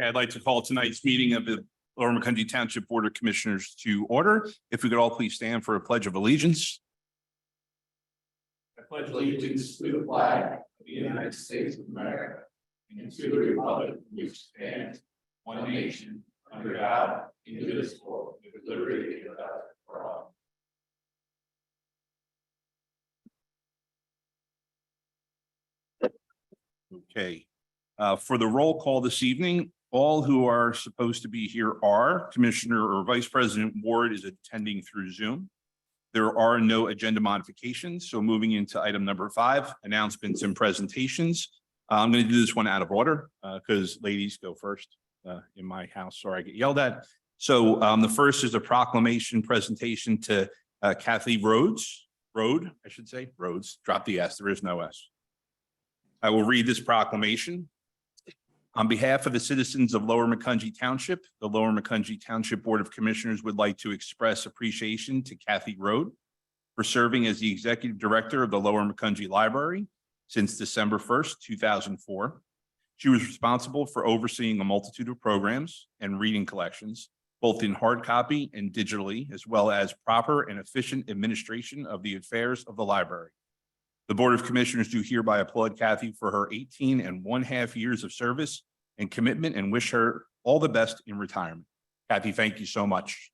I'd like to call tonight's meeting of the Lower Macungie Township Board of Commissioners to order. If we could all please stand for a pledge of allegiance. I pledge allegiance to the flag of the United States of America and to the republic which stands one nation under God, indivisible, with liberty and justice for all. Okay. For the roll call this evening, all who are supposed to be here are Commissioner or Vice President Ward is attending through Zoom. There are no agenda modifications. So moving into item number 5, announcements and presentations. I'm going to do this one out of order because ladies go first in my house, or I get yelled at. So the first is a proclamation presentation to Kathy Rhodes, Rhodes, drop the S, there is no S. I will read this proclamation. On behalf of the citizens of Lower Macungie Township, the Lower Macungie Township Board of Commissioners would like to express appreciation to Kathy Rhodes for serving as the Executive Director of the Lower Macungie Library since December 1st, 2004. She was responsible for overseeing a multitude of programs and reading collections, both in hard copy and digitally, as well as proper and efficient administration of the affairs of the library. The Board of Commissioners do hereby applaud Kathy for her 18½ years of service and commitment and wish her all the best in retirement. Kathy, thank you so much.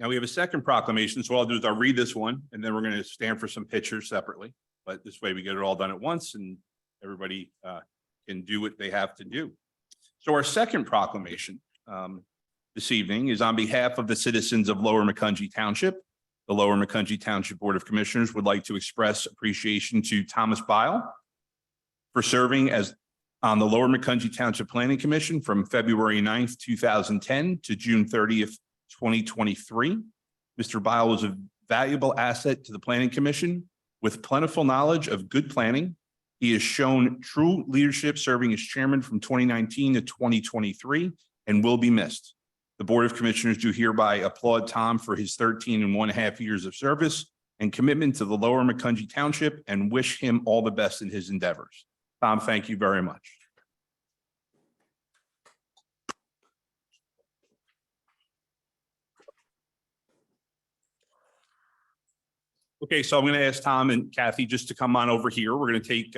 Now we have a second proclamation, so what I'll do is I'll read this one and then we're going to stand for some pictures separately. But this way we get it all done at once and everybody can do what they have to do. So our second proclamation this evening is on behalf of the citizens of Lower Macungie Township. The Lower Macungie Township Board of Commissioners would like to express appreciation to Thomas Bile for serving as on the Lower Macungie Township Planning Commission from February 9th, 2010 to June 30th, 2023. Mr. Bile was a valuable asset to the Planning Commission with plentiful knowledge of good planning. He has shown true leadership serving as chairman from 2019 to 2023 and will be missed. The Board of Commissioners do hereby applaud Tom for his 13½ years of service and commitment to the Lower Macungie Township and wish him all the best in his endeavors. Tom, thank you very much. Okay, so I'm going to ask Tom and Kathy just to come on over here. We're going to take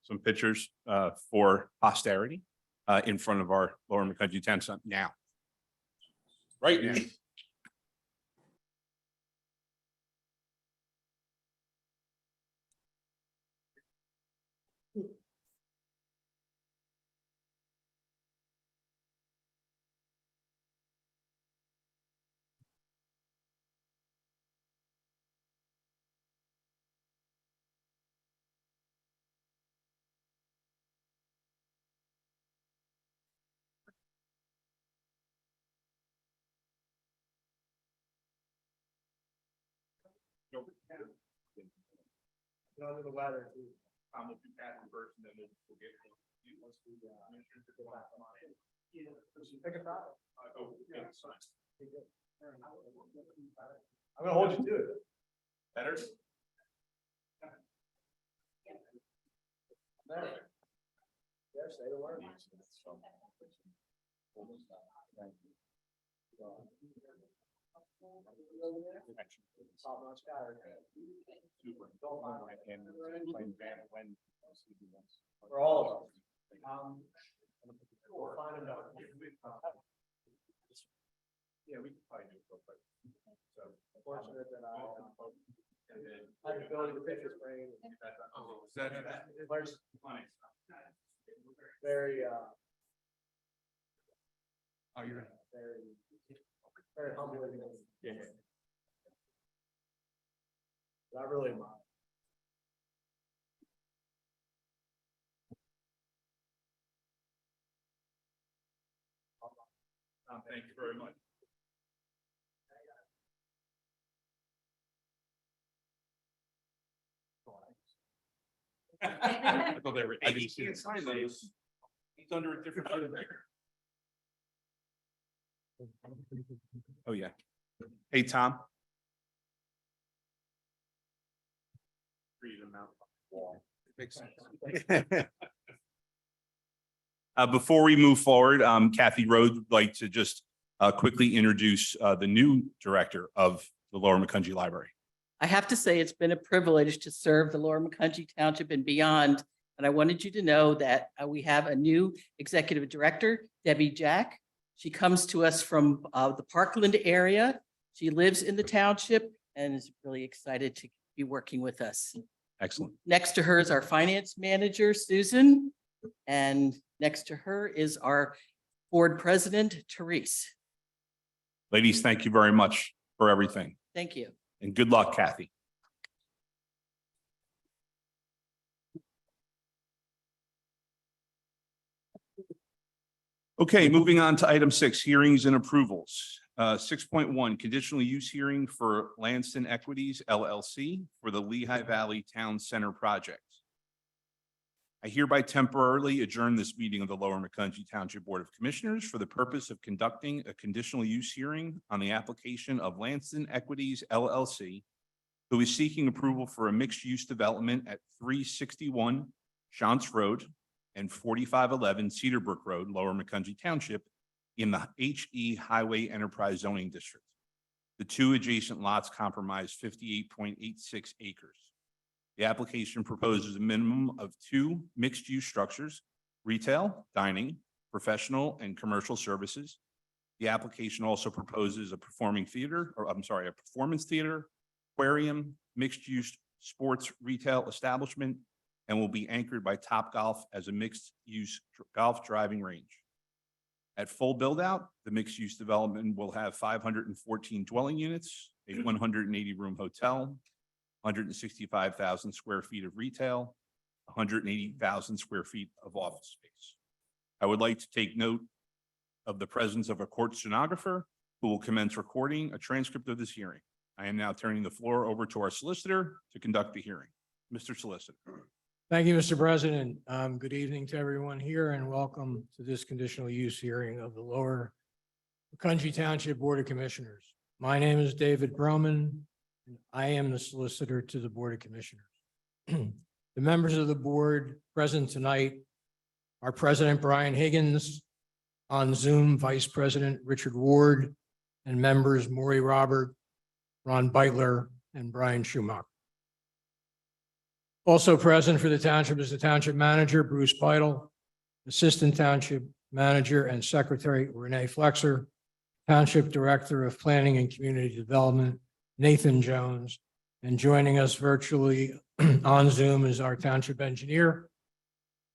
some pictures for posterity in front of our Lower Macungie Township now. Right now. Under the weather. I'm looking at the person that we'll get. Pick a side. I'm gonna hold you to it. Better. There. Yeah, say the word. Top notch guy. For all of us. We'll find him out. Yeah, we can probably do it real quick. So fortunate that I had the ability to pick his brain. Oh, is that very oh, you're very humbling. Yeah. But I really admire. Thank you very much. I thought they were. I can't sign those. He's under a different. Oh yeah. Hey, Tom. Before we move forward, Kathy Rhodes would like to just quickly introduce the new director of the Lower Macungie Library. I have to say, it's been a privilege to serve the Lower Macungie Township and beyond. And I wanted you to know that we have a new executive director, Debbie Jack. She comes to us from the Parkland area. She lives in the township and is really excited to be working with us. Excellent. Next to her is our finance manager, Susan. And next to her is our board president, Therese. Ladies, thank you very much for everything. Thank you. And good luck, Kathy. Okay, moving on to item 6, hearings and approvals. 6.1, conditional use hearing for Lanston Equities LLC for the Lehigh Valley Town Center project. I hereby temporarily adjourn this meeting of the Lower Macungie Township Board of Commissioners for the purpose of conducting a conditional use hearing on the application of Lanston Equities LLC, who is seeking approval for a mixed-use development at 361 Shantz Road and 4511 Cedarbrook Road, Lower Macungie Township, in the HE Highway Enterprise Zoning District. The two adjacent lots comprise 58.86 acres. The application proposes a minimum of 2 mixed-use structures: retail, dining, professional, and commercial services. The application also proposes a performance theater, aquarium, mixed-use sports retail establishment, and will be anchored by Topgolf as a mixed-use golf driving range. At full build-out, the mixed-use development will have 514 dwelling units, a 180-room hotel, 165,000 square feet of retail, 180,000 square feet of office space. I would like to take note of the presence of a court stenographer who will commence recording a transcript of this hearing. I am now turning the floor over to our solicitor to conduct the hearing. Mr. Solicitor. Thank you, Mr. President. Good evening to everyone here and welcome to this conditional use hearing of the Lower Macungie Township Board of Commissioners. My name is David Broman. And I am the solicitor to the Board of Commissioners. The members of the board present tonight are President Brian Higgins, on Zoom, Vice President Richard Ward, and members Maury Robert, Ron Beitler, and Brian Schumacher. Also present for the township is the township manager, Bruce Beidel, assistant township manager and secretary, Renee Flexer, township director of planning and community development, Nathan Jones, and joining us virtually on Zoom is our township engineer,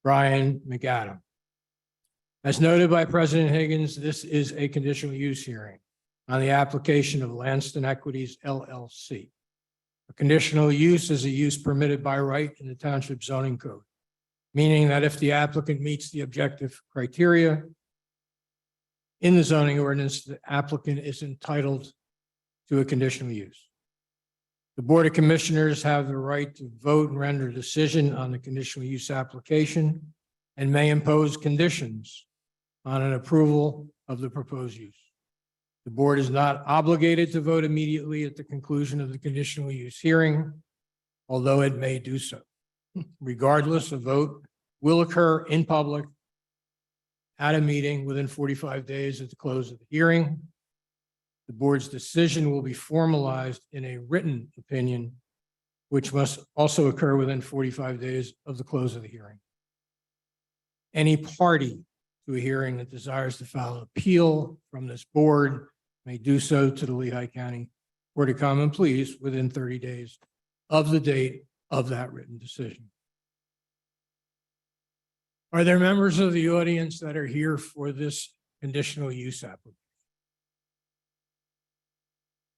Brian McAdam. As noted by President Higgins, this is a conditional use hearing on the application of Lanston Equities LLC. A conditional use is a use permitted by right in the township zoning code, meaning that if the applicant meets the objective criteria in the zoning ordinance, the applicant is entitled to a conditional use. The Board of Commissioners have the right to vote and render a decision on the conditional use application and may impose conditions on an approval of the proposed use. The board is not obligated to vote immediately at the conclusion of the conditional use hearing, although it may do so. Regardless, a vote will occur in public at a meeting within 45 days at the close of the hearing. The board's decision will be formalized in a written opinion, which must also occur within 45 days of the close of the hearing. Any party to a hearing that desires to file an appeal from this board may do so to the Lehigh County Court of Common Pleas within 30 days of the date of that written decision. Are there members of the audience that are here for this conditional use application?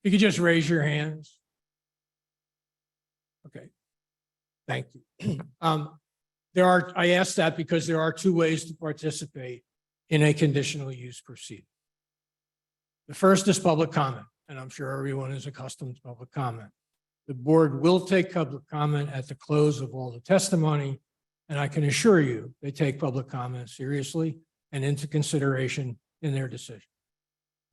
You could just raise your hands. Okay, thank you. I asked that because there are 2 ways to participate in a conditional use proceeding. The first is public comment, and I'm sure everyone is accustomed to public comment. The board will take public comment at the close of all the testimony, and I can assure you they take public comment seriously and into consideration in their decision.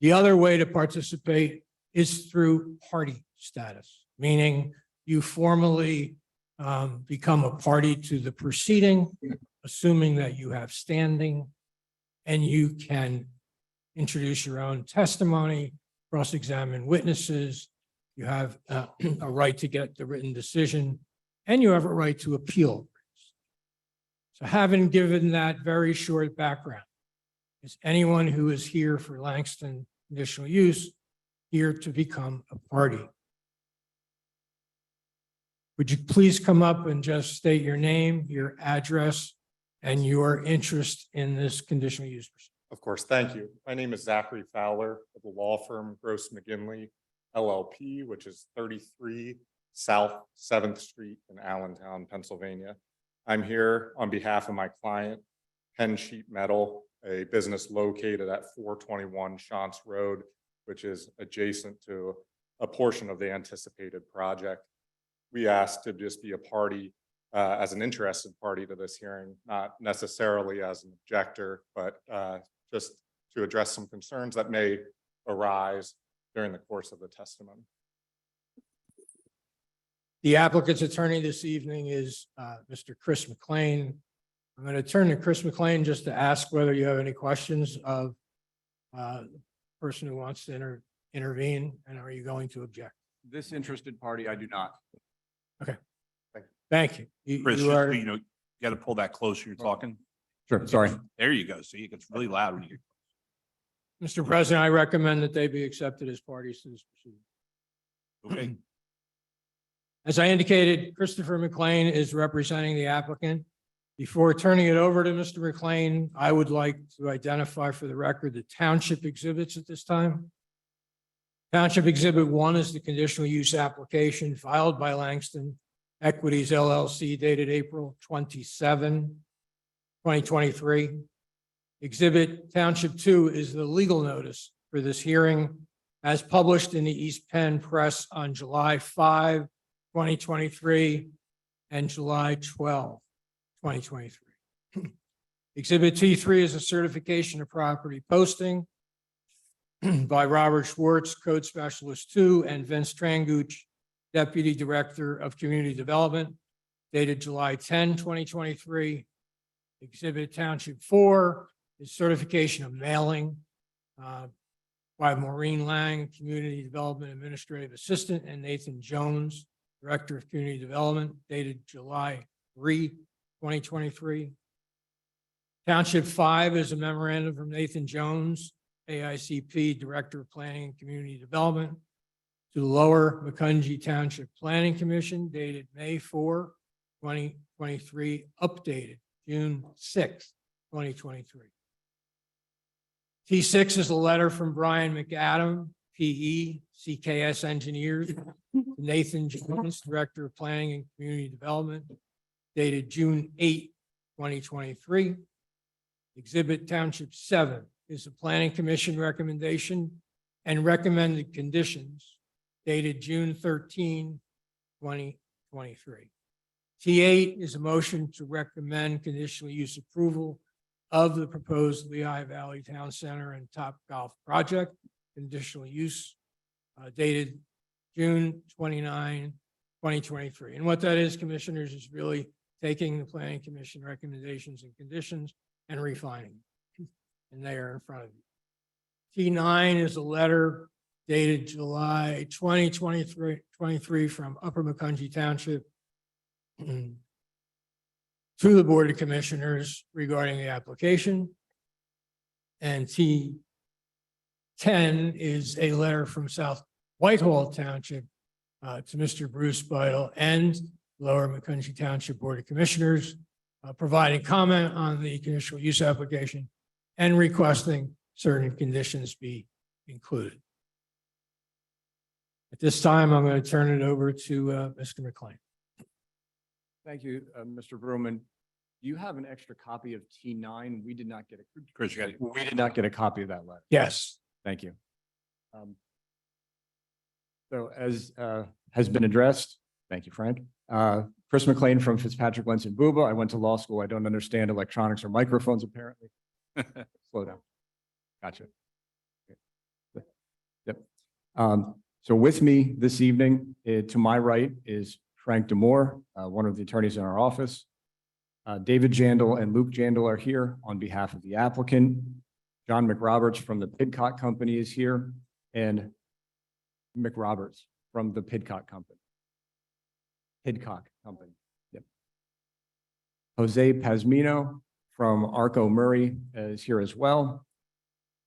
The other way to participate is through party status, meaning you formally become a party to the proceeding, assuming that you have standing, and you can introduce your own testimony, cross-examine witnesses. You have a right to get the written decision, and you have a right to appeal. So having given that very short background, is anyone who is here for Langston conditional use here to become a party? Would you please come up and just state your name, your address, and your interest in this conditional use? Of course, thank you. My name is Zachary Fowler of the law firm Gross McGinley LLP, which is 33 South 7th Street in Allentown, Pennsylvania. I'm here on behalf of my client, Penn Sheet Metal, a business located at 421 Shantz Road, which is adjacent to a portion of the anticipated project. We asked to just be a party as an interested party to this hearing, not necessarily as an objector, but just to address some concerns that may arise during the course of the testimony. The applicant's attorney this evening is Mr. Chris McLean. I'm going to turn to Chris McLean just to ask whether you have any questions of the person who wants to intervene, and are you going to object? This interested party, I do not. Thank you. Chris, You just are, so you know, you got to pull that closer. You're talking. Sure, sorry. There you go. See, it gets really loud when you. Mr. President, I recommend that they be accepted as parties to this proceeding. Okay. As I indicated, Christopher McLean is representing the applicant. Before turning it over to Mr. McLean, I would like to identify for the record the township exhibits at this time. Township Exhibit 1 is the conditional use application filed by Langston Equities LLC dated April 27, 2023. Exhibit Township 2 is the legal notice for this hearing as published in the East Penn Press on July 5, 2023 and July 12, 2023. Exhibit T3 is a certification of property posting by Robert Schwartz, Code Specialist 2, and Vince Tranguch, Deputy Director of Community Development, dated July 10, 2023. Exhibit Township 4 is certification of mailing by Maureen Lang, Community Development Administrative Assistant, and Nathan Jones, Director of Community Development, dated July 3, 2023. Township 5 is a memorandum from Nathan Jones, AICP Director of Planning and Community Development, to the Lower Macungie Township Planning Commission, dated May 4, 2023, updated June 6, 2023. T6 is a letter from Brian McAdam, PE, CKS Engineers, to Nathan Jones, Director of Planning and Community Development, dated June 8, 2023. Exhibit Township 7 is a Planning Commission recommendation and recommended conditions dated June 13, 2023. T8 is a motion to recommend conditional use approval of the proposed Lehigh Valley Town Center and Top Golf project, conditional use dated June 29, 2023. And what that is, commissioners, is really taking the Planning Commission recommendations and conditions and refining them. And they are in front of you. T9 is a letter dated July 2023 from Upper Macungie Township to the Board of Commissioners regarding the application. And T10 is a letter from South Whitehall Township to Mr. Bruce Beidel and Lower Macungie Township Board of Commissioners, providing comment on the conditional use application and requesting certain conditions be included. At this time, I'm going to turn it over to Mr. McLean. Thank you, Mr. Broman. Do you have an extra copy of T9? We did not get a. Chris, you got it. We did not get a copy of that letter. Yes. Thank you. So as has been addressed, thank you, Frank. Chris McLean from Fitzpatrick, Wentz and Buba. I went to law school. I don't understand electronics or microphones, apparently. Slow down. Gotcha. Yep. So with me this evening, to my right is Frank Demore, one of the attorneys in our office. David Jandal and Luke Jandal are here on behalf of the applicant. John McRoberts from the Pidcock Company is here, and McRoberts from the Pidcock Company. Pidcock Company. Yep. Jose Pazmino from Arco Murray is here as well.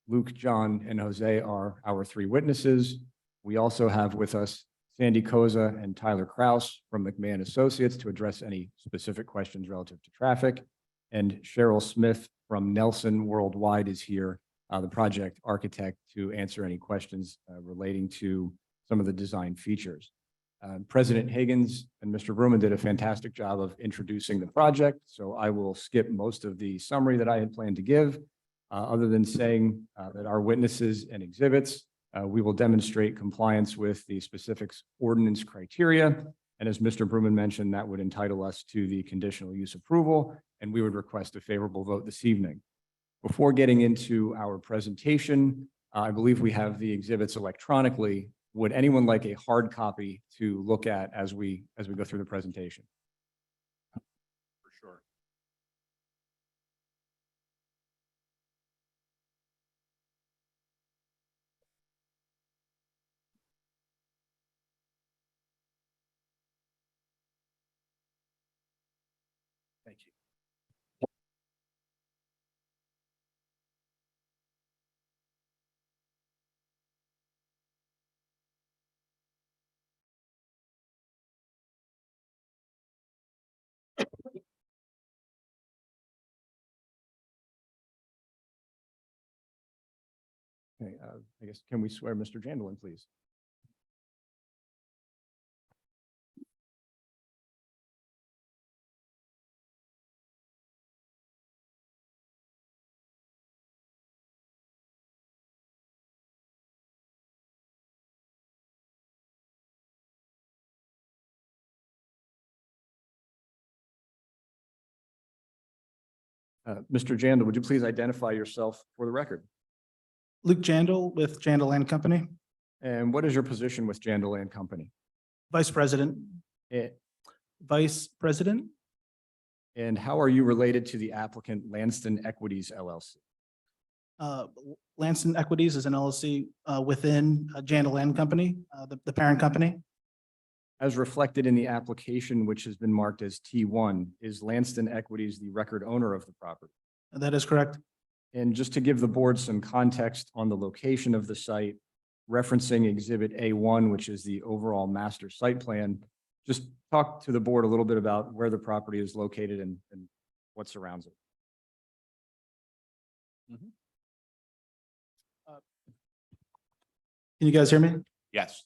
Luke, John, and Jose are our three witnesses. We also have with us Sandy Koza and Tyler Kraus from McMahon Associates to address any specific questions relative to traffic. And Cheryl Smith from Nelson Worldwide is here, the project architect, to answer any questions relating to some of the design features. President Higgins and Mr. Bruman did a fantastic job of introducing the project, so I will skip most of the summary that I had planned to give, other than saying that our witnesses and exhibits, we will demonstrate compliance with the specifics ordinance criteria. And as Mr. Bruman mentioned, that would entitle us to the conditional use approval, and we would request a favorable vote this evening. Before getting into our presentation, I believe we have the exhibits electronically. Would anyone like a hard copy to look at as we go through the presentation? For sure. Thank you. Okay, I guess, can we swear Mr. Jandal in, please? Mr. Jandal, would you please identify yourself for the record? Luke Jandal with Jandal and Company, And what is your position with Jandal and Company? Vice President. Eh, Vice President, And how are you related to the applicant Lanston Equities LLC? Lanston Equities is an LLC within Jandal and Company, the parent company. As reflected in the application, which has been marked as T1, is Lanston Equities the record owner of the property? That is correct. And just to give the board some context on the location of the site, referencing Exhibit A1, which is the overall master site plan, just talk to the board a little bit about where the property is located and what surrounds it. Can you guys hear me? Yes.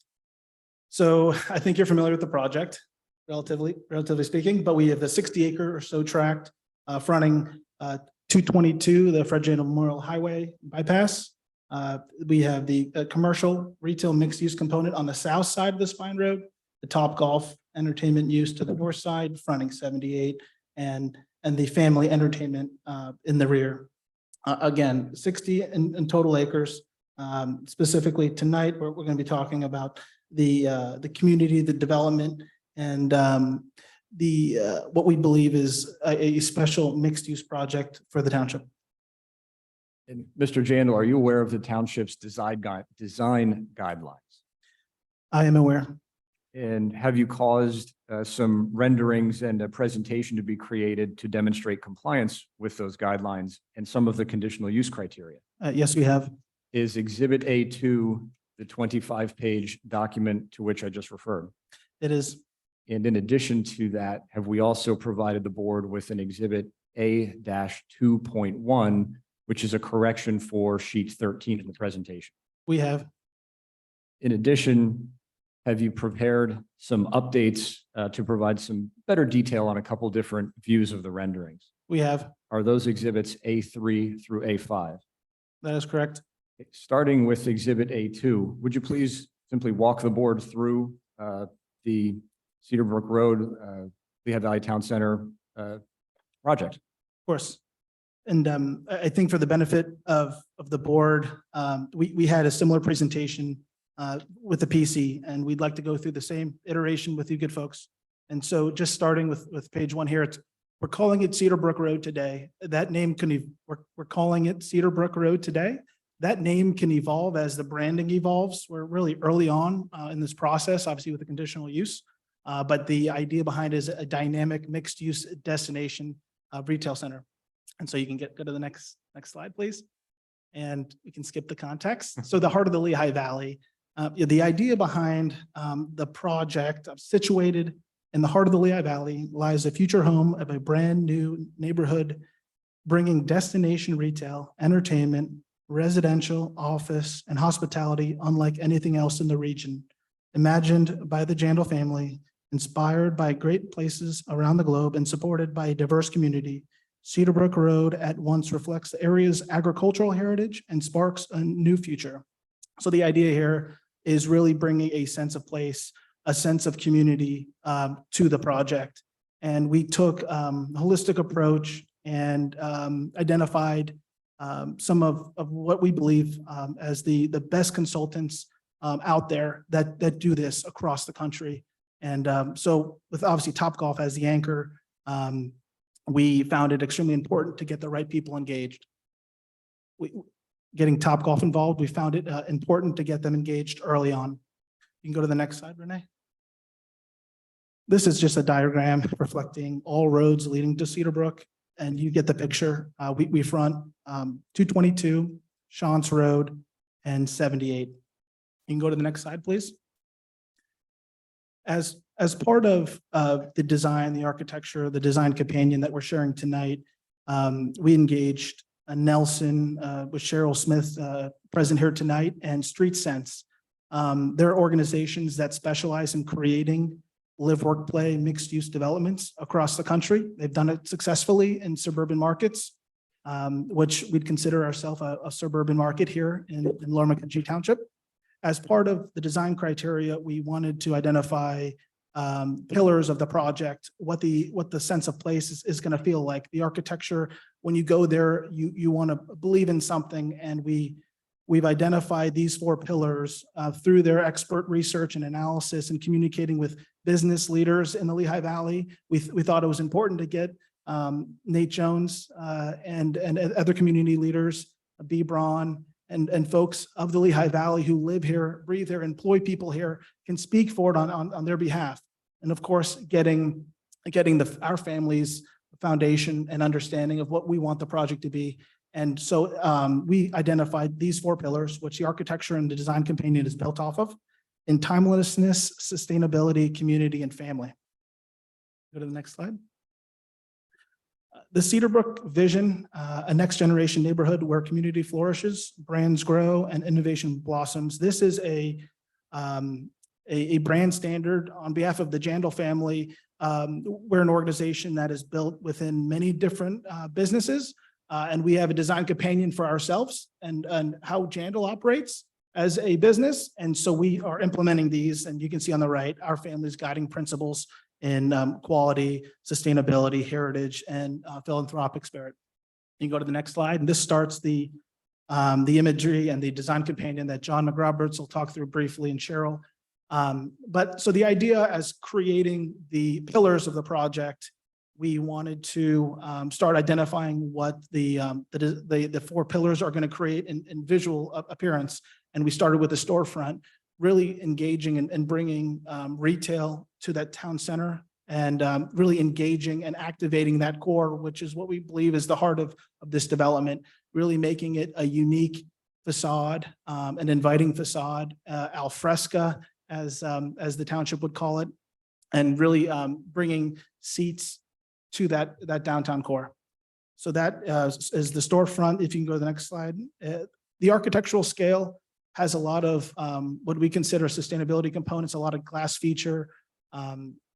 So I think you're familiar with the project, relatively speaking, but we have the 60-acre or so tract fronting 222, the Fred Jandal Memorial Highway bypass. We have the commercial retail mixed-use component on the south side of the Spine Road, the Top Golf entertainment use to the north side, fronting 78, and the family entertainment in the rear. Again, 60 in total acres. Specifically tonight, we're going to be talking about the community, the development, and what we believe is a special mixed-use project for the township. And Mr. Jandal, are you aware of the township's design guidelines? I am aware. And have you caused some renderings and a presentation to be created to demonstrate compliance with those guidelines and some of the conditional use criteria? Yes, we have. Is Exhibit A2 the 25-page document to which I just referred? It is. And in addition to that, have we also provided the board with an Exhibit A-2.1, which is a correction for sheet 13 in the presentation? We have. In addition, have you prepared some updates to provide some better detail on a couple different views of the renderings? We have. Are those exhibits A3 through A5? That is correct. Starting with Exhibit A2, would you please simply walk the board through the Cedar Brook Road, Lehigh Valley Town Center project? Of course. And I think for the benefit of the board, we had a similar presentation with the PC, and we'd like to go through the same iteration with you good folks. And so just starting with page one here, we're calling it Cedar Brook Road today. That name we're calling it Cedar Brook Road today. That name can evolve as the branding evolves. We're really early on in this process, obviously with the conditional use. But the idea behind it is a dynamic mixed-use destination retail center. And so you can go to the next slide, please. And we can skip the context. So the heart of the Lehigh Valley, the idea behind the project, situated in the heart of the Lehigh Valley, lies a future home of a brand new neighborhood, bringing destination retail, entertainment, residential, office, and hospitality unlike anything else in the region. Imagined by the Jandal family, inspired by great places around the globe, and supported by a diverse community, Cedar Brook Road at once reflects the area's agricultural heritage and sparks a new future. So the idea here is really bringing a sense of place, a sense of community to the project. And we took a holistic approach and identified some of what we believe as the best consultants out there that do this across the country. And so with obviously Topgolf as the anchor, we found it extremely important to get the right people engaged. Getting Topgolf involved, we found it important to get them engaged early on. You can go to the next slide, Renee. This is just a diagram reflecting all roads leading to Cedar Brook, and you get the picture. We front 222, Shantz Road, and 78. You can go to the next slide, please. As part of the design, the architecture, the design companion that we're sharing tonight, we engaged Nelson with Cheryl Smith, present here tonight, and Street Sense. They're organizations that specialize in creating live, work, play, mixed-use developments across the country. They've done it successfully in suburban markets, which we'd consider ourselves a suburban market here in Lower McKenzie Township. As part of the design criteria, we wanted to identify pillars of the project, what the sense of place is going to feel like. The architecture, when you go there, you want to believe in something, and we've identified these 4 pillars through their expert research and analysis and communicating with business leaders in the Lehigh Valley. We thought it was important to get Nate Jones and other community leaders, B. Braun, and folks of the Lehigh Valley who live here, breathe here, employ people here, can speak for it on their behalf. And of course, getting our family's foundation and understanding of what we want the project to be. And so we identified these 4 pillars, which the architecture and the design companion is built off of: in timelessness, sustainability, community, and family. Go to the next slide. The Cedar Brook vision, a next generation neighborhood where community flourishes, brands grow, and innovation blossoms. This is a brand standard on behalf of the Jandal family. We're an organization that is built within many different businesses, and we have a design companion for ourselves and how Jandal operates as a business. And so we are implementing these, and you can see on the right, our family's guiding principles in quality, sustainability, heritage, and philanthropic spirit. You can go to the next slide, and this starts the imagery and the design companion that John McRoberts will talk through briefly, and Cheryl. But so the idea as creating the pillars of the project, we wanted to start identifying what the 4 pillars are going to create in visual appearance. And we started with the storefront, really engaging and bringing retail to that town center, and really engaging and activating that core, which is what we believe is the heart of this development, really making it a unique facade, an inviting facade, al fresco, as the township would call it, and really bringing seats to that downtown core. So that is the storefront. If you can go to the next slide. The architectural scale has a lot of what we consider sustainability components, a lot of glass feature.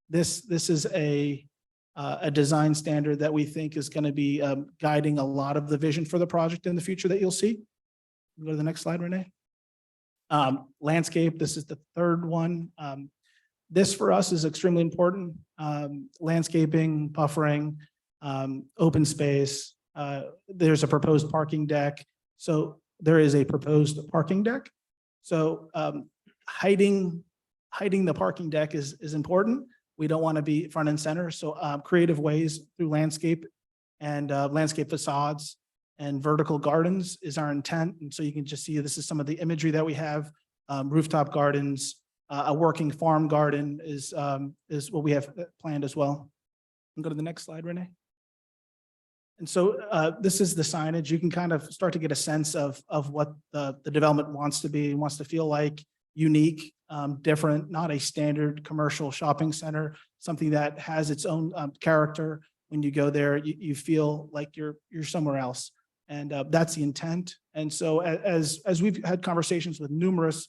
This is a design standard that we think is going to be guiding a lot of the vision for the project in the future that you'll see. Go to the next slide, Renee. Landscape, this is the 3rd one. This for us is extremely important. Landscaping, buffering, open space. There's a proposed parking deck. So there is a proposed parking deck. So hiding the parking deck is important. We don't want to be front and center. So creative ways through landscape and landscape facades and vertical gardens is our intent. And so you can just see this is some of the imagery that we have. Rooftop gardens, a working farm garden is what we have planned as well. And go to the next slide, Renee. And so this is the signage. You can kind of start to get a sense of what the development wants to be, wants to feel like, unique, different, not a standard commercial shopping center, something that has its own character. When you go there, you feel like you're somewhere else. And that's the intent. And so as we've had conversations with numerous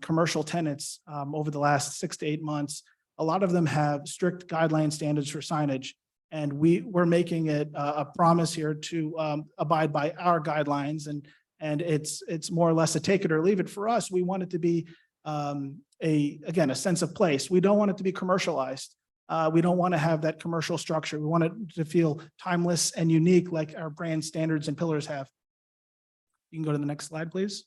commercial tenants over the last 6 to 8 months, a lot of them have strict guideline standards for signage. And we're making it a promise here to abide by our guidelines, and it's more or less a take it or leave it for us. We want it to be again, a sense of place. We don't want it to be commercialized. We don't want to have that commercial structure. We want it to feel timeless and unique like our brand standards and pillars have. You can go to the next slide, please.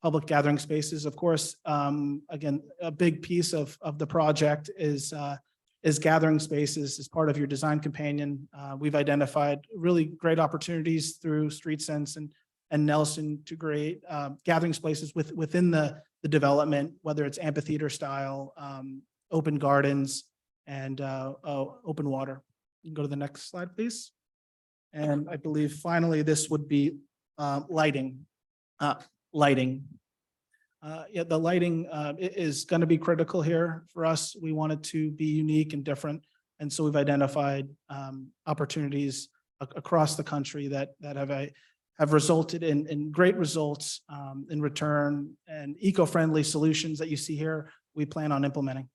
Public gathering spaces, of course, again, a big piece of the project is gathering spaces as part of your design companion. We've identified really great opportunities through Street Sense and Nelson to create gathering spaces within the development, whether it's amphitheater style, open gardens, and open water. You can go to the next slide, please. And I believe finally this would be lighting. Yeah, the lighting is going to be critical here for us. We want it to be unique and different. And so we've identified opportunities across the country that have resulted in great results in return, and eco-friendly solutions that you see here, we plan on implementing.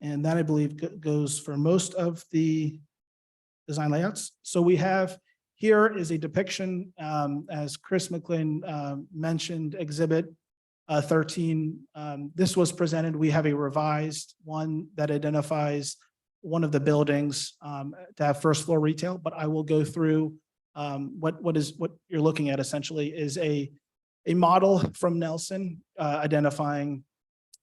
And that, I believe, goes for most of the design layouts. So we have here is a depiction, as Chris McLean mentioned, exhibit 13. This was presented. We have a revised one that identifies one of the buildings to have first floor retail, but I will go through what you're looking at essentially is a model from Nelson identifying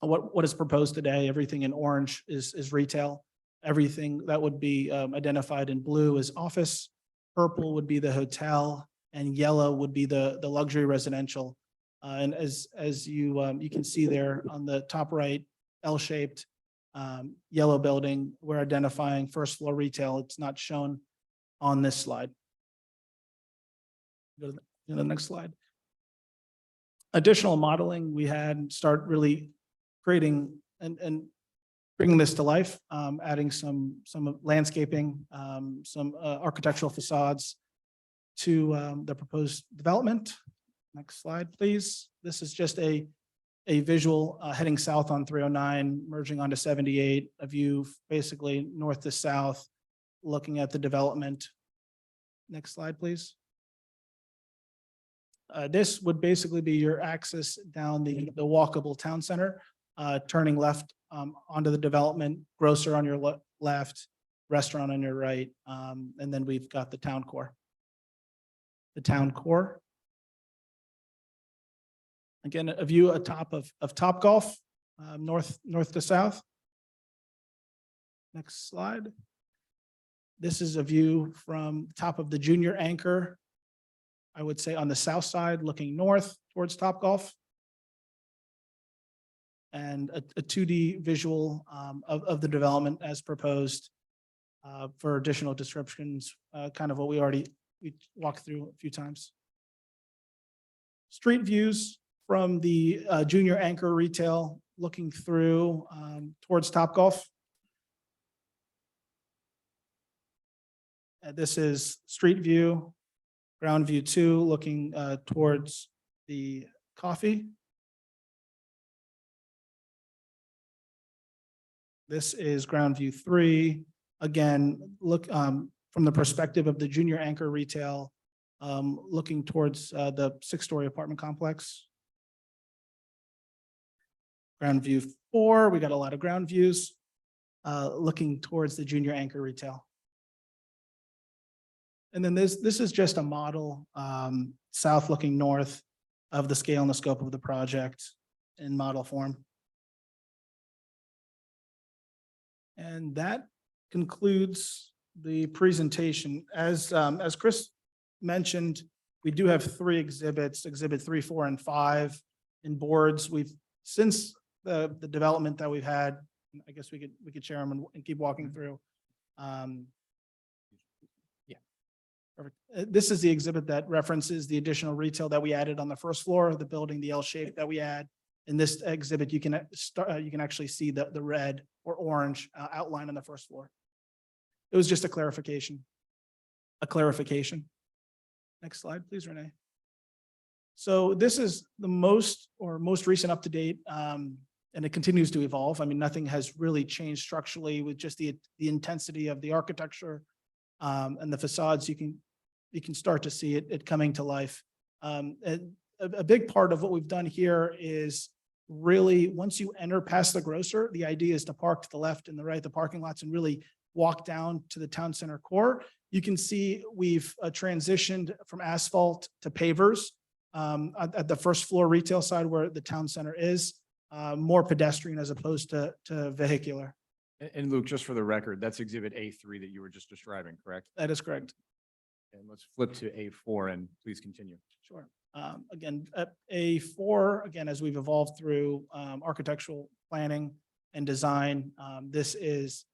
what is proposed today. Everything in orange is retail. Everything that would be identified in blue is office. Purple would be the hotel, and yellow would be the luxury residential. And as you can see there on the top right, L-shaped yellow building, we're identifying first floor retail. It's not shown on this slide. Go to the next slide. Additional modeling, we had start really creating and bringing this to life, adding some landscaping, some architectural facades to the proposed development. Next slide, please. This is just a visual heading south on 309, merging onto 78, a view basically north to south, looking at the development. Next slide, please. This would basically be your access down the walkable town center, turning left onto the development, grocer on your left, restaurant on your right, and then we've got the town core. The town core. Again, a view atop of Topgolf, north to south. Next slide. This is a view from top of the junior anchor, I would say on the south side, looking north towards Topgolf. And a 2D visual of the development as proposed for additional descriptions, kind of what we walked through a few times. Street views from the junior anchor retail looking through towards Topgolf. This is street view, ground view 2, looking towards the coffee. This is ground view 3. Again, look from the perspective of the junior anchor retail, looking towards the 6-story apartment complex. Ground view 4, we got a lot of ground views, looking towards the junior anchor retail. And then this is just a model, south looking north, of the scale and the scope of the project. in model form. And that concludes the presentation. As Chris mentioned, we do have 3 exhibits, exhibit 3, 4, and 5 in boards. Since the development that we've had, I guess we could share them and keep walking through. Perfect. This is the exhibit that references the additional retail that we added on the first floor of the building, the L shape that we add. In this exhibit, you can actually see the red or orange outline on the first floor. It was just a clarification. Next slide, please, Renee. So this is the most recent up to date, and it continues to evolve. I mean, nothing has really changed structurally with just the intensity of the architecture and the facades. You can start to see it coming to life. A big part of what we've done here is really, once you enter past the grocer, the idea is to park to the left and the right, the parking lots, and really walk down to the town center core. You can see we've transitioned from asphalt to pavers at the first floor retail side where the town center is, more pedestrian as opposed to vehicular. And Luke, just for the record, that's exhibit A3 that you were just describing, correct? That is correct. And let's flip to A4 and please continue. Sure. Again, at A4, again, as we've evolved through architectural planning and design, this is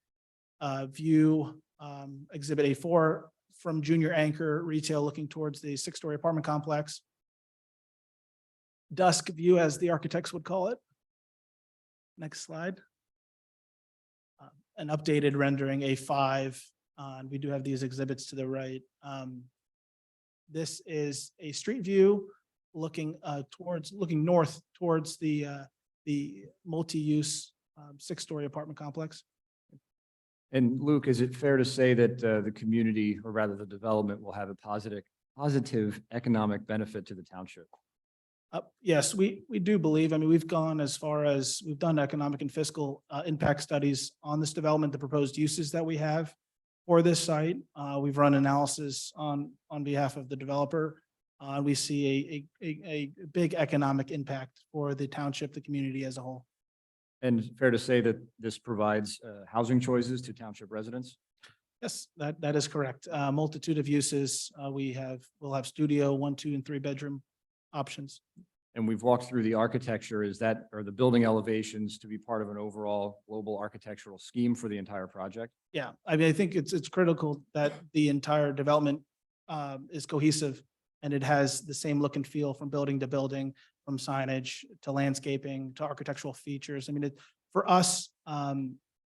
view exhibit A4 from junior anchor retail looking towards the 6-story apartment complex. Dusk view, as the architects would call it. Next slide. An updated rendering A5. And we do have these exhibits to the right. This is a street view looking north towards the multi-use 6-story apartment complex. And Luke, is it fair to say that the community, or rather the development, will have a positive economic benefit to the township? Yes, we do believe. I mean, we've gone as far as we've done economic and fiscal impact studies on this development, the proposed uses that we have for this site. We've run analysis on behalf of the developer. We see a big economic impact for the township, the community as a whole. And fair to say that this provides housing choices to township residents? Yes, that is correct. Multitude of uses. We'll have studio, 1, 2, and 3 bedroom options. And we've walked through the architecture. Are the building elevations to be part of an overall global architectural scheme for the entire project? Yeah, I mean, I think it's critical that the entire development is cohesive and it has the same look and feel from building to building, from signage to landscaping to architectural features. I mean, for us,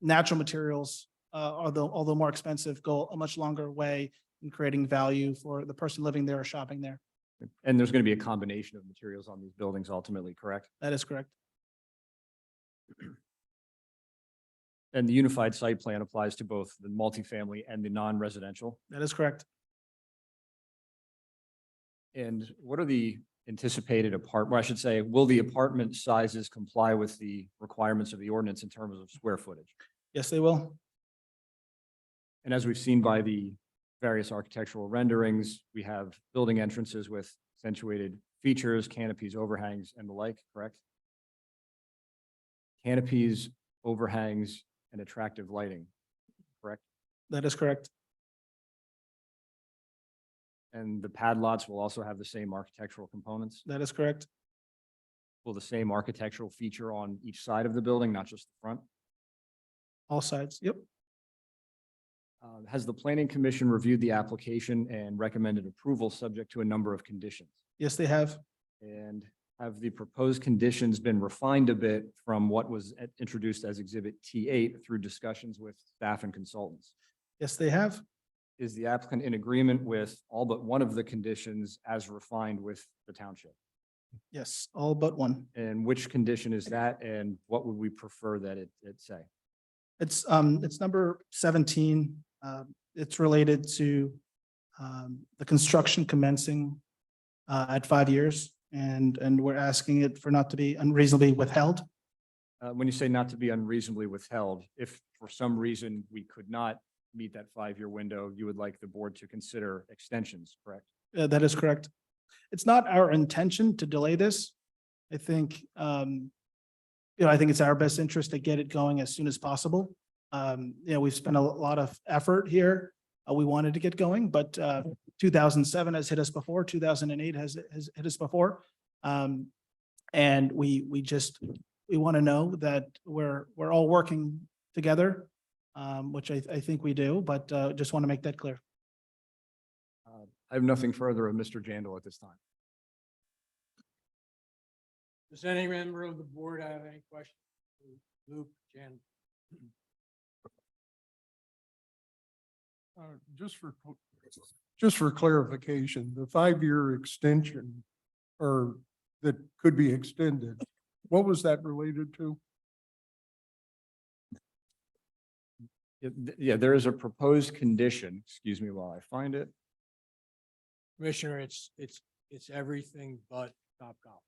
natural materials, although more expensive, go a much longer way in creating value for the person living there or shopping there. And there's going to be a combination of materials on these buildings ultimately, correct? That is correct. And the unified site plan applies to both the multifamily and the non-residential. That is correct. And what are the anticipated I should say, will the apartment sizes comply with the requirements of the ordinance in terms of square footage? Yes, they will. And as we've seen by the various architectural renderings, we have building entrances with accentuated features, canopies, overhangs, and the like, correct? Canopies, overhangs, and attractive lighting, correct? That is correct. And the pad lots will also have the same architectural components? That is correct. Will the same architectural feature on each side of the building, not just the front? All sides. Yep. Has the Planning Commission reviewed the application and recommended approval subject to a number of conditions? Yes, they have. And have the proposed conditions been refined a bit from what was introduced as Exhibit T8 through discussions with staff and consultants? Yes, they have. Is the applicant in agreement with all but one of the conditions as refined with the township? Yes, all but one. And which condition is that, and what would we prefer that it say? It's number 17. It's related to the construction commencing at 5 years, and we're asking it for not to be unreasonably withheld. When you say not to be unreasonably withheld, if for some reason we could not meet that 5-year window, you would like the board to consider extensions, correct? That is correct. It's not our intention to delay this. I think I think it's our best interest to get it going as soon as possible. We've spent a lot of effort here. We wanted to get going, but 2007 has hit us before, 2008 has hit us before. And we want to know that we're all working together, which I think we do, but just want to make that clear. I have nothing further of Mr. Jandal at this time. Does any member of the board have any questions? Luke, Jan? Just for clarification, the 5-year extension or that could be extended, what was that related to? Yeah, there is a proposed condition, excuse me while I find it. Commissioner, it's everything but Topgolf.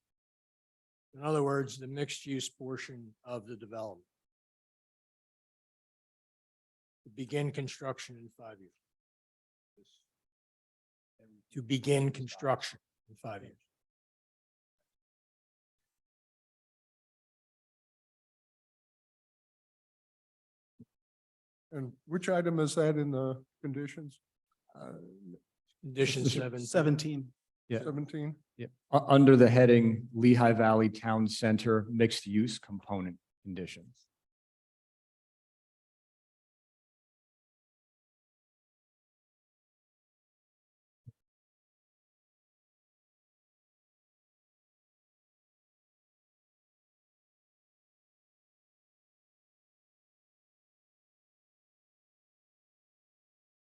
In other words, the mixed use portion of the development. To begin construction in 5 years. To begin construction in 5 years. And which item is that in the conditions? Condition 17. Yeah. 17? Yeah, under the heading Lehigh Valley Town Center Mixed Use Component Conditions.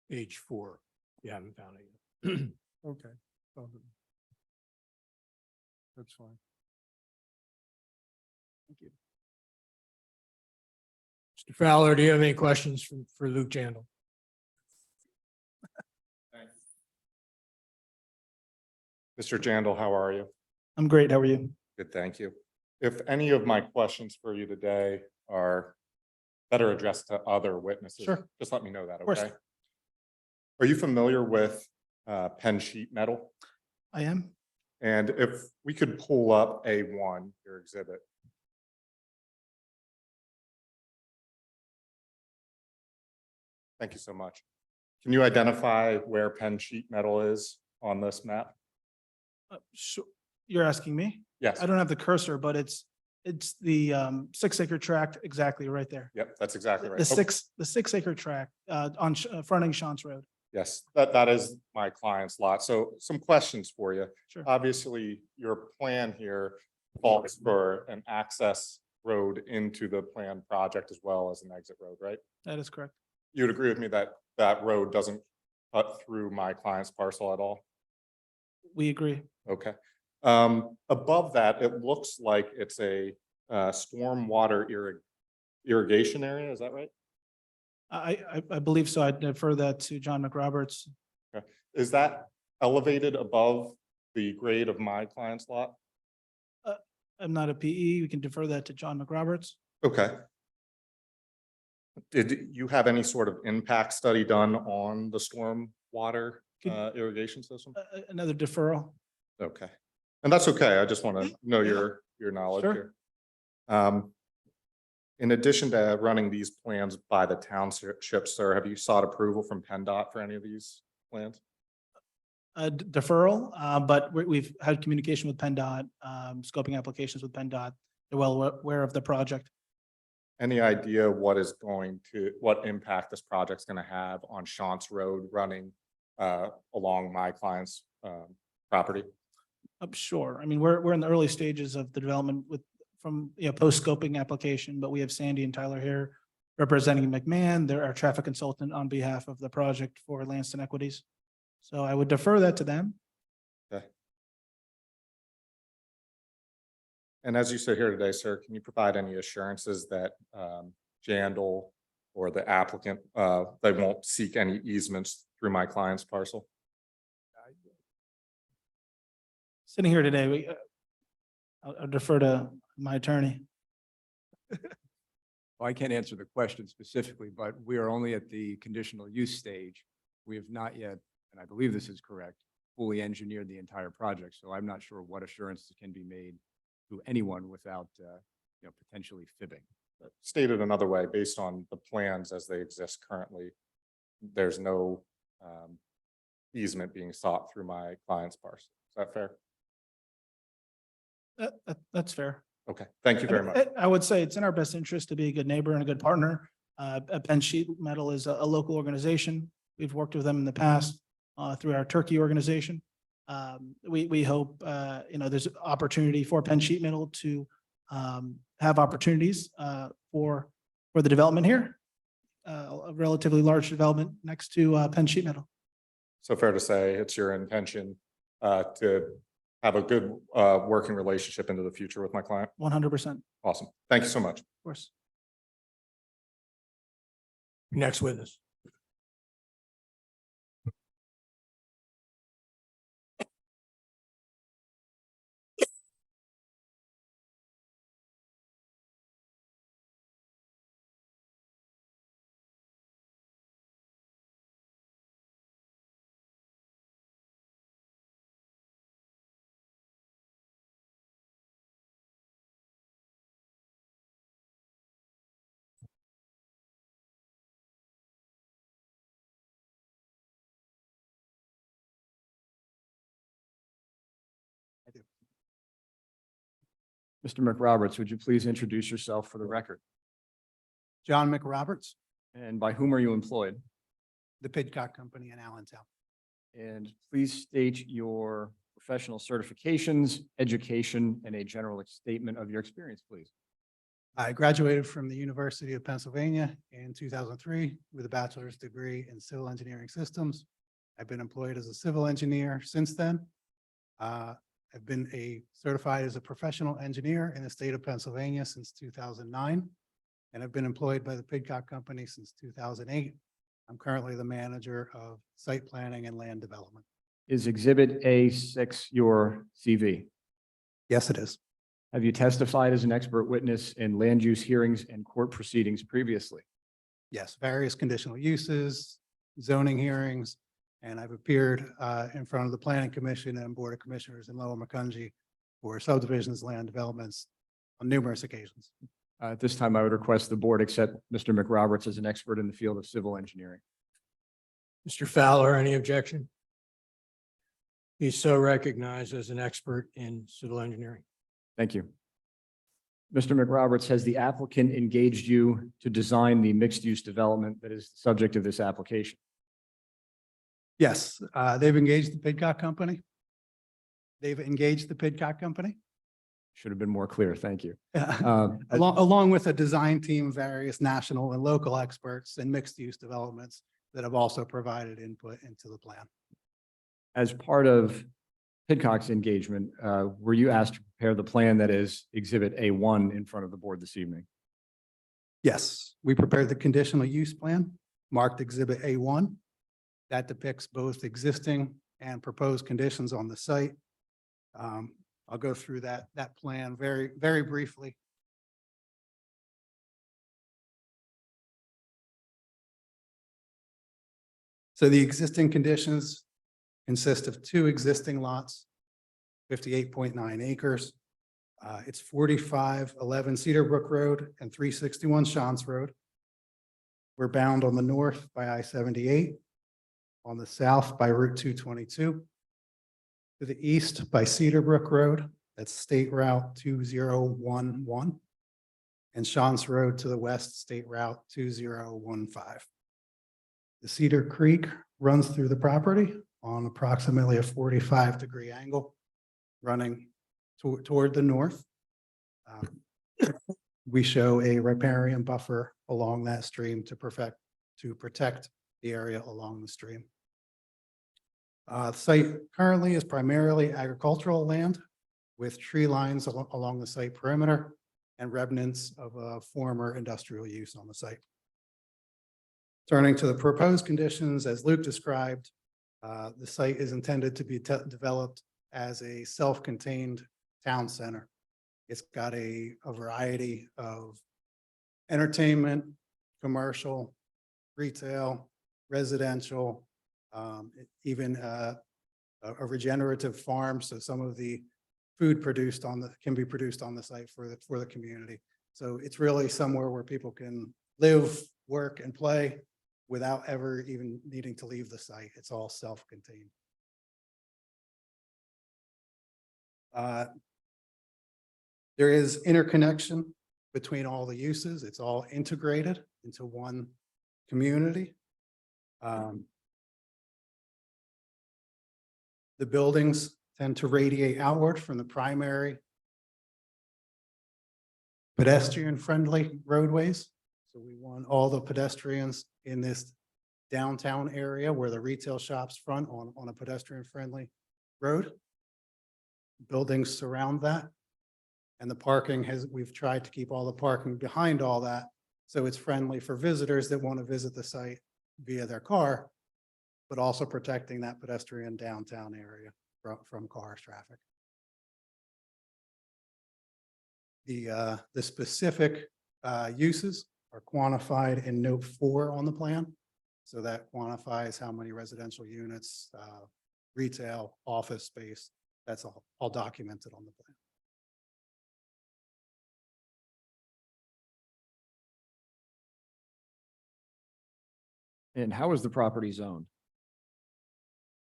Page 4. You haven't found it yet. Okay. That's fine. Mr. Fowler, do you have any questions for Luke Jandal? Mr. Jandal, how are you? I'm great. How are you? Good, thank you. If any of my questions for you today are better addressed to other witnesses, Sure. just let me know that, Of course. okay? Are you familiar with pen sheet metal? I am. And if we could pull up A1, your exhibit. Thank you so much. Can you identify where pen sheet metal is on this map? Sure. You're asking me? Yes. I don't have the cursor, but it's the 6-acre tract exactly right there. Yep, that's exactly right. The Okay. 6-acre tract on fronting Shantz Road. Yes, that is my client's lot. So some questions for you. Sure. Obviously, your plan here calls for an access road into the planned project as well as an exit road, right? That is correct. You'd agree with me that that road doesn't cut through my client's parcel at all? We agree. Okay. Above that, it looks like it's a stormwater irrigation area, is that right? I believe so. I'd defer that to John McRoberts. Is that elevated above the grade of my client's lot? I'm not a PE. We can defer that to John McRoberts. Okay. Did you have any sort of impact study done on the storm water irrigation system? Another deferral. Okay. And that's okay. I just want to know your knowledge Sure. here. In addition to running these plans by the township, sir, have you sought approval from PennDOT for any of these plans? Deferral, but we've had communication with PennDOT, scoping applications with PennDOT. They're well aware of the project. Any idea what impact this project's going to have on Shantz Road running along my client's property? Sure. I mean, we're in the early stages of the development from post scoping application, but we have Sandy and Tyler here representing McMahon. They're our traffic consultant on behalf of the project for Lanston Equities. So I would defer that to them. Okay. And as you sit here today, sir, can you provide any assurances that Jandal or the applicant, they won't seek any easements through my client's parcel? Sitting here today, I'll defer to my attorney. Well, I can't answer the question specifically, but we are only at the conditional use stage. We have not yet, and I believe this is correct, fully engineered the entire project. So I'm not sure what assurances can be made to anyone without potentially fibbing. Stated another way, based on the plans as they exist currently, there's no easement being sought through my client's parcel. Is that fair? That's fair. Okay, thank you very much. I would say it's in our best interest to be a good neighbor and a good partner. Penn Sheet Metal is a local organization. We've worked with them in the past through our Turkey organization. We hope, there's opportunity for Penn Sheet Metal to have opportunities for the development here. A relatively large development next to Penn Sheet Metal. So fair to say it's your intention to have a good working relationship into the future with my client? 100%, of Awesome. Thank you so much. course. Next witness. Mr. McRoberts, would you please introduce yourself for the record? John McRoberts, And by whom are you employed? the Pidcock Company in Allentown. And please state your professional certifications, education, and a general statement of your experience, please. I graduated from the University of Pennsylvania in 2003 with a bachelor's degree in civil engineering systems. I've been employed as a civil engineer since then. I've been certified as a professional engineer in the state of Pennsylvania since 2009, and I've been employed by the Pidcock Company since 2008. I'm currently the manager of site planning and land development. Is Exhibit A6 your CV? Yes, it is. Have you testified as an expert witness in land use hearings and court proceedings previously? Yes, various conditional uses, zoning hearings, and I've appeared in front of the Planning Commission and Board of Commissioners in Lower Macungie for subdivisions, land developments on numerous occasions. At this time, I would request the board accept Mr. McRoberts as an expert in the field of civil engineering. Mr. Fowler, any objection? He's so recognized as an expert in civil engineering. Thank you. Mr. McRoberts, has the applicant engaged you to design the mixed-use development that is the subject of this application? Yes, they've engaged the Pidcock Company. They've engaged the Pidcock Company. Should have been more clear. Thank you. Along with a design team, various national and local experts in mixed-use developments that have also provided input into the plan. As part of Pidcock's engagement, were you asked to prepare the plan that is Exhibit A1 in front of the board this evening? Yes, we prepared the conditional use plan, marked Exhibit A1. That depicts both existing and proposed conditions on the site. I'll go through that plan very, very briefly. So the existing conditions consist of two existing lots, 58.9 acres. It's 4511 Cedar Brook Road and 361 Shantz Road. We're bound on the north by I-78, on the south by Route 222, to the east by Cedar Brook Road, that's State Route 2011, and Shantz Road to the west, State Route 2015. The Cedar Creek runs through the property on approximately a 45-degree angle, running toward the north. We show a riparian buffer along that stream to protect the area along the stream. The site currently is primarily agricultural land with tree lines along the site perimeter and remnants of a former industrial use on the site. Turning to the proposed conditions, as Luke described, the site is intended to be developed as a self-contained town center. It's got a variety of entertainment, commercial, retail, residential, even a regenerative farm. So some of the food produced can be produced on the site for the community. So it's really somewhere where people can live, work, and play without ever even needing to leave the site. It's all self-contained. There is interconnection between all the uses. It's all integrated into one community. The buildings tend to radiate outward from the primary pedestrian-friendly roadways. So we want all the pedestrians in this downtown area where the retail shops front on a pedestrian-friendly road. Buildings surround that. And the parking we've tried to keep all the parking behind all that, so it's friendly for visitors that want to visit the site via their car, but also protecting that pedestrian downtown area from car traffic. The specific uses are quantified in note 4 on the plan. So that quantifies how many residential units, retail, office space, that's all documented on the plan. And how is the property zoned?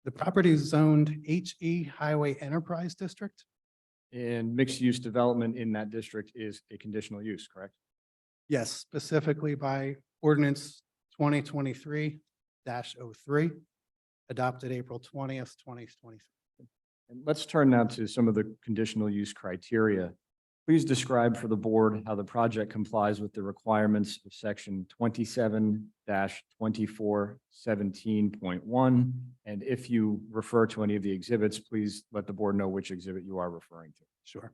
The property is zoned HE Highway Enterprise District. And mixed-use development in that district is a conditional use, correct? Yes, specifically by ordinance 2023-03, adopted April 20th, 2023. And let's turn now to some of the conditional use criteria. Please describe for the board how the project complies with the requirements of section 27-2417.1. And if you refer to any of the exhibits, please let the board know which exhibit you are referring to. Sure.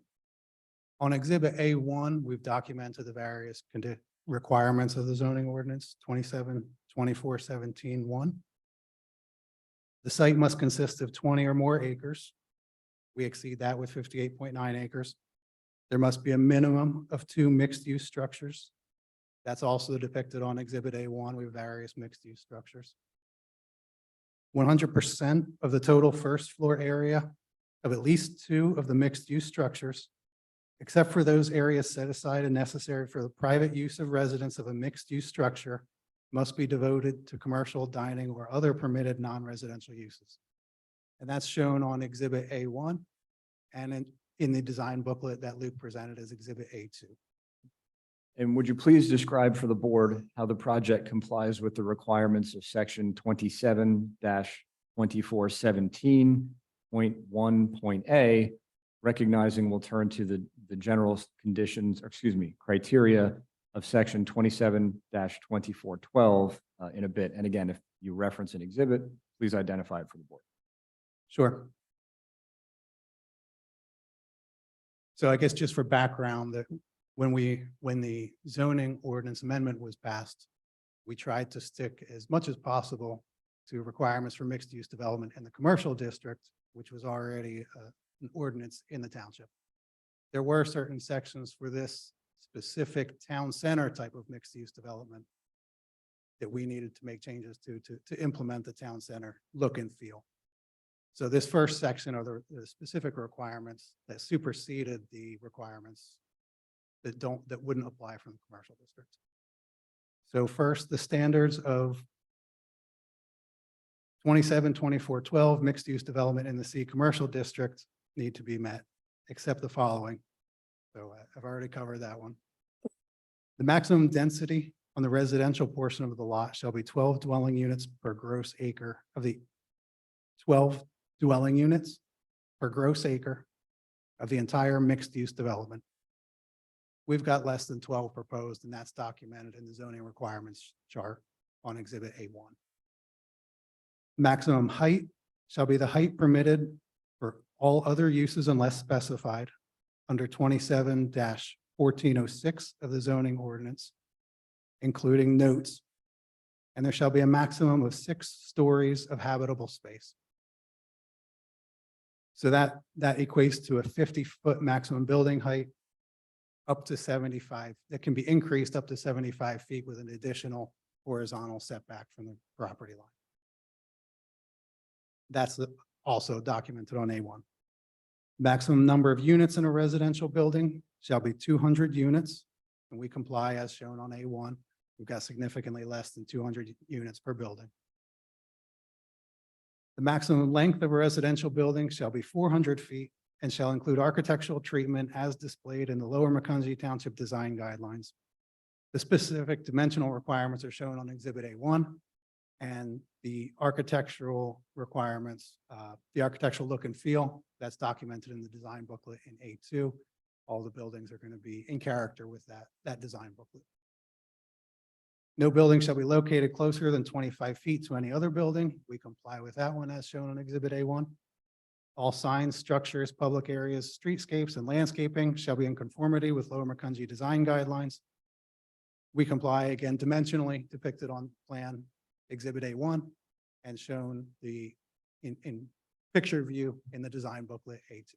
On exhibit A1, we've documented the various requirements of the zoning ordinance 27-2417-1. The site must consist of 20 or more acres. We exceed that with 58.9 acres. There must be a minimum of 2 mixed-use structures. That's also depicted on exhibit A1 with various mixed-use structures. 100% of the total first floor area of at least 2 of the mixed-use structures, except for those areas set aside and necessary for the private use of residents of a mixed-use structure, must be devoted to commercial, dining, or other permitted non-residential uses. And that's shown on exhibit A1 and in the design booklet that Luke presented as exhibit A2. And would you please describe for the board how the project complies with the requirements of section 27-2417.1.a, recognizing we'll turn to the general conditions, or excuse me, criteria of section 27-2412 in a bit. And again, if you reference an exhibit, please identify it for the board. Sure. So I guess just for background, that when the zoning ordinance amendment was passed, we tried to stick as much as possible to requirements for mixed use development in the commercial district, which was already an ordinance in the township. There were certain sections for this specific town center type of mixed use development that we needed to make changes to implement the town center look and feel. So this first section are the specific requirements that superseded the requirements that wouldn't apply from the commercial district. So first, the standards of 27-2412 mixed use development in the C commercial district need to be met, except the following. So I've already covered that one. The maximum density on the residential portion of the lot shall be 12 dwelling units per gross acre of the 12 dwelling units per gross acre of the entire mixed-use development. We've got less than 12 proposed, and that's documented in the zoning requirements chart on exhibit A1. Maximum height shall be the height permitted for all other uses unless specified under 27-1406 of the zoning ordinance, including notes. And there shall be a maximum of 6 stories of habitable space. So that equates to a 50-foot maximum building height up to 75, that can be increased up to 75 feet with an additional horizontal setback from the property line. That's also documented on A1. Maximum number of units in a residential building shall be 200 units and we comply as shown on A1. We've got significantly less than 200 units per building. The maximum length of a residential building shall be 400 feet and shall include architectural treatment as displayed in the Lower Macungie Township Design Guidelines. The specific dimensional requirements are shown on Exhibit A1, and the architectural requirements, the architectural look and feel, that's documented in the design booklet in A2. All the buildings are going to be in character with that design booklet. No building shall be located closer than 25 feet to any other building. We comply with that one as shown on Exhibit A1. All signs, structures, public areas, streetscapes, and landscaping shall be in conformity with Lower Macungie Design Guidelines. We comply again dimensionally depicted on plan Exhibit A1 and shown in picture view in the design booklet A2.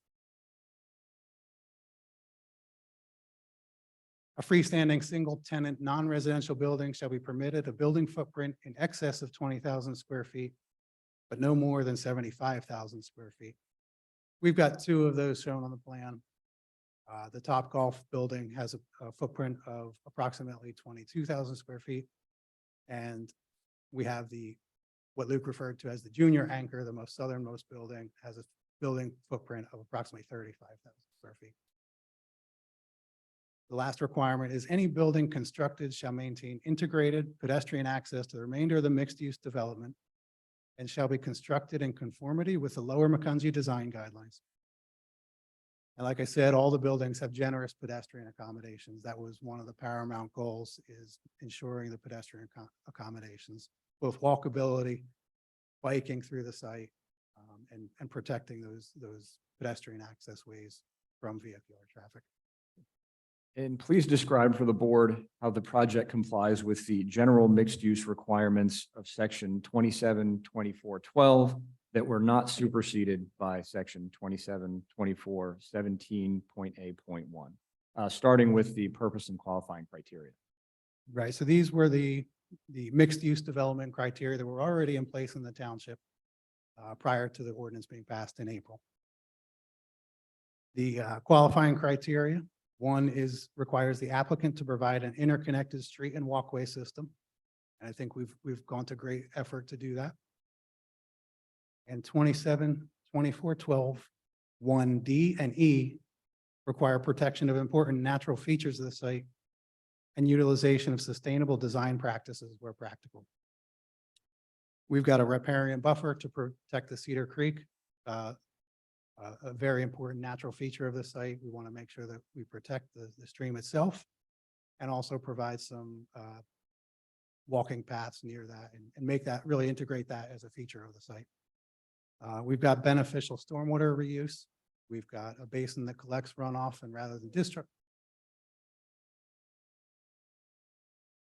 A freestanding single-tenant, non-residential building shall be permitted a building footprint in excess of 20,000 square feet, but no more than 75,000 square feet. We've got two of those shown on the plan. The Top Golf building has a footprint of approximately 22,000 square feet. And we have what Luke referred to as the junior anchor, the most southernmost building, has a building footprint of approximately 35,000 square feet. The last requirement is any building constructed shall maintain integrated pedestrian access to the remainder of the mixed-use development and shall be constructed in conformity with the Lower Macungie Design Guidelines. And like I said, all the buildings have generous pedestrian accommodations. That was one of the paramount goals, is ensuring the pedestrian accommodations, both walkability, biking through the site, and protecting those pedestrian access ways from vehicular traffic. And please describe for the board how the project complies with the general mixed-use requirements of section 272412 that were not superseded by section 272417.A.1, starting with the purpose and qualifying criteria. Right, so these were the mixed-use development criteria that were already in place in the township prior to the ordinance being passed in April. The qualifying criteria, one requires the applicant to provide an interconnected street and walkway system. And I think we've gone to great effort to do that. And 272412 1D and E require protection of important natural features of the site and utilization of sustainable design practices where practical. We've got a riparian buffer to protect the Cedar Creek, a very important natural feature of the site. We want to make sure that we protect the stream itself and also provide some walking paths near that and make that, really integrate that as a feature of the site. We've got beneficial stormwater reuse. We've got a basin that collects runoff and rather than discharge.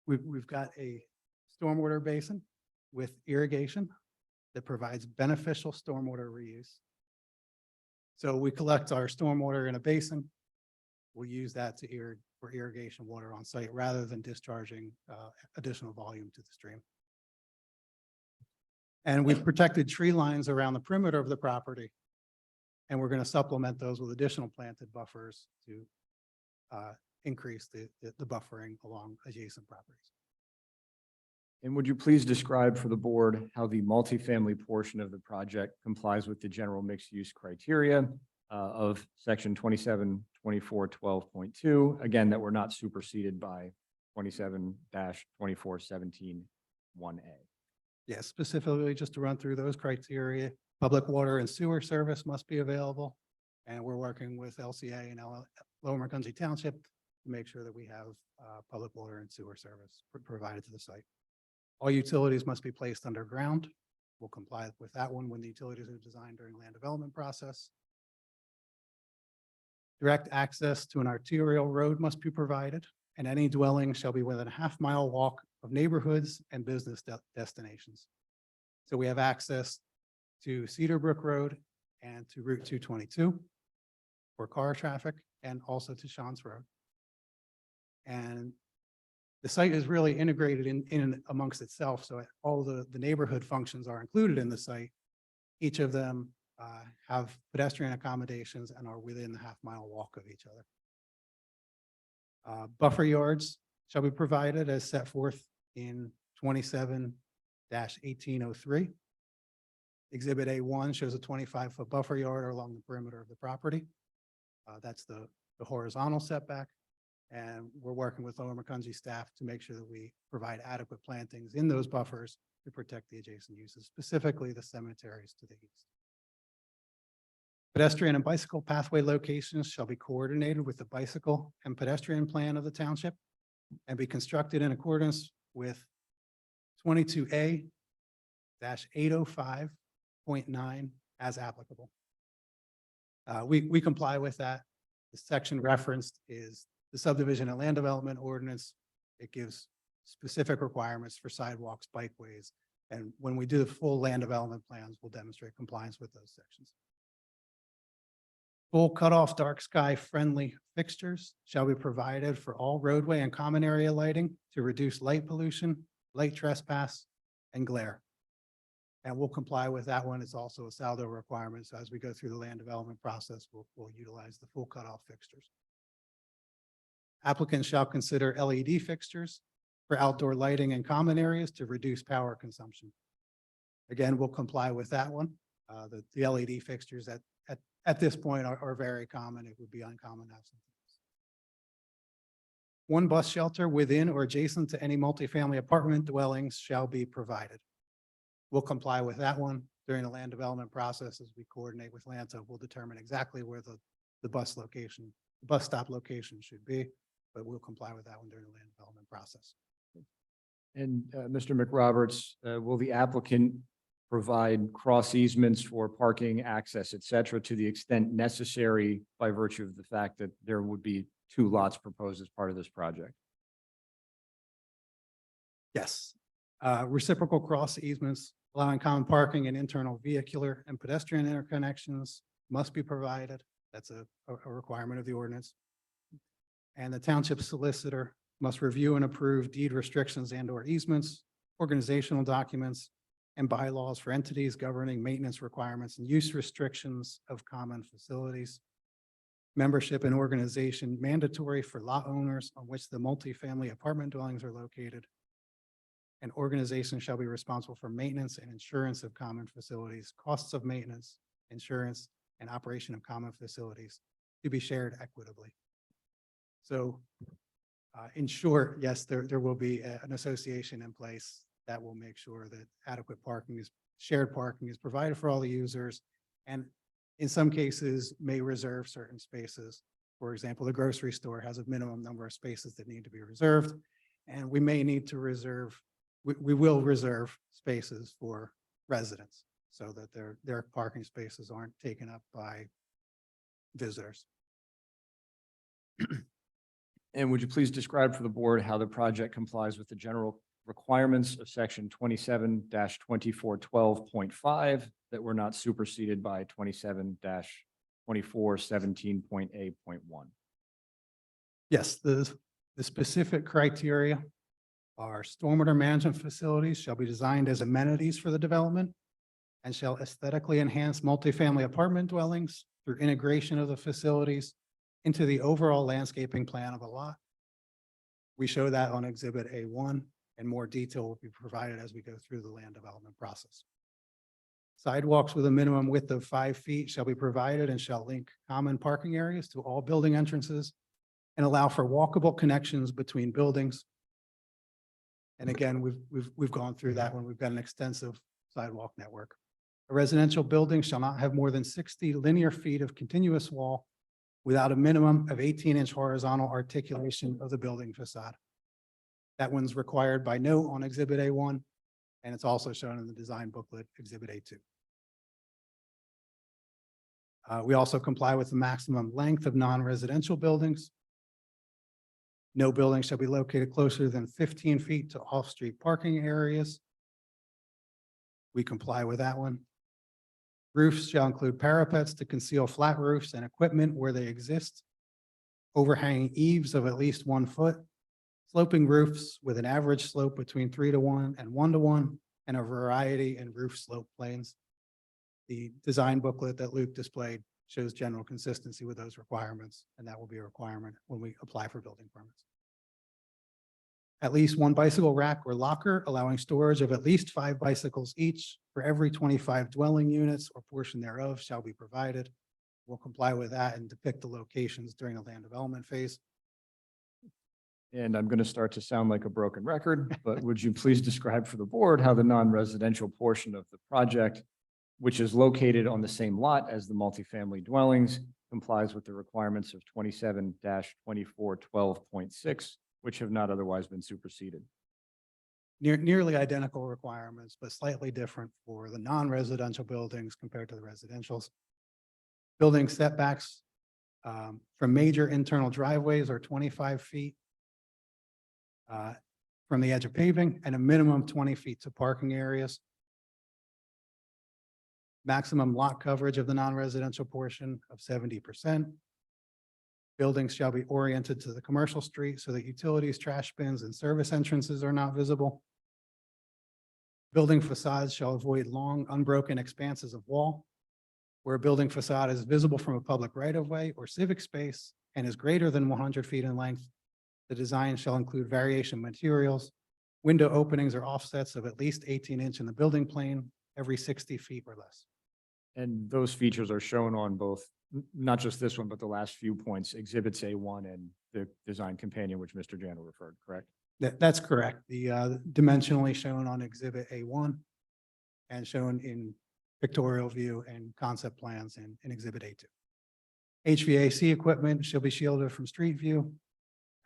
We've got a stormwater basin with irrigation that provides beneficial stormwater reuse. So we collect our stormwater in a basin. We'll use that for irrigation water on site rather than discharging additional volume to the stream. And we've protected tree lines around the perimeter of the property. And we're going to supplement those with additional planted buffers to increase the buffering along adjacent properties. And would you please describe for the board how the multifamily portion of the project complies with the general mixed-use criteria of section 272412.2, again, that were not superseded by 27-2417-1A? Yes, specifically just to run through those criteria, public water and sewer service must be available. And we're working with LCA and Lower Macungie Township to make sure that we have public water and sewer service provided to the site. All utilities must be placed underground. We'll comply with that one when the utilities are designed during land development process. Direct access to an arterial road must be provided, and any dwelling shall be within a half-mile walk of neighborhoods and business destinations. So we have access to Cedar Brook Road and to Route 222 for car traffic and also to Shantz Road. And the site is really integrated in amongst itself. So all the neighborhood functions are included in the site. Each of them have pedestrian accommodations and are within the half-mile walk of each other. Buffer yards shall be provided as set forth in 27-1803. Exhibit A1 shows a 25-foot buffer yard along the perimeter of the property. That's the horizontal setback. And we're working with Lower Macungie staff to make sure that we provide adequate plantings in those buffers to protect the adjacent uses, specifically the cemeteries to the east. Pedestrian and bicycle pathway locations shall be coordinated with the bicycle and pedestrian plan of the township and be constructed in accordance with 22A-805.9 as applicable. We comply with that. The section referenced is the subdivision and land development ordinance. It gives specific requirements for sidewalks, bikeways, and when we do the full land development plans, we'll demonstrate compliance with those sections. Full cutoff dark sky friendly fixtures shall be provided for all roadway and common area lighting to reduce light pollution, light trespass, and glare. And we'll comply with that one. It's also a SALDO requirement. So as we go through the land development process, we'll utilize the full cutoff fixtures. Applicants shall consider LED fixtures for outdoor lighting in common areas to reduce power consumption. Again, we'll comply with that one. The LED fixtures at this point are very common. It would be uncommon to have something else. One bus shelter within or adjacent to any multifamily apartment dwellings shall be provided. We'll comply with that one during the land development process as we coordinate with LANTA. We'll determine exactly where the bus stop location should be, but we'll comply with that one during the land development process. And Mr. McRoberts, will the applicant provide cross easements for parking, access, et cetera, to the extent necessary by virtue of the fact that there would be 2 lots proposed as part of this project? Yes. Reciprocal cross easements allowing common parking and internal vehicular and pedestrian interconnections must be provided. That's a requirement of the ordinance. And the township solicitor must review and approve deed restrictions and or easements, organizational documents, and bylaws for entities governing maintenance requirements and use restrictions of common facilities. Membership and organization mandatory for lot owners on which the multifamily apartment dwellings are located. An organization shall be responsible for maintenance and insurance of common facilities, costs of maintenance, insurance, and operation of common facilities to be shared equitably. So in short, yes, there will be an association in place that will make sure that adequate shared parking is provided for all the users, and in some cases may reserve certain spaces. For example, the grocery store has a minimum number of spaces that need to be reserved, and we may need to reserve, we will reserve spaces for residents so that their parking spaces aren't taken up by visitors. And would you please describe for the board how the project complies with the general requirements of section 27-2412.5 that were not superseded by 27-2417.A.1? Yes, the specific criteria are stormwater management facilities shall be designed as amenities for the development and shall aesthetically enhance multifamily apartment dwellings through integration of the facilities into the overall landscaping plan of a lot. We show that on Exhibit A1, and more detail will be provided as we go through the land development process. Sidewalks with a minimum width of 5 feet shall be provided and shall link common parking areas to all building entrances and allow for walkable connections between buildings. And again, we've gone through that when we've got an extensive sidewalk network. A residential building shall not have more than 60 linear feet of continuous wall without a minimum of 18-inch horizontal articulation of the building facade. That one's required by note on Exhibit A1, and it's also shown in the design booklet, Exhibit A2. We also comply with the maximum length of non-residential buildings. No building shall be located closer than 15 feet to off-street parking areas. We comply with that one. Roofs shall include parapets to conceal flat roofs and equipment where they exist. Overhanging eaves of at least 1 foot. Sloping roofs with an average slope between 3:1 and 1:1, and a variety in roof slope planes. The design booklet that Luke displayed shows general consistency with those requirements, and that will be a requirement when we apply for building permits. At least one bicycle rack or locker allowing storage of at least 5 bicycles each for every 25 dwelling units or portion thereof shall be provided. We'll comply with that and depict the locations during the land development phase. And I'm going to start to sound like a broken record, but would you please describe for the board how the non-residential portion of the project, which is located on the same lot as the multifamily dwellings, complies with the requirements of 27-2412.6, which have not otherwise been superseded? Nearly identical requirements, but slightly different for the non-residential buildings compared to the residentials. Building setbacks from major internal driveways are 25 feet from the edge of paving and a minimum 20 feet to parking areas. Maximum lot coverage of the non-residential portion of 70%. Buildings shall be oriented to the commercial street so that utilities, trash bins, and service entrances are not visible. Building facades shall avoid long, unbroken expanses of wall. Where a building facade is visible from a public right-of-way or civic space and is greater than 100 feet in length, the design shall include variation materials, window openings or offsets of at least 18-inch in the building plane every 60 feet or less. And those features are shown on both, not just this one, but the last few points, exhibits A1 and the design companion, which Mr. Jandal referred, correct? That's correct. The dimensionally shown on exhibit A1 and shown in pictorial view and concept plans in exhibit A2. HVAC equipment shall be shielded from street view.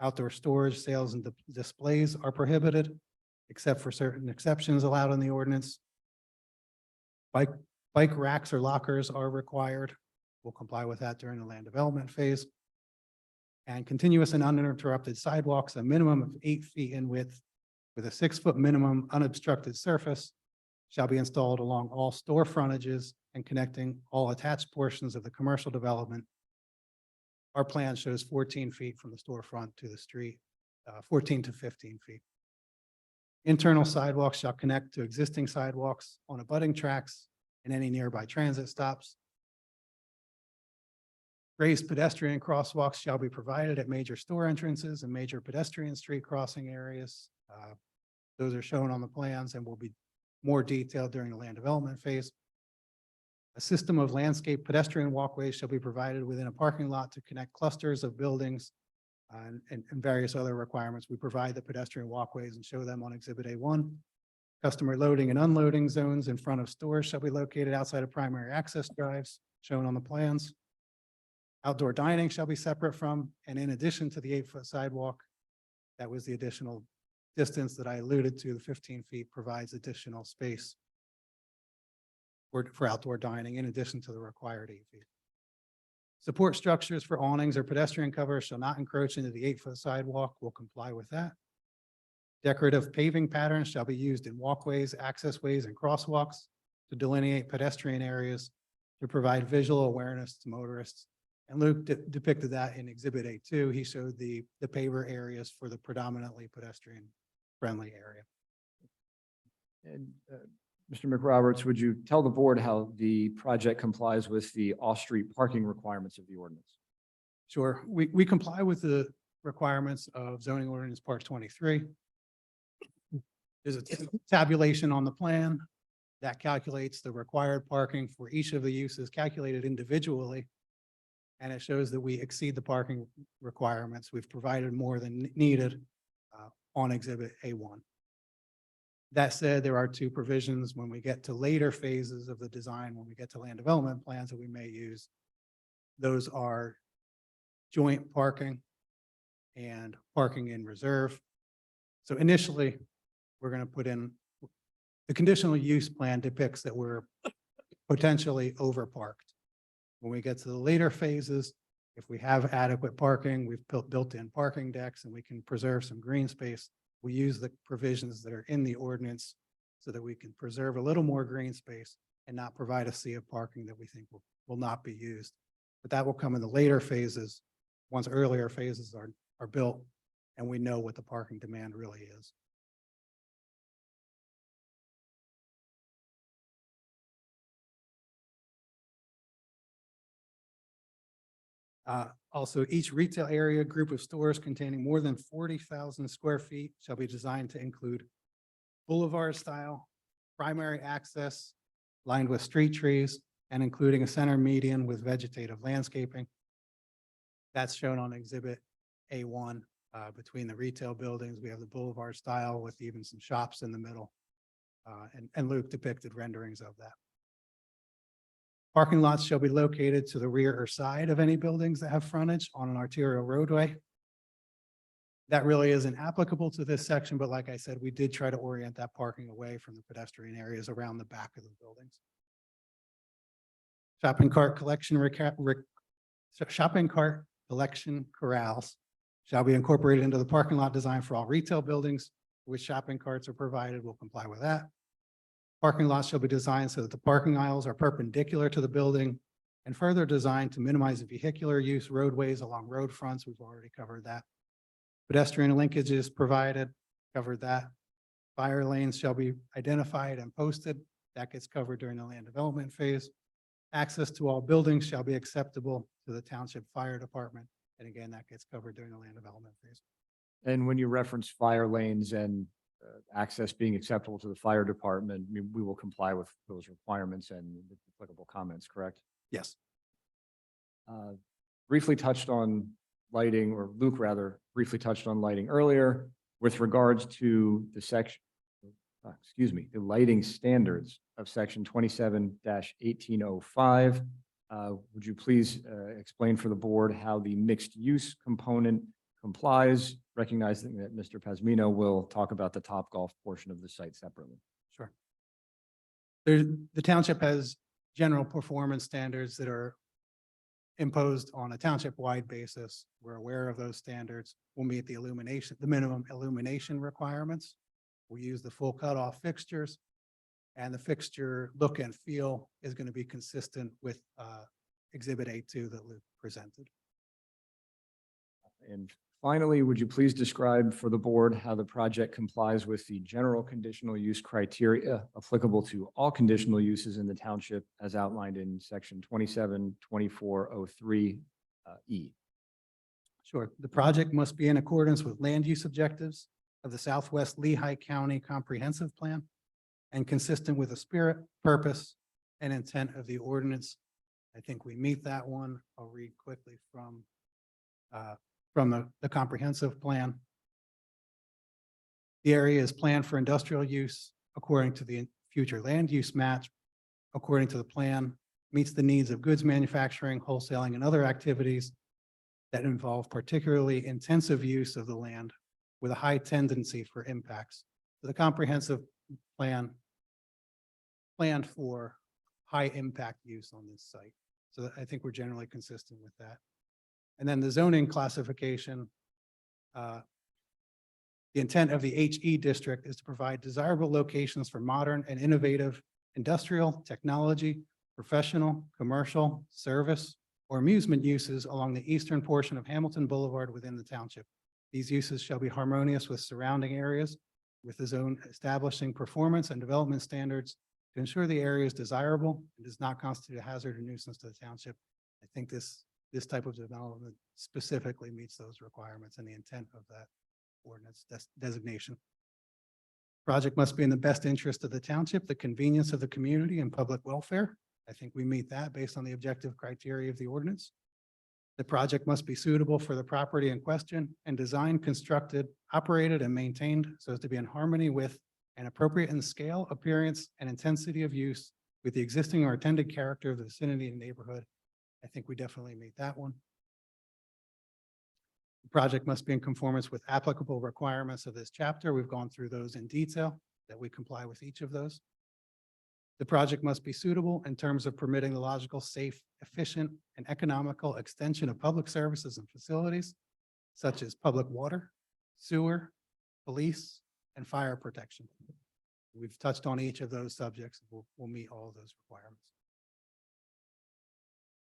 Outdoor storage, sales, and displays are prohibited, except for certain exceptions allowed in the ordinance. Bike racks or lockers are required. We'll comply with that during the land development phase. And continuous and uninterrupted sidewalks, a minimum of 8 feet in width with a 6-foot minimum unobstructed surface, shall be installed along all store frontages and connecting all attached portions of the commercial development. Our plan shows 14 feet from the storefront to the street, 14 to 15 feet. Internal sidewalks shall connect to existing sidewalks on abutting tracks and any nearby transit stops. Raised pedestrian crosswalks shall be provided at major store entrances and major pedestrian street crossing areas. Those are shown on the plans and will be more detailed during the land development phase. A system of landscape pedestrian walkways shall be provided within a parking lot to connect clusters of buildings and various other requirements. We provide the pedestrian walkways and show them on exhibit A1. Customer loading and unloading zones in front of stores shall be located outside of primary access drives shown on the plans. Outdoor dining shall be separate from and in addition to the 8-foot sidewalk. That was the additional distance that I alluded to. The 15 feet provides additional space for outdoor dining in addition to the required 8 feet. Support structures for awnings or pedestrian covers shall not encroach into the 8-foot sidewalk. We'll comply with that. Decorative paving patterns shall be used in walkways, accessways, and crosswalks to delineate pedestrian areas to provide visual awareness to motorists. And Luke depicted that in exhibit A2. He showed the paver areas for the predominantly pedestrian friendly area. And Mr. McRoberts, would you tell the board how the project complies with the off-street parking requirements of the ordinance? Sure. We comply with the requirements of zoning ordinance part 23. There's a tabulation on the plan that calculates the required parking for each of the uses calculated individually. And it shows that we exceed the parking requirements. We've provided more than needed on exhibit A1. That said, there are 2 provisions when we get to later phases of the design, when we get to land development plans that we may use. Those are joint parking and parking in reserve. So initially, we're going to put in the conditional use plan depicts that we're potentially overparked. When we get to the later phases, if we have adequate parking, we've built built-in parking decks and we can preserve some green space. We use the provisions that are in the ordinance so that we can preserve a little more green space and not provide a sea of parking that we think will not be used. But that will come in the later phases, once earlier phases are built and we know what the parking demand really is. Also, each retail area group of stores containing more than 40,000 square feet shall be designed to include boulevard style, primary access lined with street trees and including a center median with vegetative landscaping. That's shown on exhibit A1. Between the retail buildings, we have the boulevard style with even some shops in the middle. And Luke depicted renderings of that. Parking lots shall be located to the rear or side of any buildings that have frontage on an arterial roadway. That really isn't applicable to this section, but like I said, we did try to orient that parking away from the pedestrian areas around the back of the buildings. Shopping cart collection corrals shall be incorporated into the parking lot design for all retail buildings, which shopping carts are provided will comply with that. Parking lots shall be designed so that the parking aisles are perpendicular to the building and further designed to minimize vehicular use roadways along road fronts. We've already covered that. Pedestrian linkages provided, covered that. Fire lanes shall be identified and posted. That gets covered during the land development phase. Access to all buildings shall be acceptable to the township fire department. And again, that gets covered during the land development phase. And when you reference fire lanes and access being acceptable to the fire department, we will comply with those requirements and the applicable comments, correct? Yes. Briefly touched on lighting, or Luke rather, briefly touched on lighting earlier with regards to the section, the lighting standards of section 27-1805. Would you please explain for the board how the mixed use component complies, recognizing that Mr. Pasmino will talk about the Topgolf portion of the site separately? Sure. The township has general performance standards that are imposed on a township-wide basis. We're aware of those standards. We'll meet the minimum illumination requirements. We use the full cutoff fixtures, and the fixture look and feel is going to be consistent with Exhibit A2 that Luke presented. And finally, would you please describe for the board how the project complies with the general conditional use criteria applicable to all conditional uses in the township as outlined in section 27-2403 E? Sure. The project must be in accordance with land use objectives of the Southwest Lehigh County Comprehensive Plan and consistent with the spirit, purpose, and intent of the ordinance. I think we meet that one. I'll read quickly from the comprehensive plan. The area is planned for industrial use according to the future land use match. According to the plan, meets the needs of goods manufacturing, wholesaling, and other activities that involve particularly intensive use of the land with a high tendency for impacts. So the comprehensive plan planned for high impact use on this site. So I think we're generally consistent with that. And then the zoning classification, the intent of the HE district is to provide desirable locations for modern and innovative industrial, technology, professional, commercial, service, or amusement uses along the eastern portion of Hamilton Boulevard within the township. These uses shall be harmonious with surrounding areas, with the zone establishing performance and development standards to ensure the area is desirable and does not constitute a hazard or nuisance to the township. I think this type of development specifically meets those requirements and the intent of that ordinance designation. Project must be in the best interest of the township, the convenience of the community, and public welfare. I think we meet that based on the objective criteria of the ordinance. The project must be suitable for the property in question and designed, constructed, operated, and maintained so as to be in harmony with and appropriate in scale, appearance, and intensity of use with the existing or intended character of the vicinity and neighborhood. I think we definitely meet that one. The project must be in conformance with applicable requirements of this chapter. We've gone through those in detail, that we comply with each of those. The project must be suitable in terms of permitting the logical, safe, efficient, and economical extension of public services and facilities, such as public water, sewer, police, and fire protection. We've touched on each of those subjects. We'll meet all of those requirements.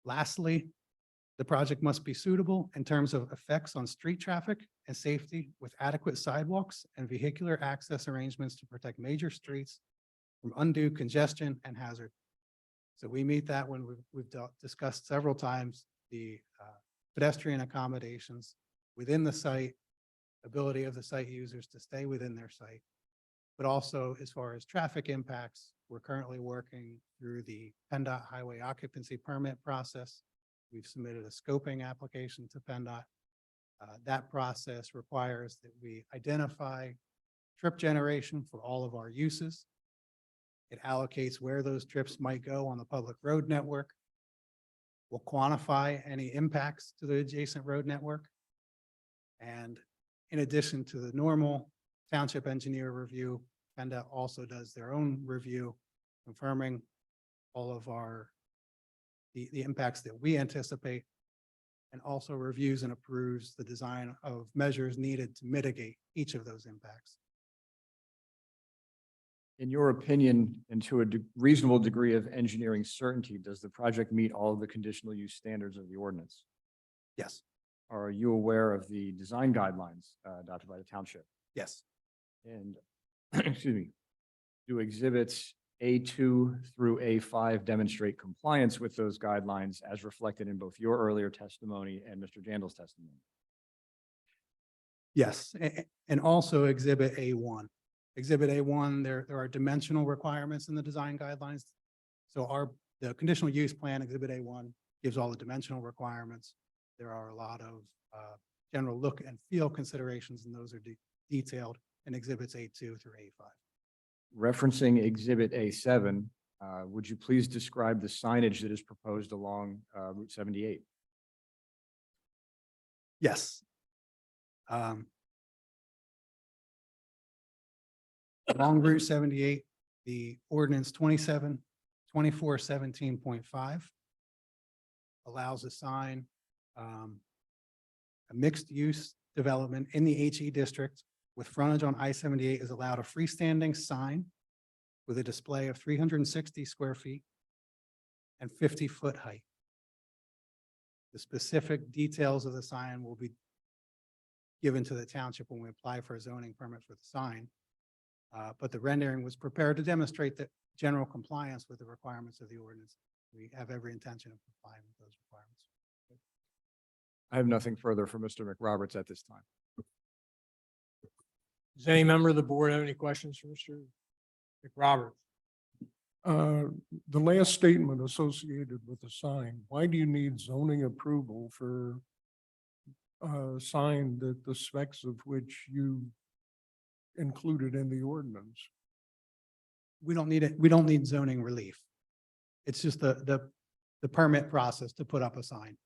Lastly, the project must be suitable in terms of effects on street traffic and safety with adequate sidewalks and vehicular access arrangements to protect major streets from undue congestion and hazard. So we meet that when we've discussed several times the pedestrian accommodations within the site, ability of the site users to stay within their site. But also as far as traffic impacts, we're currently working through the PennDOT highway occupancy permit process. We've submitted a scoping application to PennDOT. That process requires that we identify trip generation for all of our uses. It allocates where those trips might go on the public road network. We'll quantify any impacts to the adjacent road network. And in addition to the normal township engineer review, PennDOT also does their own review, confirming all of the impacts that we anticipate, and also reviews and approves the design of measures needed to mitigate each of those impacts. In your opinion, and to a reasonable degree of engineering certainty, does the project meet all of the conditional use standards of the ordinance? Yes, Are you aware of the design guidelines adopted by the township? yes, And, excuse me, do exhibits A2 through A5 demonstrate compliance with those guidelines as reflected in both your earlier testimony and Mr. Jandel's testimony? yes. And also Exhibit A1. Exhibit A1, there are dimensional requirements in the design guidelines. So the conditional use plan, Exhibit A1, gives all the dimensional requirements. There are a lot of general look and feel considerations, and those are detailed in Exhibits A2 through A5. Referencing Exhibit A7, would you please describe the signage that is proposed along Route 78? Yes. Along Route 78, the ordinance 2417.5 allows a sign, a mixed use development in the HE district with frontage on I-78 is allowed a freestanding sign with a display of 360 square feet and 50-foot height. The specific details of the sign will be given to the township when we apply for a zoning permit for the sign. But the rendering was prepared to demonstrate that general compliance with the requirements of the ordinance. We have every intention of complying with those requirements. I have nothing further for Mr. McRoberts at this time. Does any member of the board have any questions for Mr. McRoberts? The last statement associated with the sign, why do you need zoning approval for a sign that the specs of which you included in the ordinance? We don't need it. We don't need zoning relief. It's just the permit process to put up a sign.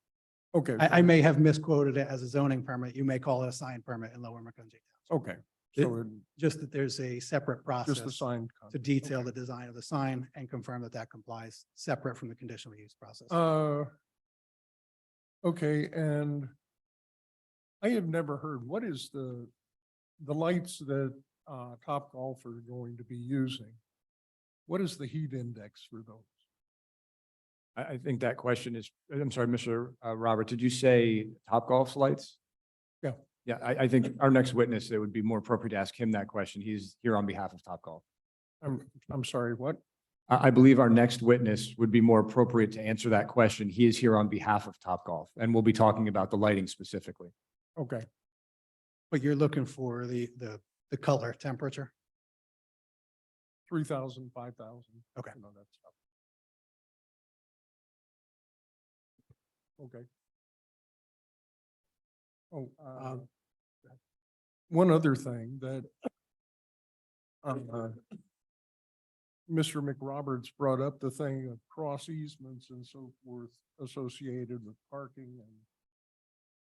Okay. I may have misquoted it as a zoning permit. You may call it a sign permit in Lower Macungie Township. Okay, so Just that there's a separate process just the sign. to detail the design of the sign and confirm that that complies separate from the conditional use process. Okay, and I have never heard, what is the lights that Topgolf are going to be using? What is the heat index for those? I think that question is, I'm sorry, Mr. Robert, did you say Topgolf's lights? Yeah. Yeah, I think our next witness, it would be more appropriate to ask him that question. He's here on behalf of Topgolf. I'm sorry, what? I believe our next witness would be more appropriate to answer that question. He is here on behalf of Topgolf, and we'll be talking about the lighting specifically. Okay, But you're looking for the color temperature. 3,000, 5,000. Okay. You know, that stuff. Okay. Oh, one other thing that Mr. McRoberts brought up, the thing of cross easements and so forth associated with parking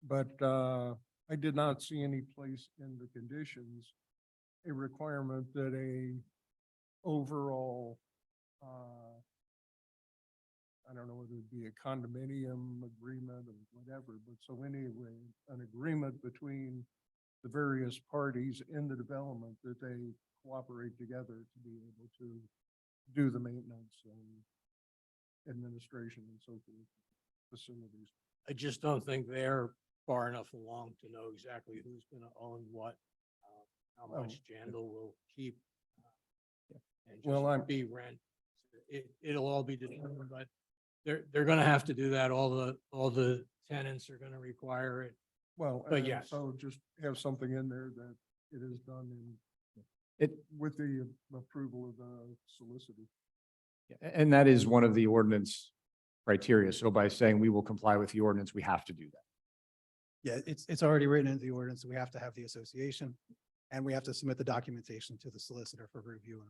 but I did not see any place in the conditions a requirement that a overall I don't know whether it'd be a condominium agreement or whatever, but so anyway, an agreement between the various parties in the development that they cooperate together to be able to do the maintenance and administration and so forth facilities. I just don't think they're far enough along to know exactly who's gonna own what, how much Jandal will keep. And Well, just be rent. It'll all be determined, but they're gonna have to do that. All the tenants are going to require it. Well, But and yes. so just have something in there that it is done It, with the approval of the solicitor. and that is one of the ordinance criteria. So by saying we will comply with the ordinance, we have to do that. Yeah, it's already written into the ordinance. We have to have the association and we have to submit the documentation to the solicitor for review.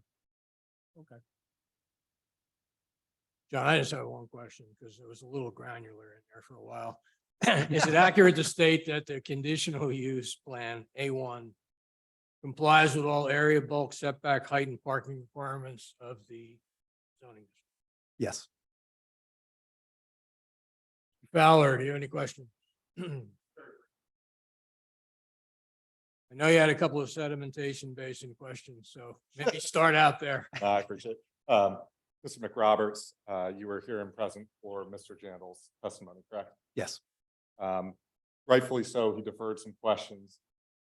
Okay. John, I just have one question because it was a little granular in there for a while. Is it accurate to state that the conditional use plan, A1, complies with all area bulk setback height and parking requirements of the zoning? Yes. Fowler, do you have any questions? I know you had a couple of sedimentation basin questions, so maybe start out there. I appreciate it. Mr. McRoberts, you were here and present for Mr. Jandel's testimony, correct? Yes. Rightfully so, he deferred some questions.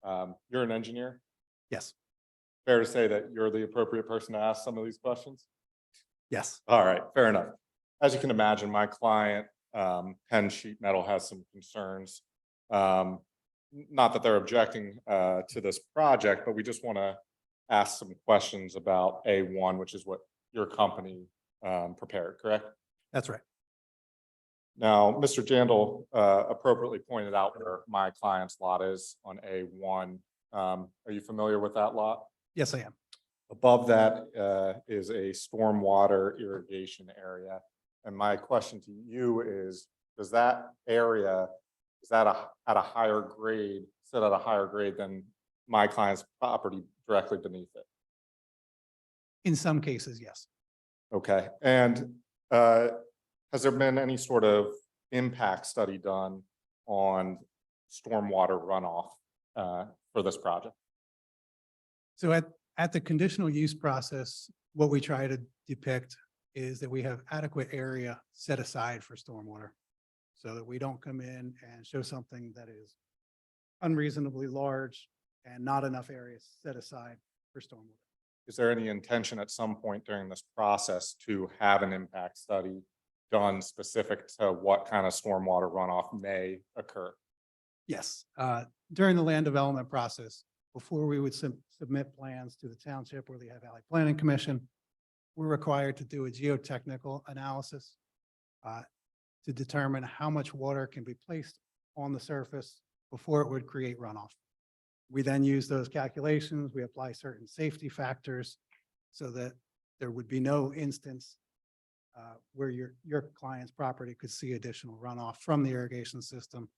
You're an engineer. Yes. Fair to say that you're the appropriate person to ask some of these questions? Yes. All right, fair enough. As you can imagine, my client, Penn Sheet Metal, has some concerns. Not that they're objecting to this project, but we just want to ask some questions about A1, which is what your company prepared, correct? That's right. Now, Mr. Jandal appropriately pointed out where my client's lot is on A1. Are you familiar with that lot? Yes, I am. Above that is a stormwater irrigation area. And my question to you is, does that area, is that at a higher grade, sit at a higher grade than my client's property directly beneath it? In some cases, yes. Okay, and has there been any sort of impact study done on stormwater runoff for this project? So at the conditional use process, what we try to depict is that we have adequate area set aside for stormwater so that we don't come in and show something that is unreasonably large and not enough area set aside for stormwater. Is there any intention at some point during this process to have an impact study done specific to what kind of stormwater runoff may occur? Yes, during the land development process, before we would submit plans to the township or the Lehigh Valley Planning Commission, we're required to do a geotechnical analysis to determine how much water can be placed on the surface before it would create runoff. We then use those calculations, we apply certain safety factors so that there would be no instance where your client's property could see additional runoff from the irrigation system.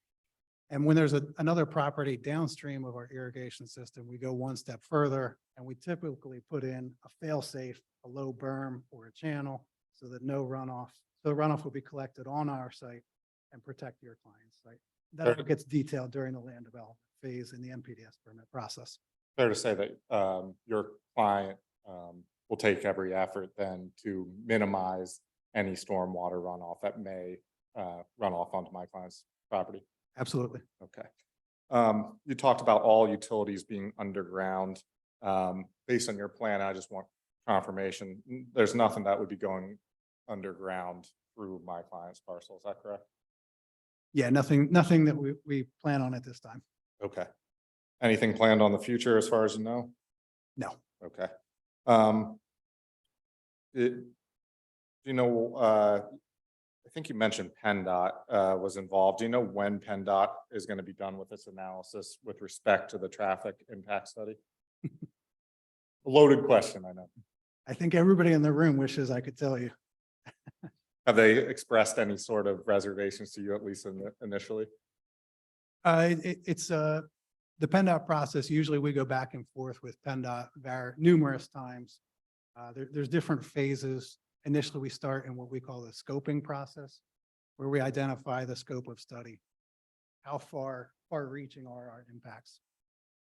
And when there's another property downstream of our irrigation system, we go one step further and we typically put in a fail-safe, a low berm or a channel so that no runoff, so the runoff will be collected on our site and protect your client's site. That all gets detailed during the land development phase in the MPDS permit process. Fair to say that your client will take every effort then to minimize any stormwater runoff that may run off onto my client's property? Absolutely. Okay. You talked about all utilities being underground. Based on your plan, I just want confirmation. There's nothing that would be going underground through my client's parcel. Is that correct? Yeah, nothing that we plan on at this time. Okay. Anything planned on the future as far as you know? No. Okay. You know, I think you mentioned PennDOT was involved. Do you know when PennDOT is going to be done with this analysis with respect to the traffic impact study? Loaded question, I know. I think everybody in the room wishes I could tell you. Have they expressed any sort of reservations to you, at least initially? It's the PennDOT process. Usually we go back and forth with PennDOT numerous times. There's different phases. Initially, we start in what we call the scoping process, where we identify the scope of study. How far-reaching are our impacts?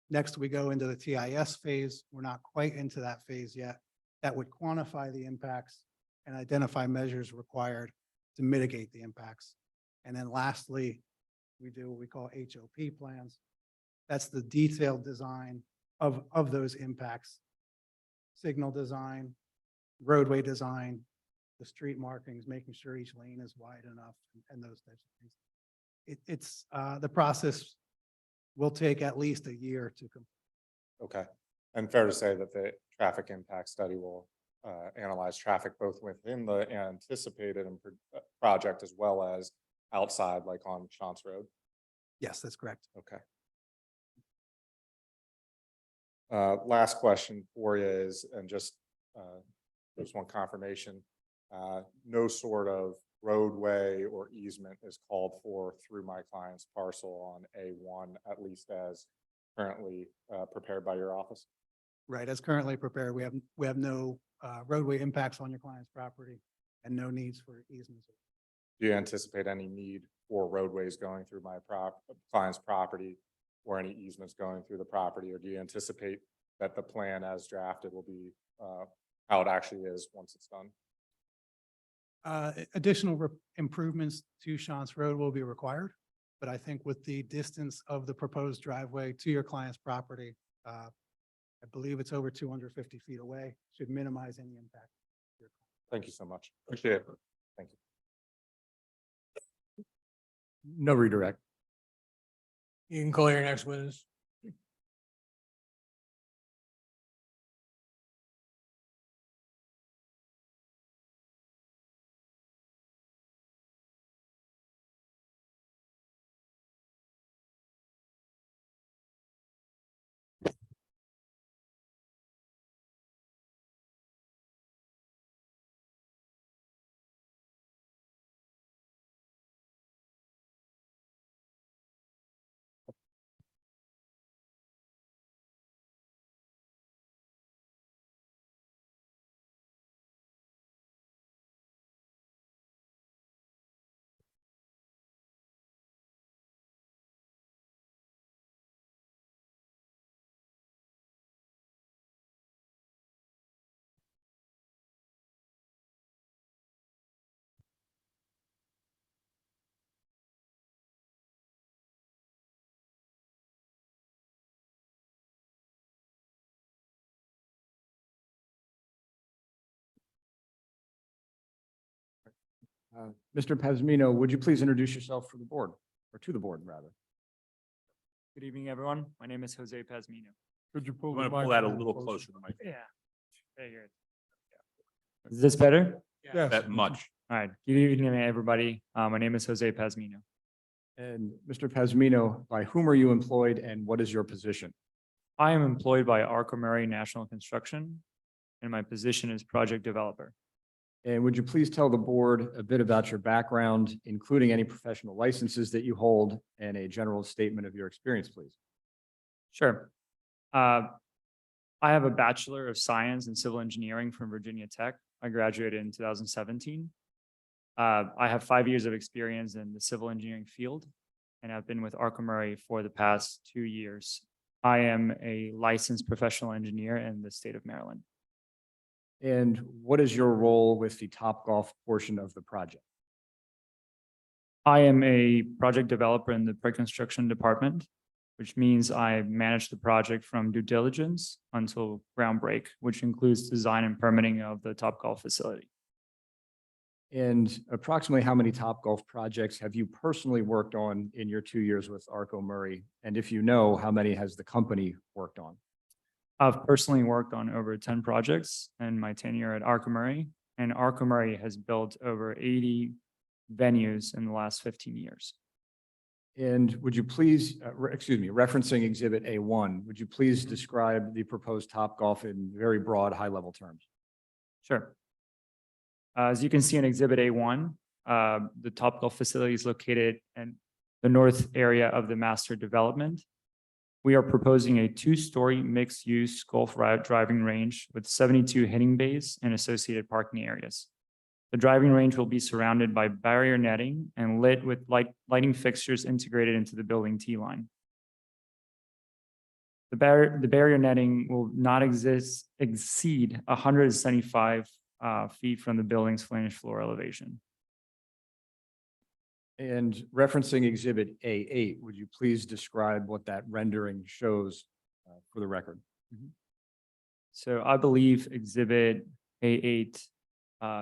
Next, we go into the TIS phase. We're not quite into that phase yet. That would quantify the impacts and identify measures required to mitigate the impacts. And then lastly, we do what we call HOP plans. That's the detailed design of those impacts. Signal design, roadway design, the street markings, making sure each lane is wide enough and those types of things. the process will take at least a year to complete. Okay. And fair to say that the traffic impact study will analyze traffic both within the anticipated project as well as outside, like on Chance Road? Yes, that's correct. Okay. Last question for you is, and just one confirmation, no sort of roadway or easement is called for through my client's parcel on A1, at least as currently prepared by your office? Right, as currently prepared, we have no roadway impacts on your client's property and no needs for easements. Do you anticipate any need for roadways going through my client's property or any easements going through the property? Or do you anticipate that the plan as drafted will be how it actually is once it's done? Additional improvements to Chance Road will be required, but I think with the distance of the proposed driveway to your client's property, I believe it's over 250 feet away, should minimize any impact. Thank you so much. Appreciate it. Thank you. No redirect. You can call your next witness. Mr. Pazmino, would you please introduce yourself for the board, or to the board, rather? Good evening, everyone. My name is Jose Pazmino. Could you pull? I'm the going to pull that a microphone little closer to my, Yeah. Very good. Is this better? Yes. that much. All right. Good evening, everybody. My name is Jose Pazmino. And Mr. Pazmino, by whom are you employed and what is your position? I am employed by Arco Murray National Construction, and my position is project developer. And would you please tell the board a bit about your background, including any professional licenses that you hold and a general statement of your experience, please? Sure. I have a Bachelor of Science in Civil Engineering from Virginia Tech. I graduated in 2017. I have 5 years of experience in the civil engineering field, and I've been with Arco Murray for the past 2 years. I am a licensed professional engineer in the state of Maryland. And what is your role with the Topgolf portion of the project? I am a project developer in the pre-construction department, which means I manage the project from due diligence until ground break, which includes design and permitting of the Topgolf facility. And approximately how many Topgolf projects have you personally worked on in your 2 years with Arco Murray? And if you know, how many has the company worked on? I've personally worked on over 10 projects in my tenure at Arco Murray, and Arco Murray has built over 80 venues in the last 15 years. And would you please, referencing Exhibit A1, would you please describe the proposed Topgolf in very broad, high-level terms? Sure. As you can see in Exhibit A1, the Topgolf facility is located in the north area of the master development. We are proposing a 2-story mixed-use golf driving range with 72 hitting bays and associated parking areas. The driving range will be surrounded by barrier netting and lit with lighting fixtures integrated into the building T-line. The barrier netting will not exceed 175 feet from the building's finished floor elevation. And referencing Exhibit A8, would you please describe what that rendering shows for the record? So I believe Exhibit A8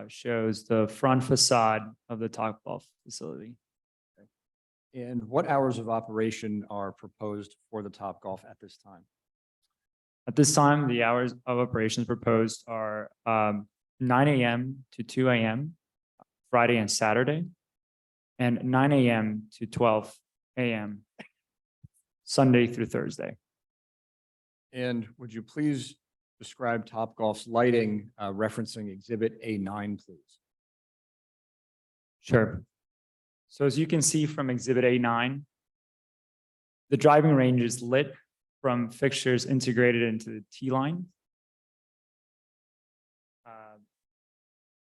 shows the front facade of the Topgolf facility. And what hours of operation are proposed for the Topgolf at this time? At this time, the hours of operations proposed are 9 a.m. to 2 a.m. Friday and Saturday, and 9 a.m. to 12 a.m. Sunday through Thursday. And would you please describe Topgolf's lighting referencing Exhibit A9, please? Sure. So as you can see from Exhibit A9, the driving range is lit from fixtures integrated into the T-line.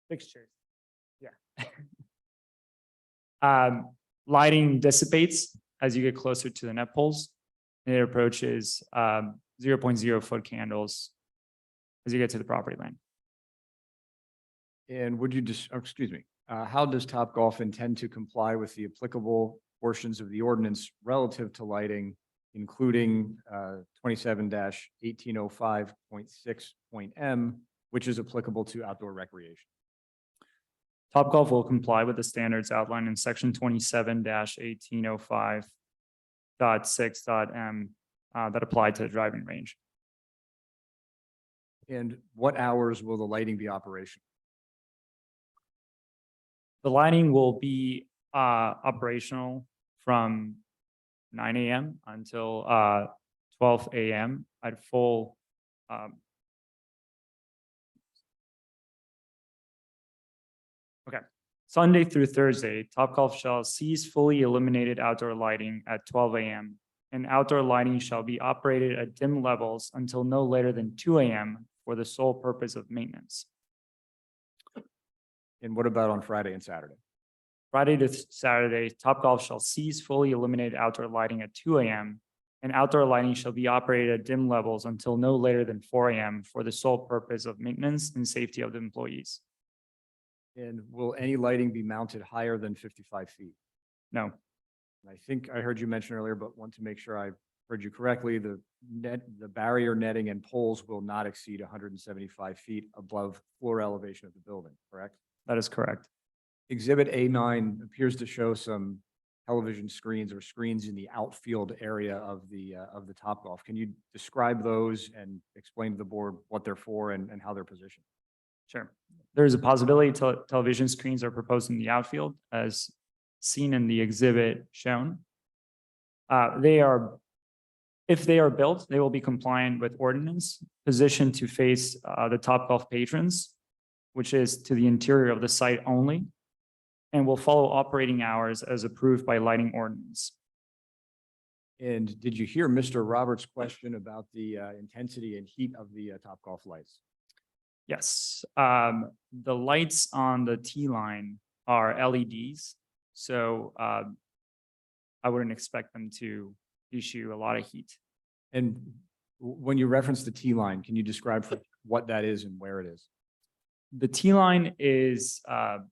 Fixtures, yeah. Lighting dissipates as you get closer to the net poles, and it approaches 0.0 foot candles as you get to the property line. And would you just, excuse me, how does Topgolf intend to comply with the applicable portions of the ordinance relative to lighting, including 27-1805.6.m, which is applicable to outdoor recreation? Topgolf will comply with the standards outlined in section 27-1805.6.m that apply to the driving range. And what hours will the lighting be operational? The lighting will be operational from 9 a.m. until 12 a.m. at full okay. Sunday through Thursday, Topgolf shall cease fully illuminated outdoor lighting at 12 a.m. and outdoor lighting shall be operated at dim levels until no later than 2 a.m. for the sole purpose of maintenance. And what about on Friday and Saturday? Friday to Saturday, Topgolf shall cease fully illuminated outdoor lighting at 2 a.m. and outdoor lighting shall be operated at dim levels until no later than 4 a.m. for the sole purpose of maintenance and safety of the employees. And will any lighting be mounted higher than 55 feet? No, And I think I heard you mention earlier, but want to make sure I heard you correctly. The barrier netting and poles will not exceed 175 feet above floor elevation of the building, correct? that is correct. Exhibit A9 appears to show some television screens or screens in the outfield area of the Topgolf. Can you describe those and explain to the board what they're for and how they're positioned? Sure. There is a possibility television screens are proposed in the outfield as seen in the exhibit shown. If they are built, they will be compliant with ordinance, positioned to face the Topgolf patrons, which is to the interior of the site only, and will follow operating hours as approved by lighting ordinance. And did you hear Mr. Roberts' question about the intensity and heat of the Topgolf lights? Yes, the lights on the T-line are LEDs, so I wouldn't expect them to issue a lot of heat. And when you reference the T-line, can you describe what that is and where it is? The T-line is the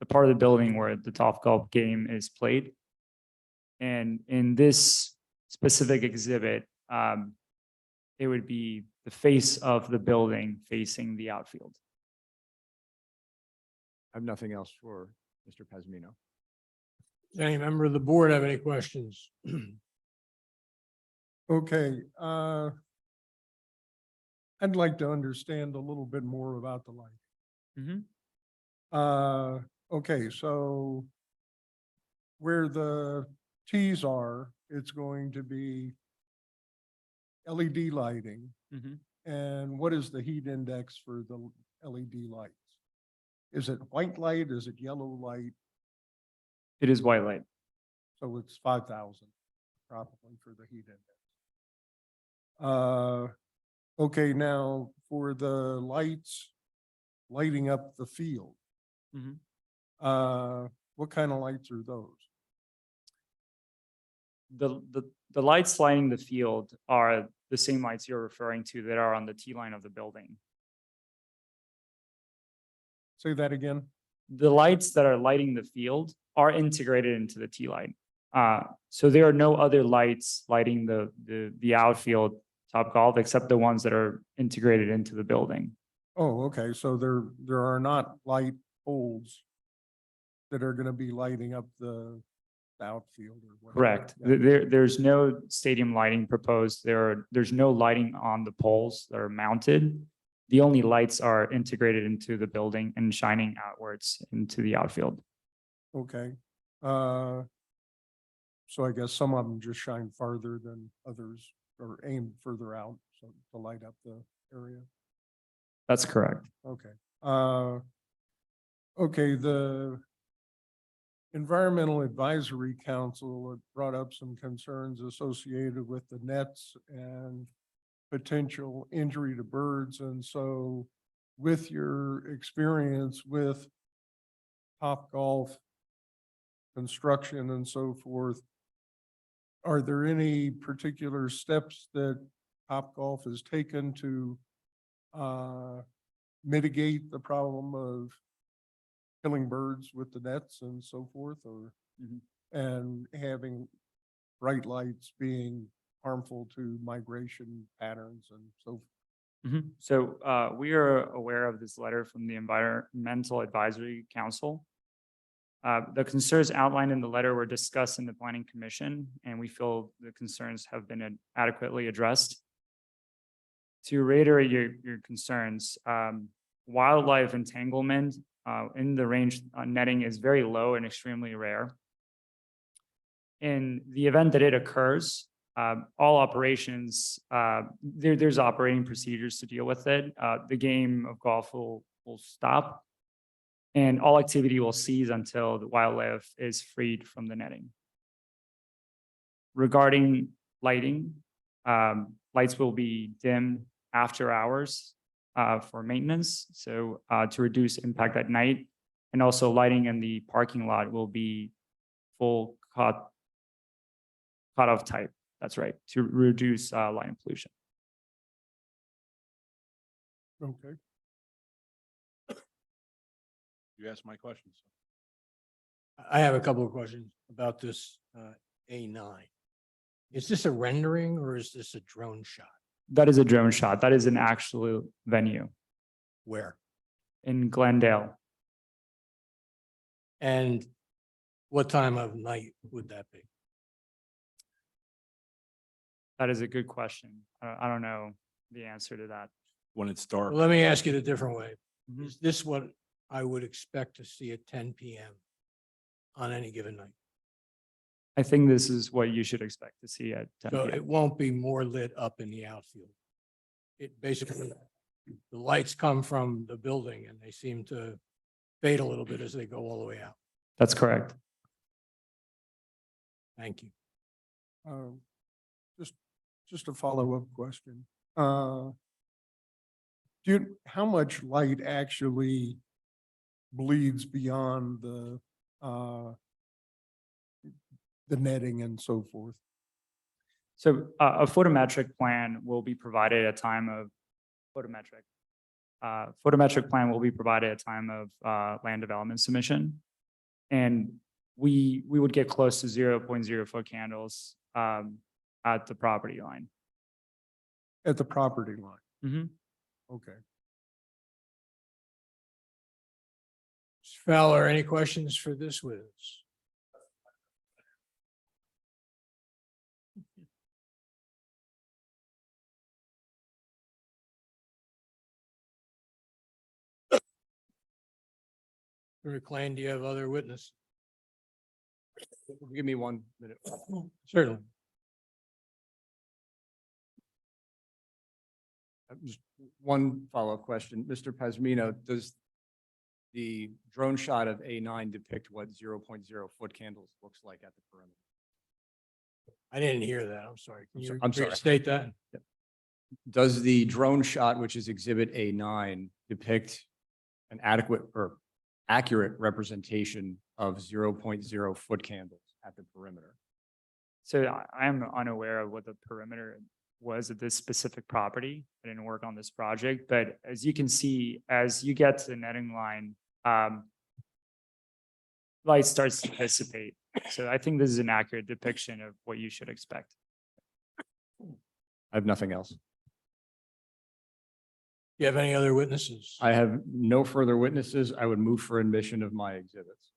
part of the building where the Topgolf game is played. And in this specific exhibit, it would be the face of the building facing the outfield. I have nothing else for Mr. Pazmino. Does any member of the board have any questions? Okay, I'd like to understand a little bit more about the light. Okay, so where the T's are, it's going to be LED lighting. And what is the heat index for the LED lights? Is it white light? Is it yellow light? It is white light. So it's 5,000 probably for the heat index. Okay, now for the lights lighting up the field, what kind of lights are those? The lights lighting the field are the same lights you're referring to that are on the T-line of the building. Say that again. The lights that are lighting the field are integrated into the T-line. So there are no other lights lighting the outfield Topgolf except the ones that are integrated into the building. Oh, okay, so there are not light poles that are going to be lighting up the the outfield or whatever. Correct. Yeah. There's no stadium lighting proposed. There's no lighting on the poles that are mounted. The only lights are integrated into the building and shining outwards into the outfield. Okay. So I guess some of them just shine farther than others or aim further out, so to light up the area. That's correct. Okay. Okay, the Environmental Advisory Council had brought up some concerns associated with the nets and potential injury to birds. And so with your experience with Topgolf construction and so forth, are there any particular steps that Topgolf has taken to mitigate the problem of killing birds with the nets and so forth, or and having bright lights being harmful to migration patterns and so forth? So we are aware of this letter from the Environmental Advisory Council. The concerns outlined in the letter were discussed in the Planning Commission, and we feel the concerns have been adequately addressed. To reiterate your concerns, wildlife entanglement in the range netting is very low and extremely rare. In the event that it occurs, all operations, there's operating procedures to deal with it. The game of golf will stop, and all activity will cease until the wildlife is freed from the netting. Regarding lighting, lights will be dimmed after hours for maintenance, so to reduce impact at night, and also lighting in the parking lot will be full cutoff type. That's right, to reduce light pollution. Okay. You asked my questions. I have a couple of questions about this A9. Is this a rendering or is this a drone shot? That is a drone shot. That is an actual venue Where? in Glendale. And what time of night would that be? That is a good question. I don't know the answer to that. When it's dark. Well, let me ask it a different way. Mhm. Is this what I would expect to see at 10 PM on any given night? I think this is what you should expect to see at 10 So p.m. it won't be more lit up in the outfield. It basically, the lights come from the building and they seem to fade a little bit as they go all the way out. That's correct. Thank you. Just a follow-up question. How much light actually bleeds beyond the netting and so forth? So a photometric plan will be provided at time of photometric plan will be provided at time of land development submission. And we would get close to 0.0 foot candles at the property line. At the property line? Mhm. Okay. Mr. Fowler, any questions for this witness? Mr. McLean, do you have other witnesses? Give me 1 minute. Certainly. Just one follow-up question. Mr. Pasmino, does the drone shot of A9 depict what 0.0 foot candles looks like at the perimeter? I didn't hear that. I'm sorry. Can you I'm sorry. state that? Does the drone shot, which is exhibit A9, depict an adequate or accurate representation of 0.0 foot candles at the perimeter? So I'm unaware of what the perimeter was at this specific property. I didn't work on this project, but as you can see, as you get to the netting line, light starts to dissipate. So I think this is an accurate depiction of what you should expect. I have nothing else. Do you have any other witnesses? I have no further witnesses. I would move for admission of my exhibits.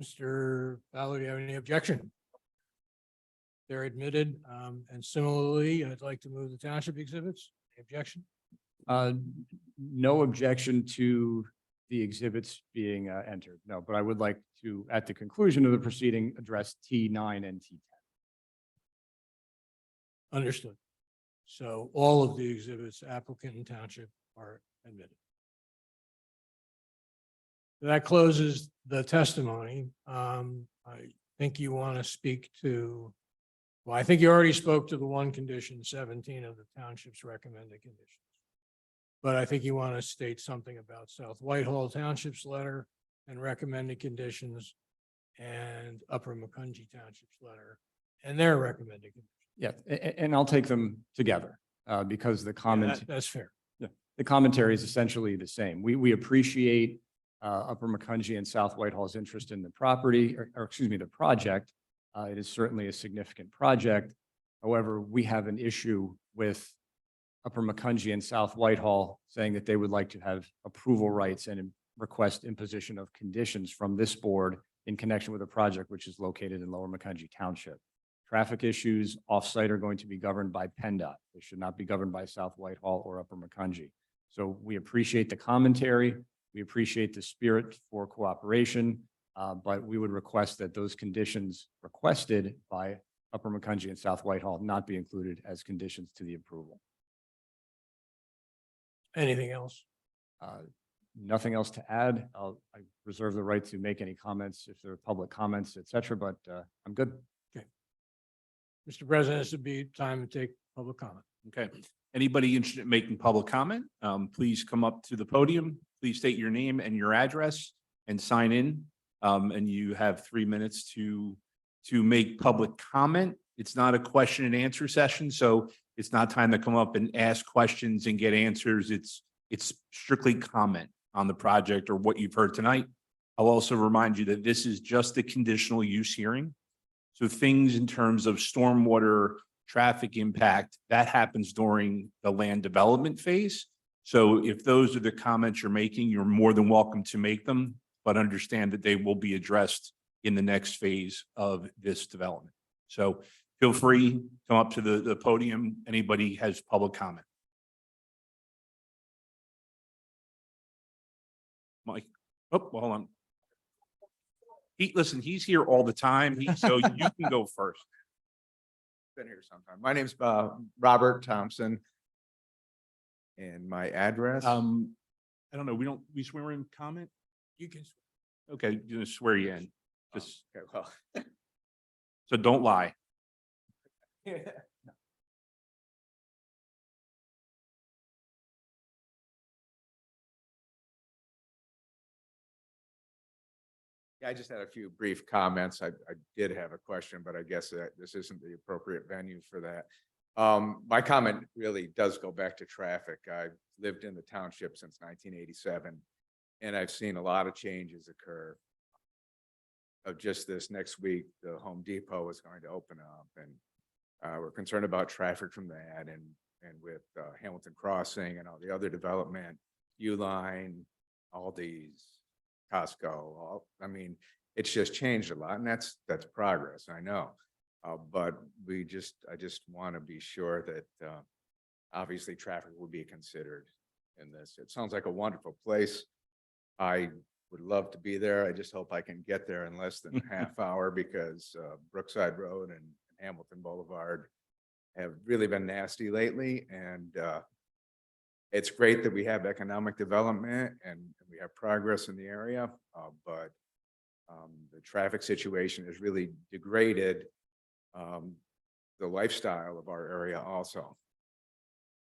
Mr. Fowler, do you have any objection? They're admitted. And similarly, I'd like to move the township exhibits. Any objection? No objection to the exhibits being entered. No, but I would like to, at the conclusion of the proceeding, address T9 and T10. Understood. So all of the exhibits, applicant and township, are admitted. That closes the testimony. I think you want to speak to, well, I think you already spoke to the one condition, 17 of the township's recommended conditions. But I think you want to state something about South Whitehall Township's letter and recommended conditions and Upper Macungie Township's letter and their recommended conditions. Yeah, and I'll take them together because the comment, That's fair. the commentary is essentially the same. We appreciate Upper Macungie and South Whitehall's interest in the property, or excuse me, the project. It is certainly a significant project. However, we have an issue with Upper Macungie and South Whitehall saying that they would like to have approval rights and request imposition of conditions from this board in connection with a project which is located in Lower Macungie Township. Traffic issues off-site are going to be governed by PennDOT. They should not be governed by South Whitehall or Upper Macungie. So we appreciate the commentary. We appreciate the spirit for cooperation, but we would request that those conditions requested by Upper Macungie and South Whitehall not be included as conditions to the approval. Anything else? Nothing else to add. I reserve the right to make any comments if there are public comments, et cetera, but I'm good. Mr. President, this would be time to take public comment. Okay. Anybody interested in making public comment, please come up to the podium. Please state your name and your address and sign in. And you have 3 minutes to make public comment. It's not a question and answer session, so it's not time to come up and ask questions and get answers. It's strictly comment on the project or what you've heard tonight. I'll also remind you that this is just a conditional use hearing. So things in terms of stormwater, traffic impact, that happens during the land development phase. So if those are the comments you're making, you're more than welcome to make them, but understand that they will be addressed in the next phase of this development. So feel free, come up to the podium. Anybody has public comment. Mike, oh, well, hold on. Listen, he's here all the time, so you can go first. Been here sometime. My name's Robert Thompson. And my address? I don't know, we swear in comment? You can. Okay, you're gonna swear you in. Just, Okay, well. so don't lie. Yeah, I just had a few brief comments. I did have a question, but I guess that this isn't the appropriate venue for that. My comment really does go back to traffic. I've lived in the township since 1987, and I've seen a lot of changes occur. Of just this next week, the Home Depot is going to open up, and we're concerned about traffic from that, and with Hamilton Crossing and all the other development, Uline, Aldi's, Costco. I mean, it's just changed a lot, and that's progress, I know. But I just want to be sure that obviously traffic will be considered in this. It sounds like a wonderful place. I would love to be there. I just hope I can get there in less than a half hour because Brookside Road and Hamilton Boulevard have really been nasty lately. And it's great that we have economic development and we have progress in the area, but the traffic situation has really degraded the lifestyle of our area also.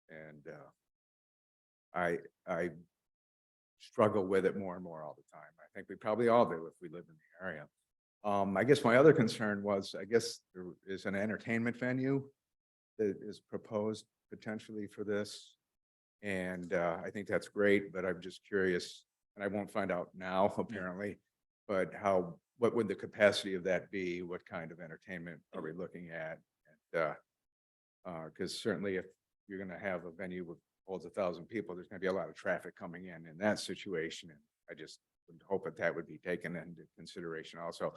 And I struggle with it more and more all the time. I think we probably all do if we live in the area. I guess my other concern was, I guess there is an entertainment venue that is proposed potentially for this. And I think that's great, but I'm just curious, and I won't find out now apparently, but what would the capacity of that be? What kind of entertainment are we looking at? And because certainly if you're going to have a venue with holds 1,000 people, there's going to be a lot of traffic coming in that situation. And I just would hope that that would be taken into consideration also.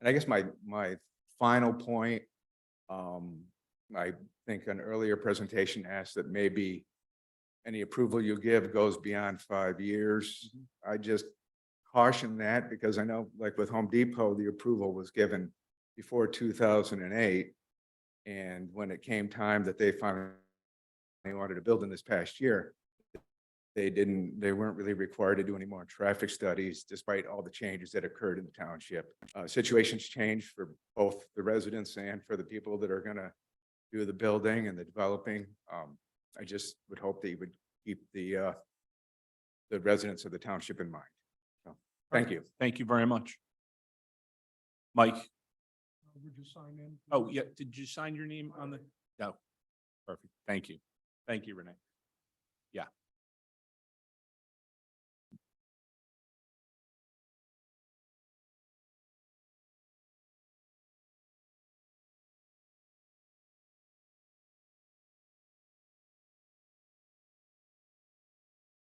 And I guess my final point, I think an earlier presentation asked that maybe any approval you give goes beyond 5 years. I just caution that because I know, like with Home Depot, the approval was given before 2008. And when it came time that they finally wanted to build in this past year, they weren't really required to do any more traffic studies despite all the changes that occurred in the township. Situations changed for both the residents and for the people that are gonna do the building and the developing. I just would hope that you would keep the residents of the township in mind. So, thank you. Thank you very much. Mike, Would you sign in? oh, yeah, did you sign your name on the? No. Perfect. Thank you. Thank you, Renee. Yeah.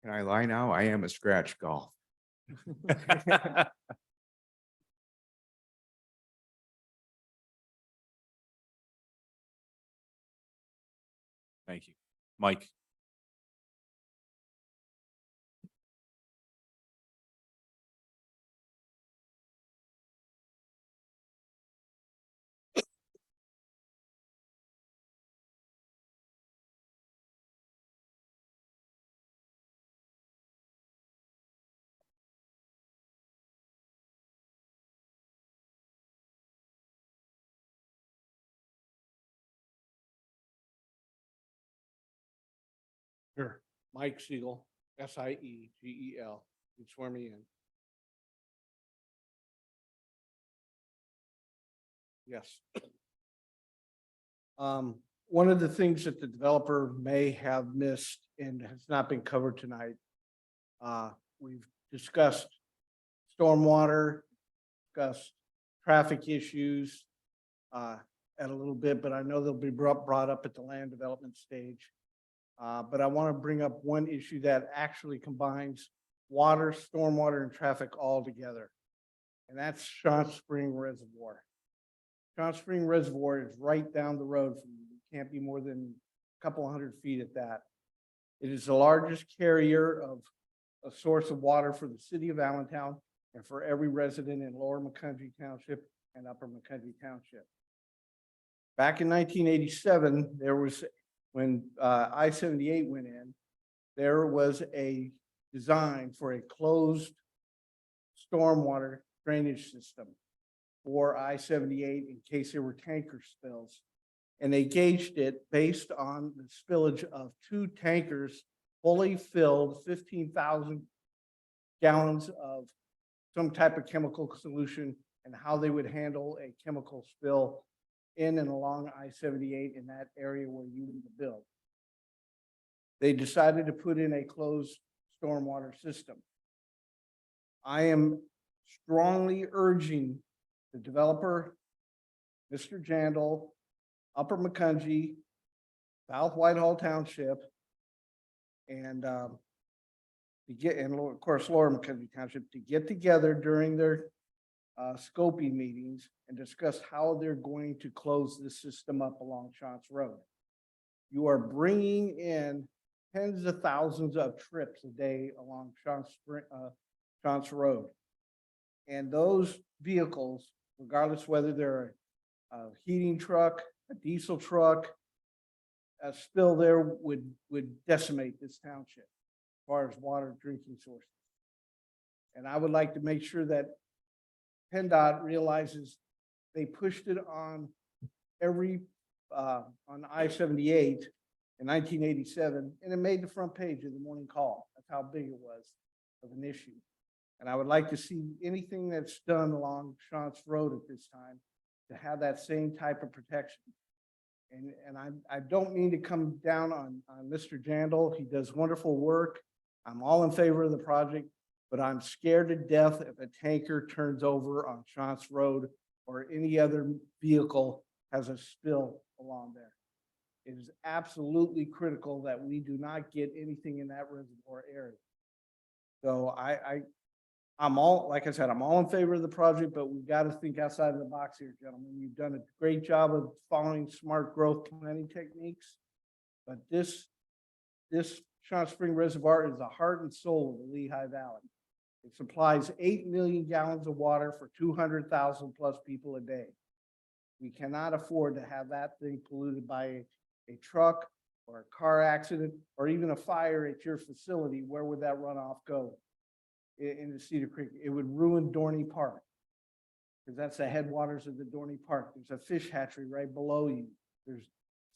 Can I lie now? I am a scratch golf. Thank you. Mike. Sure. Mike Siegel, Siegel. You swear me in. Yes. One of the things that the developer may have missed and has not been covered tonight, we've discussed stormwater, discussed traffic issues at a little bit, but I know they'll be brought up at the land development stage. But I want to bring up one issue that actually combines water, stormwater, and traffic all together. And that's Shawn Spring Reservoir. Shawn Spring Reservoir is right down the road from you. It can't be more than a couple 100 feet at that. It is the largest carrier of a source of water for the city of Allentown and for every resident in Lower Macungie Township and Upper Macungie Township. Back in 1987, when I-78 went in, there was a design for a closed stormwater drainage system for I-78 in case there were tanker spills. And they gauged it based on the spillage of 2 tankers, fully filled 15,000 gallons of some type of chemical solution and how they would handle a chemical spill in and along I-78 in that area where you need to build. They decided to put in a closed stormwater system. I am strongly urging the developer, Mr. Jandal, Upper Macungie, South Whitehall Township, and of course, Lower Macungie Township to get together during their scoping meetings and discuss how they're going to close this system up along Chance Road. You are bringing in tens of thousands of trips a day along Chance Road. And those vehicles, regardless whether they're a heating truck, a diesel truck, a spill there would decimate this township as far as water drinking sources. And I would like to make sure that PennDOT realizes they pushed it on on I-78 in 1987, and it made the front page of the Morning Call. That's how big it was of an issue. And I would like to see anything that's done along Chance Road at this time to have that same type of protection. And I don't mean to come down on Mr. Jandal. He does wonderful work. I'm all in favor of the project, but I'm scared to death if a tanker turns over on Chance Road or any other vehicle has a spill along there. It is absolutely critical that we do not get anything in that reservoir area. So like I said, I'm all in favor of the project, but we've got to think outside of the box here, gentlemen. You've done a great job of following smart growth planning techniques. But this Shawn Spring Reservoir is the heart and soul of the Lehigh Valley. It supplies 8 million gallons of water for 200,000 plus people a day. We cannot afford to have that thing polluted by a truck or a car accident or even a fire at your facility. Where would that runoff go? In the Cedar Creek? It would ruin Dorney Park, because that's the headwaters of the Dorney Park. There's a fish hatchery right below you. There's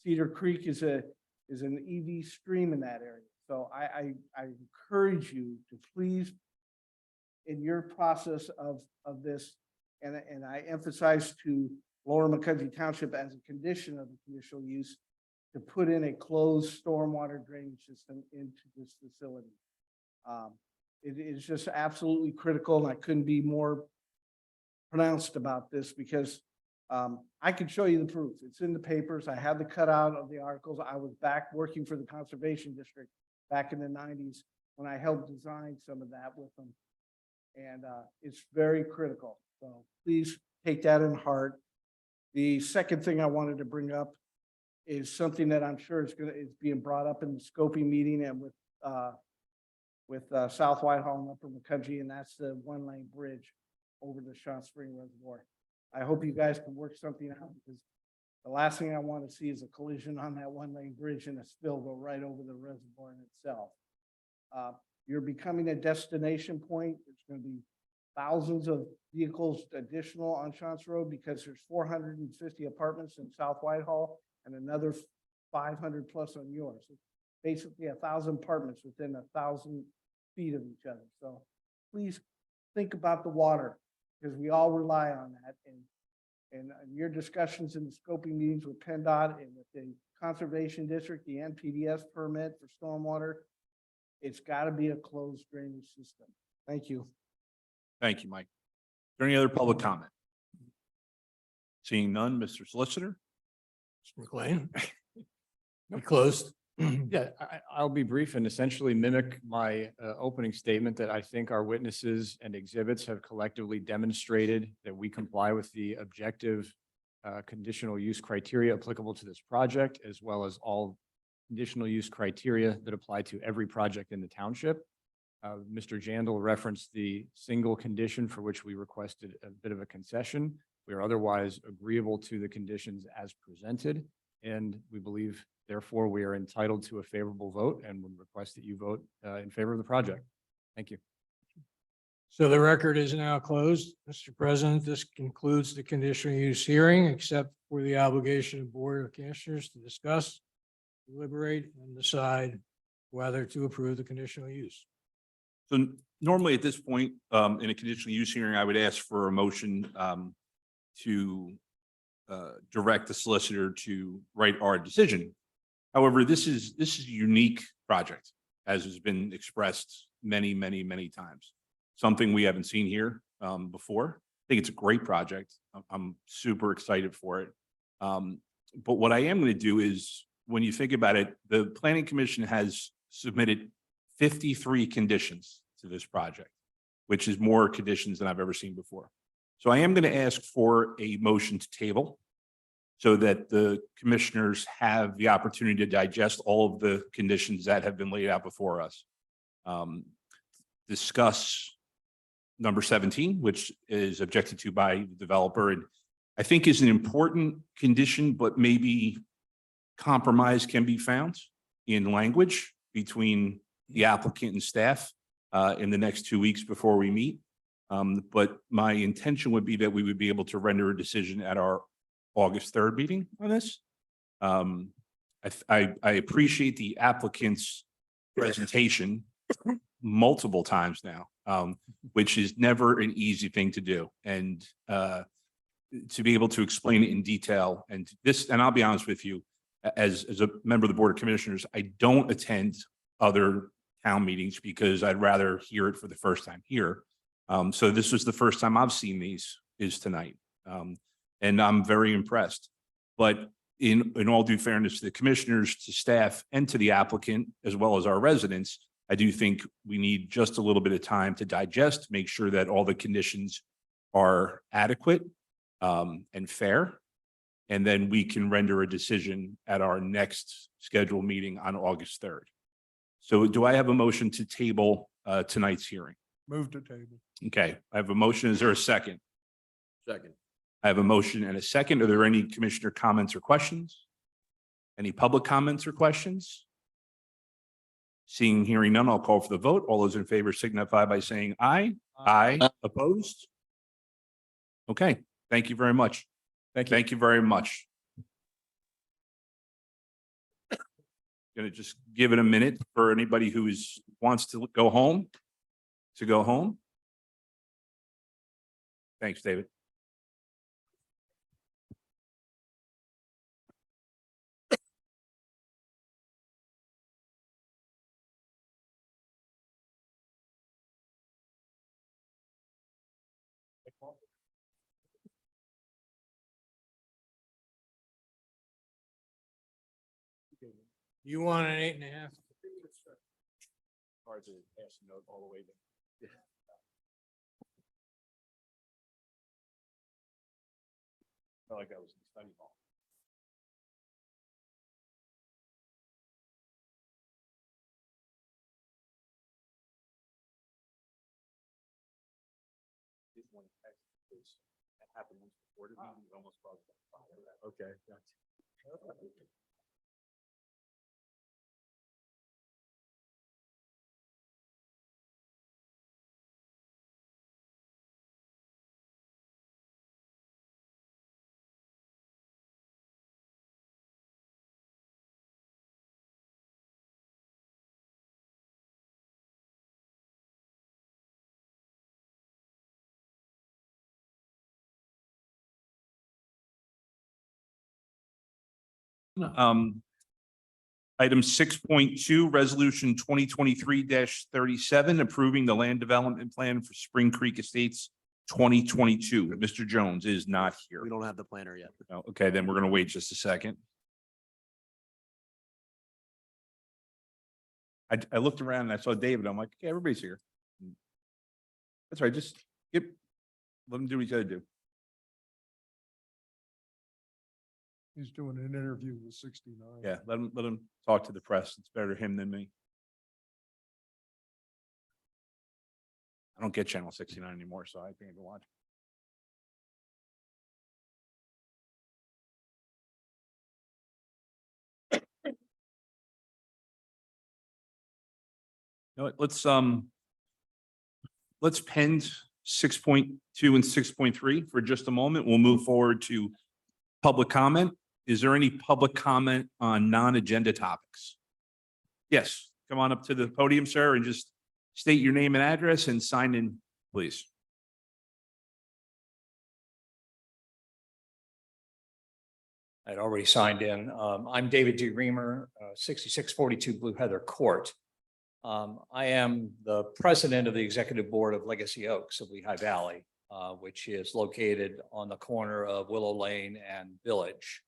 Cedar Creek is an EV stream in that area. So I encourage you to please, in your process of this, and I emphasize to Lower McCudgee Township as a condition of the conditional use, to put in a closed stormwater drainage system into this facility. It is just absolutely critical, and I couldn't be more pronounced about this because I can show you the proof. It's in the papers. I have the cutout of the articles. I was back working for the Conservation District back in the 90s when I helped design some of that with them. And it's very critical. So please take that in heart. The second thing I wanted to bring up is something that I'm sure is being brought up in the scoping meeting and with South Whitehall and Upper McCudgee, and that's the one-lane bridge over the Shawn Spring Reservoir. I hope you guys can work something out, because the last thing I want to see is a collision on that one-lane bridge and a spill go right over the reservoir in itself. You're becoming a destination point. There's going to be thousands of vehicles additional on Shawn's Road because there's 450 apartments in South Whitehall and another 500 plus on yours. It's basically 1,000 apartments within 1,000 feet of each other. So please think about the water, because we all rely on that. And your discussions in the scoping meetings with PennDOT and with the Conservation District, the NPDS permit for stormwater, it's got to be a closed drainage system. Thank you. Thank you, Mike. Is there any other public comment? Seeing none, Mr. Solicitor? Mr. McLean. We closed. Yeah, I'll be brief and essentially mimic my opening statement that I think our witnesses and exhibits have collectively demonstrated that we comply with the objective conditional use criteria applicable to this project, as well as all conditional use criteria that apply to every project in the township. Mr. Jandal referenced the single condition for which we requested a bit of a concession. We are otherwise agreeable to the conditions as presented, and we believe, therefore, we are entitled to a favorable vote and would request that you vote in favor of the project. Thank you. So the record is now closed. Mr. President, this concludes the conditional use hearing, except for the obligation of Board of Commissioners to discuss, deliberate, and decide whether to approve the conditional use. So normally at this point, in a conditional use hearing, I would ask for a motion to direct the solicitor to write our decision. However, this is a unique project, as has been expressed many times. Something we haven't seen here before. I think it's a great project. I'm super excited for it. But what I am going to do is, when you think about it, the Planning Commission has submitted 53 conditions to this project, which is more conditions than I've ever seen before. So I am going to ask for a motion to table so that the commissioners have the opportunity to digest all of the conditions that have been laid out before us. Discuss number 17, which is objected to by the developer, and I think is an important condition, but maybe compromise can be found in language between the applicant and staff in the next 2 weeks before we meet. But my intention would be that we would be able to render a decision at our August 3rd meeting on this. I appreciate the applicant's presentation multiple times now, which is never an easy thing to do. And to be able to explain it in detail, and I'll be honest with you, as a member of the Board of Commissioners, I don't attend other town meetings because I'd rather hear it for the first time here. So this was the first time I've seen these is tonight. And I'm very impressed. But in all due fairness to the commissioners, to staff, and to the applicant, as well as our residents, I do think we need just a little bit of time to digest, make sure that all the conditions are adequate and fair. And then we can render a decision at our next scheduled meeting on August 3rd. So do I have a motion to table tonight's hearing? Move to table. Okay, I have a motion. Is there a second? Second. I have a motion and a second. Are there any commissioner comments or questions? Any public comments or questions? Seeing, hearing none, I'll call for the vote. All those in favor signify by saying aye. Aye. Opposed? Okay, thank you very much. Thank you. Thank you very much. Going to just give it a minute for anybody who wants to go home, to go home. Thanks, David. You want an 8.5? Hard to pass the note all the way down. Felt like that was in study hall. That happened once before the meeting, it almost caused a fire. Okay, gotcha. Item 6.2, resolution 2023-37, approving the land development plan for Spring Creek Estates 2022. Mr. Jones is not here. We don't have the planner yet. No, okay, then we're going to wait just a second. I looked around and I saw David. I'm like, okay, everybody's here. That's right. Just let him do what he's got to do. He's doing an interview with 69. Yeah, let him talk to the press. It's better him than me. I don't get channel 69 anymore, so I can't even watch. You know what, let's pend 6.2 and 6.3 for just a moment. We'll move forward to public comment. Is there any public comment on non-agenda topics? Yes, come on up to the podium, sir, and just state your name and address and sign in, please. I'd already signed in. I'm David D. Reamer, 6642 Blue Heather Court. I am the president of the executive board of Legacy Oaks of Lehigh Valley, which is located on the corner of Willow Lane and Village.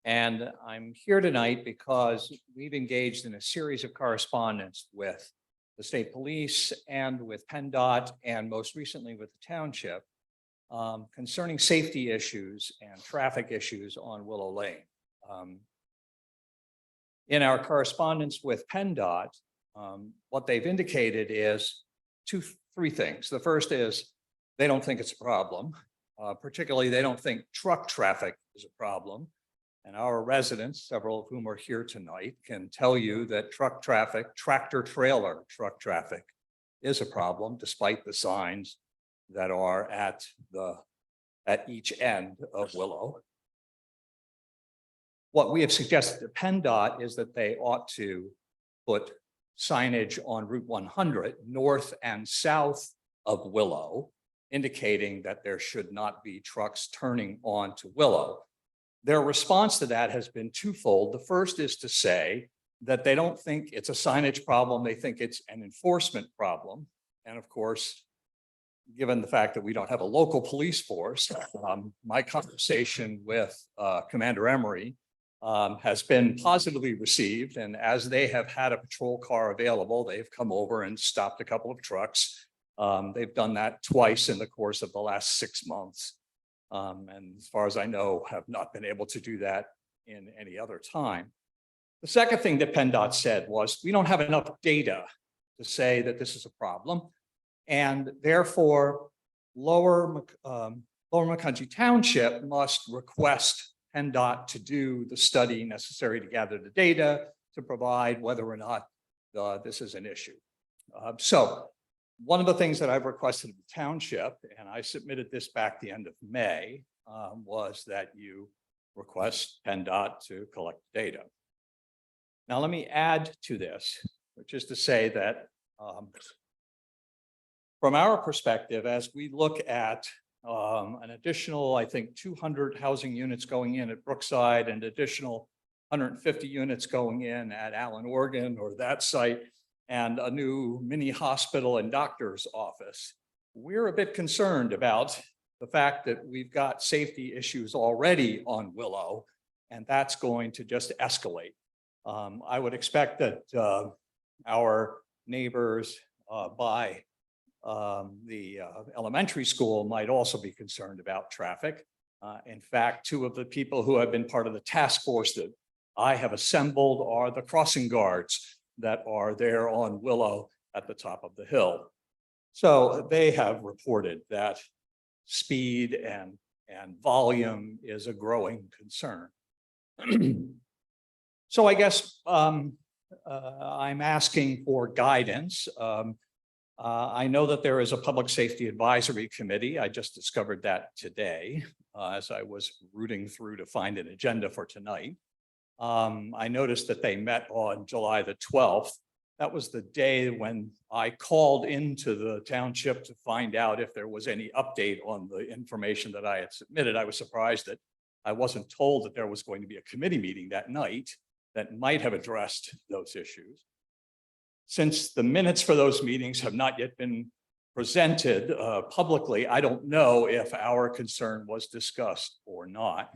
And I'm here tonight because we've engaged in a series of correspondence with the state police and with PennDOT and most recently with the township concerning safety issues and traffic issues on Willow Lane. In our correspondence with PennDOT, what they've indicated is three things. The first is they don't think it's a problem. Particularly, they don't think truck traffic is a problem. And our residents, several of whom are here tonight, can tell you that truck traffic, tractor trailer truck traffic is a problem despite the signs that are at each end of Willow. What we have suggested to PennDOT is that they ought to put signage on Route 100 north and south of Willow, indicating that there should not be trucks turning onto Willow. Their response to that has been twofold. The first is to say that they don't think it's a signage problem. They think it's an enforcement problem. And of course, given the fact that we don't have a local police force, my conversation with Commander Emery has been positively received. And as they have had a patrol car available, they've come over and stopped a couple of trucks. They've done that twice in the course of the last 6 months. And as far as I know, have not been able to do that in any other time. The second thing that PennDOT said was, we don't have enough data to say that this is a problem. And therefore, Lower McCounty Township must request PennDOT to do the study necessary to gather the data to provide whether or not this is an issue. So one of the things that I've requested of the township, and I submitted this back the end of May, was that you request PennDOT to collect data. Now, let me add to this, which is to say that from our perspective, as we look at an additional, I think, 200 housing units going in at Brookside and additional 150 units going in at Allen, Oregon, or that site, and a new mini hospital and doctor's office, we're a bit concerned about the fact that we've got safety issues already on Willow, and that's going to just escalate. I would expect that our neighbors by the elementary school might also be concerned about traffic. In fact, two of the people who have been part of the task force that I have assembled are the crossing guards that are there on Willow at the top of the hill. So they have reported that speed and volume is a growing concern. So I guess I'm asking for guidance. I know that there is a public safety advisory committee. I just discovered that today as I was rooting through to find an agenda for tonight. I noticed that they met on July the 12th. That was the day when I called into the township to find out if there was any update on the information that I had submitted. I was surprised that I wasn't told that there was going to be a committee meeting that night that might have addressed those issues. Since the minutes for those meetings have not yet been presented publicly, I don't know if our concern was discussed or not.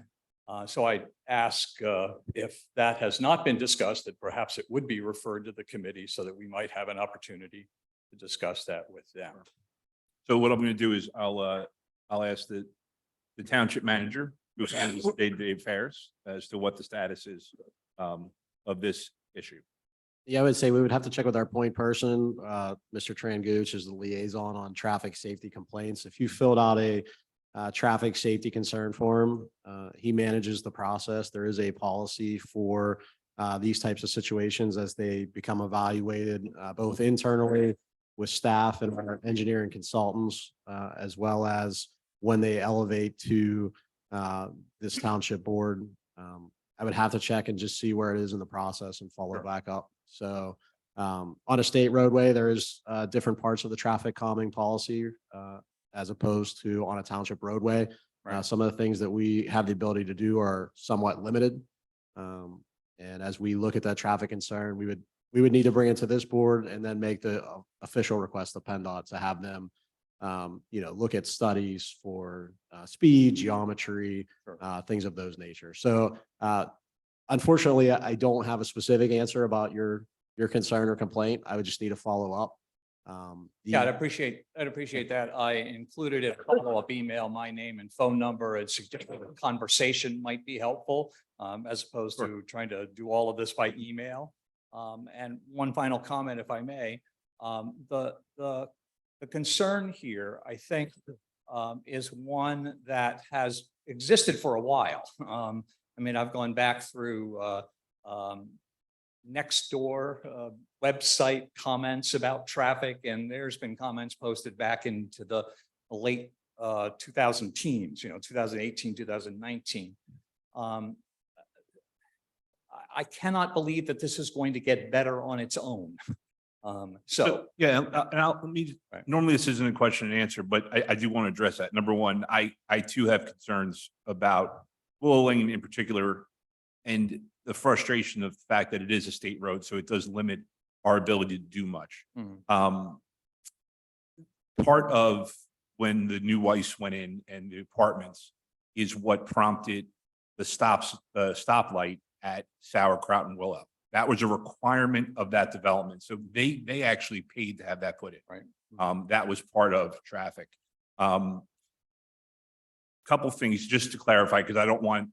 So I ask if that has not been discussed, that perhaps it would be referred to the committee so that we might have an opportunity to discuss that with them. So what I'm going to do is I'll ask the township manager who handles day-to-day affairs as to what the status is of this issue. Yeah, I would say we would have to check with our point person. Mr. Trangooch is the liaison on traffic safety complaints. If you filled out a traffic safety concern form, he manages the process. There is a policy for these types of situations as they become evaluated both internally with staff and our engineering consultants, as well as when they elevate to this township board. I would have to check and just see where it is in the process and follow back up. So on a state roadway, there is different parts of the traffic calming policy as opposed to on a township roadway. Some of the things that we have the ability to do are somewhat limited. And as we look at that traffic concern, we would need to bring it to this board and then make the official request to PennDOT to have them look at studies for speed, geometry, things of those nature. So unfortunately, I don't have a specific answer about your concern or complaint. I would just need to follow up. Yeah, I'd appreciate that. I included in a follow-up email, my name and phone number, and suggested a conversation might be helpful as opposed to trying to do all of this by email. And one final comment, if I may, the concern here, I think, is one that has existed for a while. I mean, I've gone back through Nextdoor website comments about traffic, and there's been comments posted back into the late 2000 teens, 2018, 2019. I cannot believe that this is going to get better on its own. So yeah, and normally this isn't a question and answer, but I do want to address that. Number one, I too have concerns about Willow Lane in particular, and the frustration of the fact that it is a state road, so it does limit our ability to do much. Part of when the new Weiss went in and the apartments is what prompted the stoplight at Sauerkraut and Willow. That was a requirement of that development. So they actually paid to have that put in. Right. That was part of traffic. Couple things just to clarify, because I don't want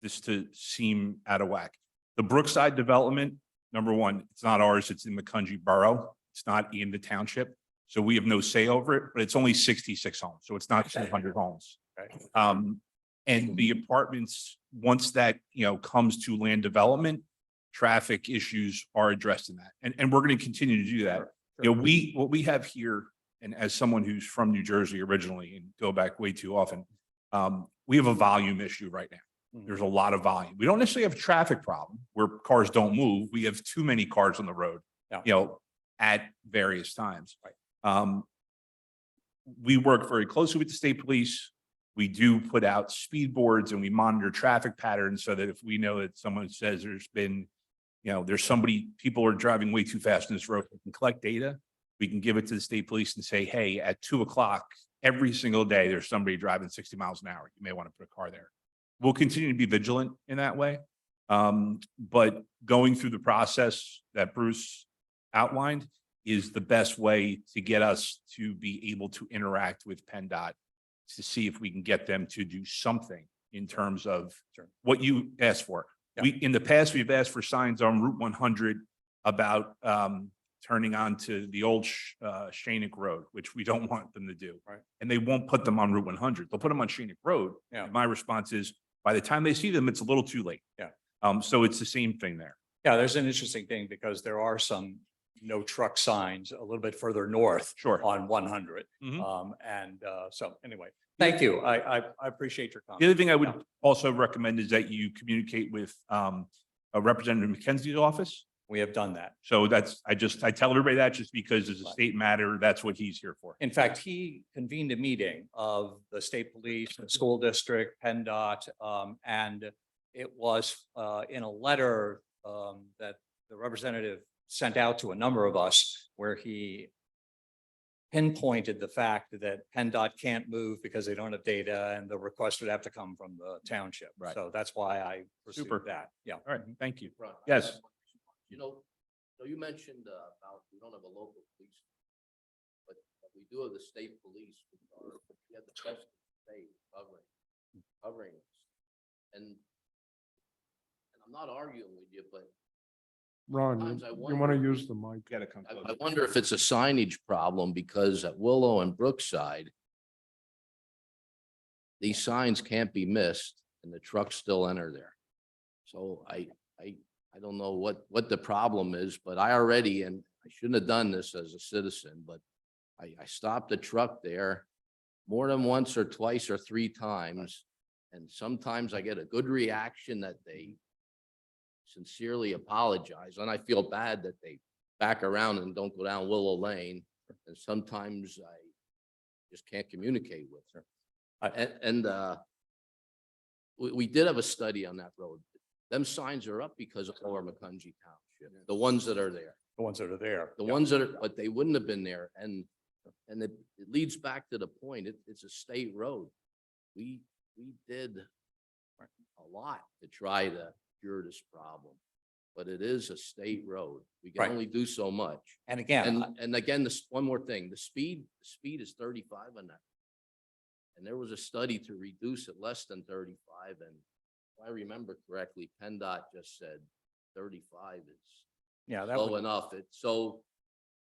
this to seem out of whack. The Brookside development, number one, it's not ours, it's in McCungy Borough. It's not in the township. So we have no say over it, but it's only 66 homes. So it's not 200 homes. Okay. And the apartments, once that, comes to land development, traffic issues are addressed in that. And we're going to continue to do that. What we have here, and as someone who's from New Jersey originally and go back way too often, we have a volume issue right now. There's a lot of volume. We don't necessarily have a traffic problem where cars don't move. We have too many cars on the road, at various times. Right. We work very closely with the state police. We do put out speed boards and we monitor traffic patterns so that if we know that someone says there's been, people are driving way too fast in this road, we can collect data. We can give it to the state police and say, hey, at 2:00 every single day, there's somebody driving 60 miles an hour. You may want to put a car there. We'll continue to be vigilant in that way. But going through the process that Bruce outlined is the best way to get us to be able to interact with PennDOT to see if we can get them to do something in terms of what you asked for. In the past, we've asked for signs on Route 100 about turning onto the old Shannick Road, which we don't want them to do. Right. And they won't put them on Route 100. They'll put them on Shannick Road. Yeah. And my response is, by the time they see them, it's a little too late. Yeah. So it's the same thing there. Yeah, there's an interesting thing because there are some no truck signs a little bit further north. Sure. On 100. Mhm. So anyway, thank you. I appreciate your The comment. other thing I would also recommend is that you communicate with Representative McKenzie's office. We have done that. So I tell everybody that just because as a state matter, that's what he's here for. In fact, he convened a meeting of the state police, the school district, PennDOT, and it was in a letter that the representative sent out to a number of us where he pinpointed the fact that PennDOT can't move because they don't have data and the request would have to come from the township. Right. So that's why I pursued Super. that. Yeah. All right, thank you. Ron, Yes. So you mentioned about we don't have a local police, but we do have the state police. We have the best state covering us. And I'm not arguing with you, but Ron, sometimes I you wonder- want to use the mic? Got to come close. I wonder if it's a signage problem because at Willow and Brookside, these signs can't be missed and the trucks still enter there. So I don't know what the problem is, but I already, and I shouldn't have done this as a citizen, but I stopped the truck there more than once or twice or three times. And sometimes I get a good reaction that they sincerely apologize. And I feel bad that they back around and don't go down Willow Lane. And sometimes I just can't communicate with her. We did have a study on that road. Them signs are up because of Lower McCungy Township, the ones that are there. The ones that are there. The ones that are, but they wouldn't have been there. And it leads back to the point, it's a state road. We did a lot to try to cure this problem, but it is a state road. We can Right. only do so much. And again, And again, this one more thing, the speed is 35 on that. And there was a study to reduce it less than 35. And if I remember correctly, PennDOT just said 35 is yeah, that low would, enough. So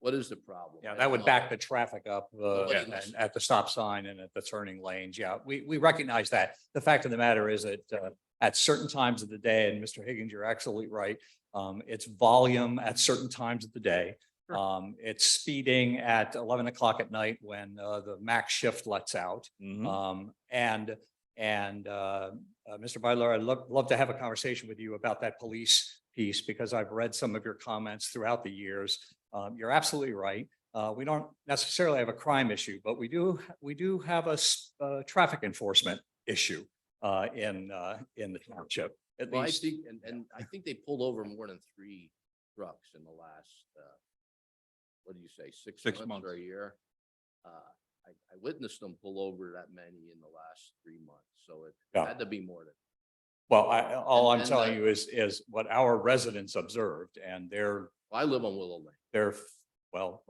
what is the problem? yeah, I that don't would know. back the traffic up Nobody and listens. at the stop sign and at the turning lanes. Yeah, we recognize that. The fact of the matter is that at certain times of the day, and Mr. Higgins, you're absolutely right. It's volume at certain times of the day. It's speeding at 11 o'clock at night when the max shift lets out. Mhm. Mr. Bidler, I'd love to have a conversation with you about that police piece because I've read some of your comments throughout the years. You're absolutely right. We don't necessarily have a crime issue, but we do have a traffic enforcement issue in the township. At Well, I least, think, and I think they pulled over more than 3 trucks in the last, what do you say, 6 6 months months. or a year? I witnessed them pull over that many in the last 3 months, so it Yeah. had to be more than. Well, all I'm And telling you is what our residents observed, and I live on Willow Lane. well,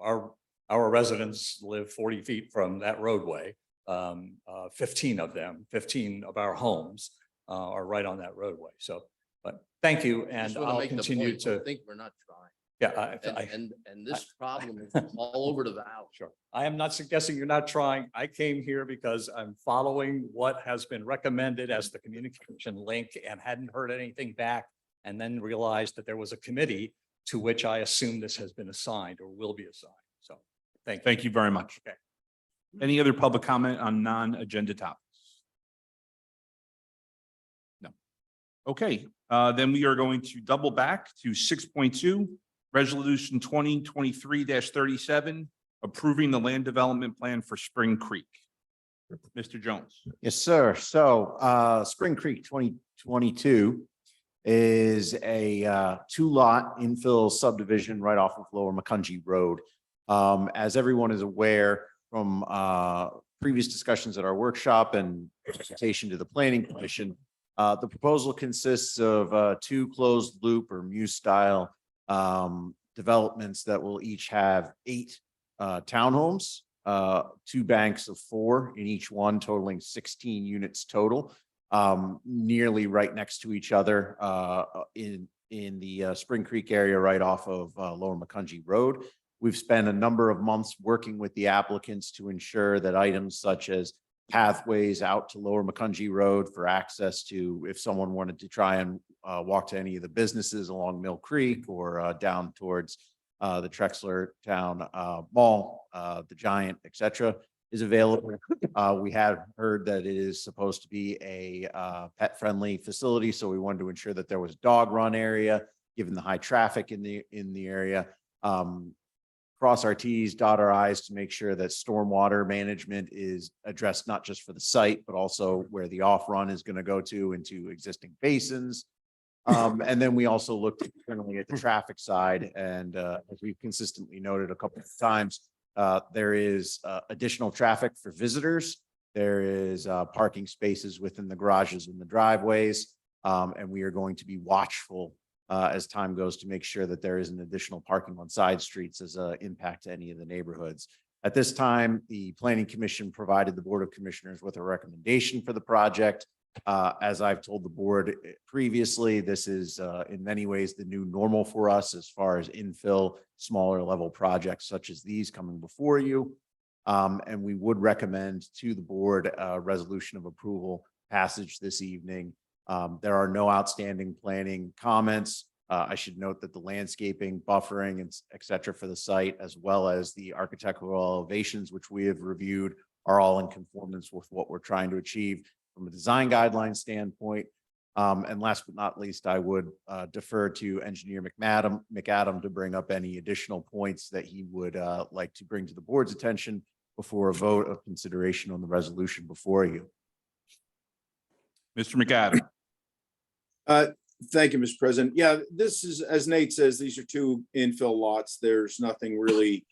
our residents live 40 feet from that roadway. 15 of our homes are right on that roadway. So, but thank you, I and just wanna I'll make the continue point, don't to, think we're not trying. yeah, And this problem is all over the valley. sure. I am not suggesting you're not trying. I came here because I'm following what has been recommended as the communication link and hadn't heard anything back, and then realized that there was a committee to which I assume this has been assigned or will be assigned. So, thank you. Thank you very much. Okay. Any other public comment on non-agenda topics? No. Okay, then we are going to double back to 6.2, Resolution 2023-37, approving the land development plan for Spring Creek. Mr. Jones. Yes, sir. So Spring Creek 2022 is a two-lot infill subdivision right off of Lower Macungie Road. As everyone is aware from previous discussions at our workshop and presentation to the Planning Commission, the proposal consists of two closed loop or Muse-style developments that will each have 8 townhomes, 2 banks of 4 in each one, totaling 16 units total, nearly right next to each other in the Spring Creek area right off of Lower Macungie Road. We've spent a number of months working with the applicants to ensure that items such as pathways out to Lower Macungie Road for access to, if someone wanted to try and walk to any of the businesses along Mill Creek or down towards the Trexler Town Mall, the Giant, et cetera, is available. We have heard that it is supposed to be a pet-friendly facility, so we wanted to ensure that there was a dog run area, given the high traffic in the area. Cross our Ts, dot our Is to make sure that stormwater management is addressed, not just for the site, but also where the off-run is going to go to into existing basins. And then we also looked internally at the traffic side, and as we've consistently noted a couple of times, there is additional traffic for visitors. There is parking spaces within the garages and the driveways, and we are going to be watchful as time goes to make sure that there isn't additional parking on side streets as an impact to any of the neighborhoods. At this time, the Planning Commission provided the Board of Commissioners with a recommendation for the project. As I've told the board previously, this is in many ways the new normal for us as far as infill, smaller level projects such as these coming before you. And we would recommend to the board a resolution of approval passage this evening. There are no outstanding planning comments. I should note that the landscaping, buffering, and et cetera for the site, as well as the architectural elevations, which we have reviewed, are all in conformance with what we're trying to achieve from a design guideline standpoint. And last but not least, I would defer to Engineer McAdam to bring up any additional points that he would like to bring to the board's attention before a vote of consideration on the resolution before you. Mr. McAdam. Thank you, Mr. President. Yeah, this is, as Nate says, these are 2 infill lots. There's nothing really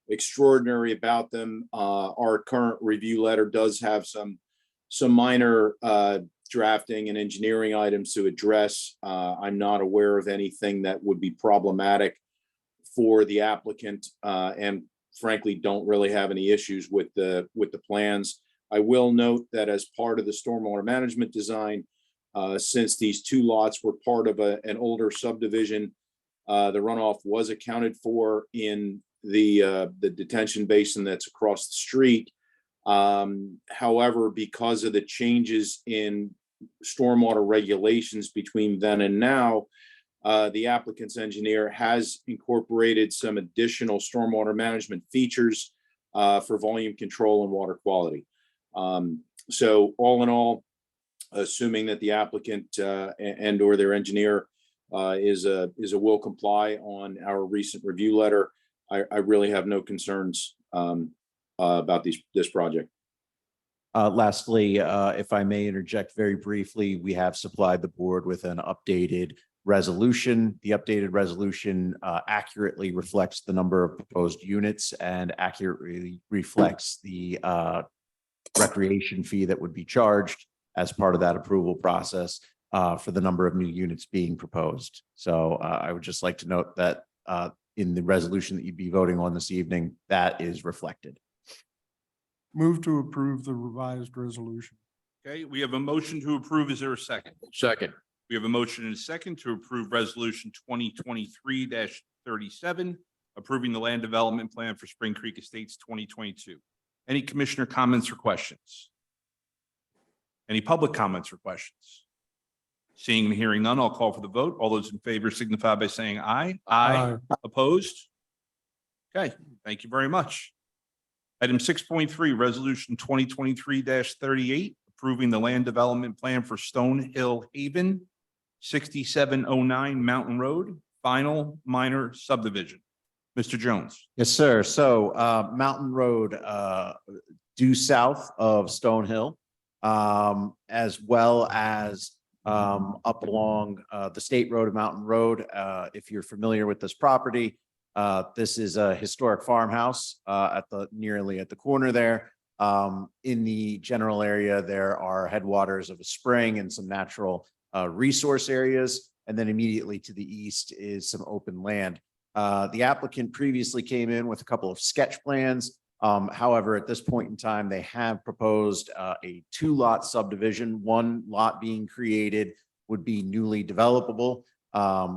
extraordinary about them. Our current review letter does have some minor drafting and engineering items to address. I'm not aware of anything that would be problematic for the applicant, and frankly, don't really have any issues with the plans. I will note that as part of the stormwater management design, since these 2 lots were part of an older subdivision, the runoff was accounted for in the detention basin that's across the street. However, because of the changes in stormwater regulations between then and now, the applicant's engineer has incorporated some additional stormwater management features for volume control and water quality. So all in all, assuming that the applicant and or their engineer is a will comply on our recent review letter, I really have no concerns about this project. Lastly, if I may interject very briefly, we have supplied the board with an updated resolution. The updated resolution accurately reflects the number of proposed units and accurately reflects the recreation fee that would be charged as part of that approval process. for the number of new units being proposed. So I would just like to note that in the resolution that you'd be voting on this evening, that is reflected. Move to approve the revised resolution. Okay, we have a motion to approve. Is there a second? Second. We have a motion and a second to approve resolution 2023-37, approving the land development plan for Spring Creek Estates 2022. Any commissioner comments or questions? Any public comments or questions? Seeing and hearing none, I'll call for the vote. All those in favor signify by saying aye. Aye. Opposed? Okay, thank you very much. Item 6.3, resolution 2023-38, approving the land development plan for Stone Hill Haven, 6709 Mountain Road, final minor subdivision. Mr. Jones. Yes, sir. So Mountain Road due south of Stone Hill, as well as up along the State Road of Mountain Road. If you're familiar with this property, this is a historic farmhouse nearly at the corner there. In the general area, there are headwaters of a spring and some natural resource areas. And then immediately to the east is some open land. The applicant previously came in with a couple of sketch plans. However, at this point in time, they have proposed a 2-lot subdivision. 1 lot being created would be newly developable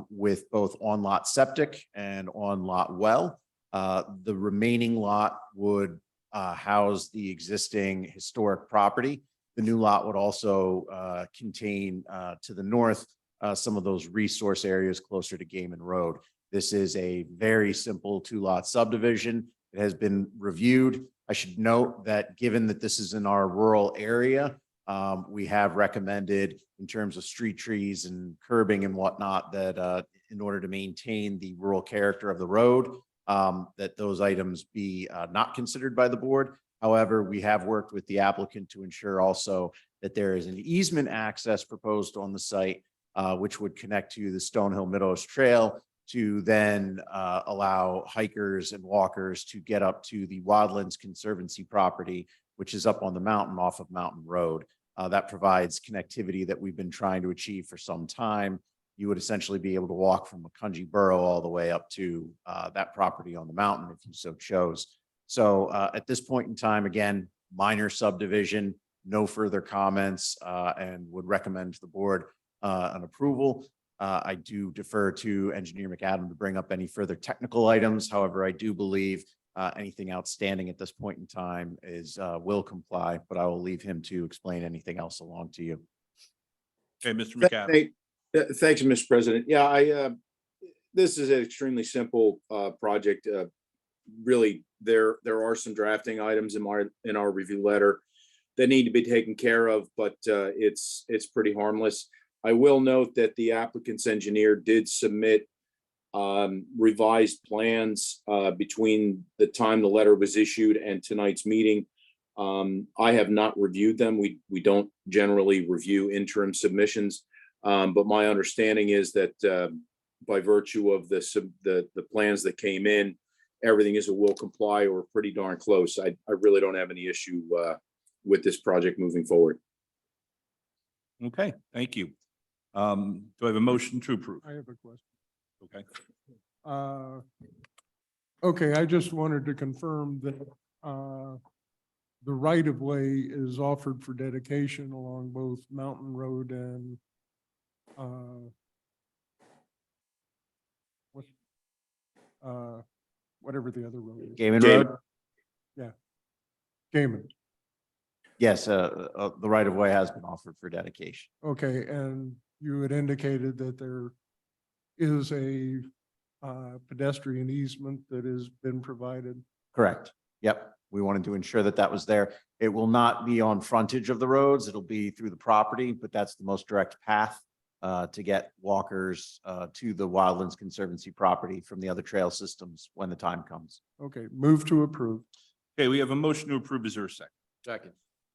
with both on-lot septic and on-lot well. The remaining lot would house the existing historic property. The new lot would also contain to the north some of those resource areas closer to Gaiman Road. This is a very simple 2-lot subdivision. It has been reviewed. I should note that given that this is in our rural area, we have recommended in terms of street trees and curbing and whatnot that in order to maintain the rural character of the road, that those items be not considered by the board. However, we have worked with the applicant to ensure also that there is an easement access proposed on the site, which would connect to the Stonehill Meadows Trail to then allow hikers and walkers to get up to the Wildlands Conservancy property, which is up on the mountain off of Mountain Road. That provides connectivity that we've been trying to achieve for some time. You would essentially be able to walk from Macungie Borough all the way up to that property on the mountain if you so chose. So at this point in time, again, minor subdivision, no further comments, and would recommend to the board an approval. I do defer to Engineer McAdam to bring up any further technical items. However, I do believe anything outstanding at this point in time will comply, but I will leave him to explain anything else along to you. Okay, Mr. McAdams. Thanks, Mr. President. Yeah, this is an extremely simple project. Really, there are some drafting items in our review letter that need to be taken care of, but it's pretty harmless. I will note that the applicant's engineer did submit revised plans between the time the letter was issued and tonight's meeting. I have not reviewed them. We don't generally review interim submissions, but my understanding is that by virtue of the plans that came in, everything is a will comply or pretty darn close. I really don't have any issue with this project moving forward. Okay, thank you. Do I have a motion to approve? I have a question. Okay. Okay, I just wanted to confirm that the right of way is offered for dedication along both Mountain Road and whatever the other road is. Gaiman Road? Yeah. Gaiman. Yes, the right of way has been offered for dedication. Okay, and you had indicated that there is a pedestrian easement that has been provided. Correct. Yep. We wanted to ensure that that was there. It will not be on frontage of the roads. It'll be through the property, but that's the most direct path to get walkers to the Wildlands Conservancy property from the other trail systems when the time comes. Okay, move to approve. Okay, we have a motion to approve. Is there a second? Second.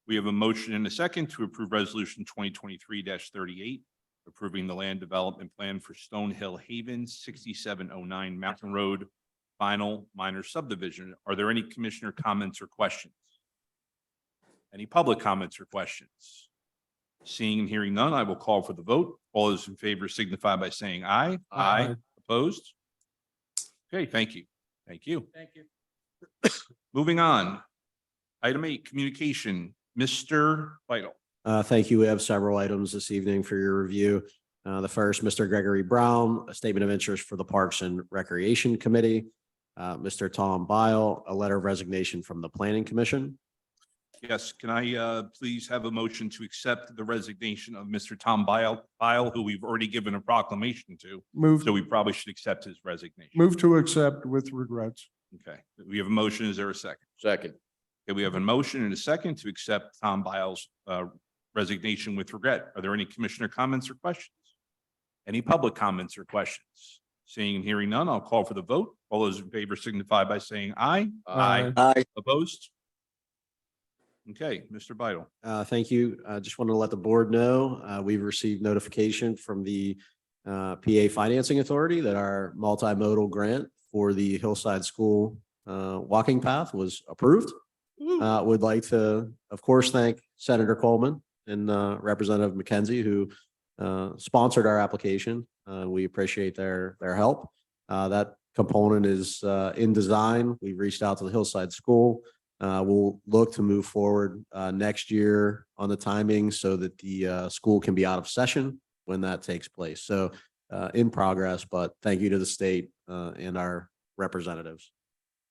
We have a motion and a second to approve resolution 2023-38, approving the land development plan for Stonehill Haven, 6709 Mountain Road, final minor subdivision. Are there any commissioner comments or questions? Any public comments or questions? Seeing and hearing none, I will call for the vote. All those in favor signify by saying aye. Aye. Opposed? Okay, thank you. Thank you. Thank you. Moving on. Item 8, communication, Mr. Vital. Thank you. We have several items this evening for your review. The first, Mr. Gregory Brown, a statement of interest for the Parks and Recreation Committee. Mr. Tom Bile, a letter of resignation from the Planning Commission. Yes, can I please have a motion to accept the resignation of Mr. Tom Bile, who we've already given a proclamation to, Move, so we probably should accept his resignation. move to accept with regrets. Okay, we have a motion. Is there a second? Second. Okay, we have a motion and a second to accept Tom Biles' resignation with regret. Are there any commissioner comments or questions? Any public comments or questions? Seeing and hearing none, I'll call for the vote. All those in favor signify by saying aye. Aye. Opposed? Okay, Mr. Vital. Thank you. I just wanted to let the board know, we've received notification from the PA Financing Authority that our multimodal grant for the Hillside School walking path was approved. Would like to, of course, thank Senator Coleman and Representative McKenzie, who sponsored our application. We appreciate their help. That component is in design. We've reached out to the Hillside School. We'll look to move forward next year on the timing so that the school can be out of session when that takes place. So in progress, but thank you to the state and our representatives.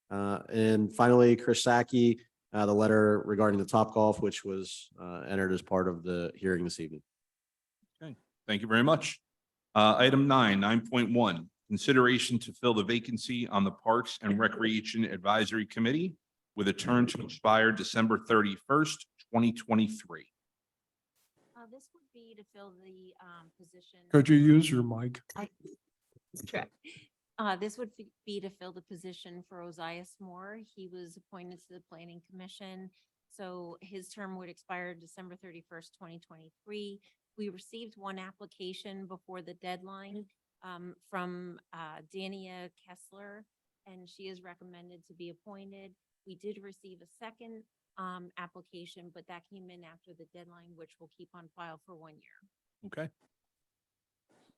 And finally, Chris Saki, the letter regarding the Topgolf, which was entered as part of the hearing this evening. Okay, thank you very much. Item 9.1, consideration to fill the vacancy on the Parks and Recreation Advisory Committee with a term to expire December 31st, 2023. This would be to fill the position. Could you use your mic? Correct. This would be to fill the position for Ozias Moore. He was appointed to the Planning Commission. So his term would expire December 31st, 2023. We received one application before the deadline from Dania Kessler, and she is recommended to be appointed. We did receive a second application, but that came in after the deadline, which we'll keep on file for 1 year. Okay.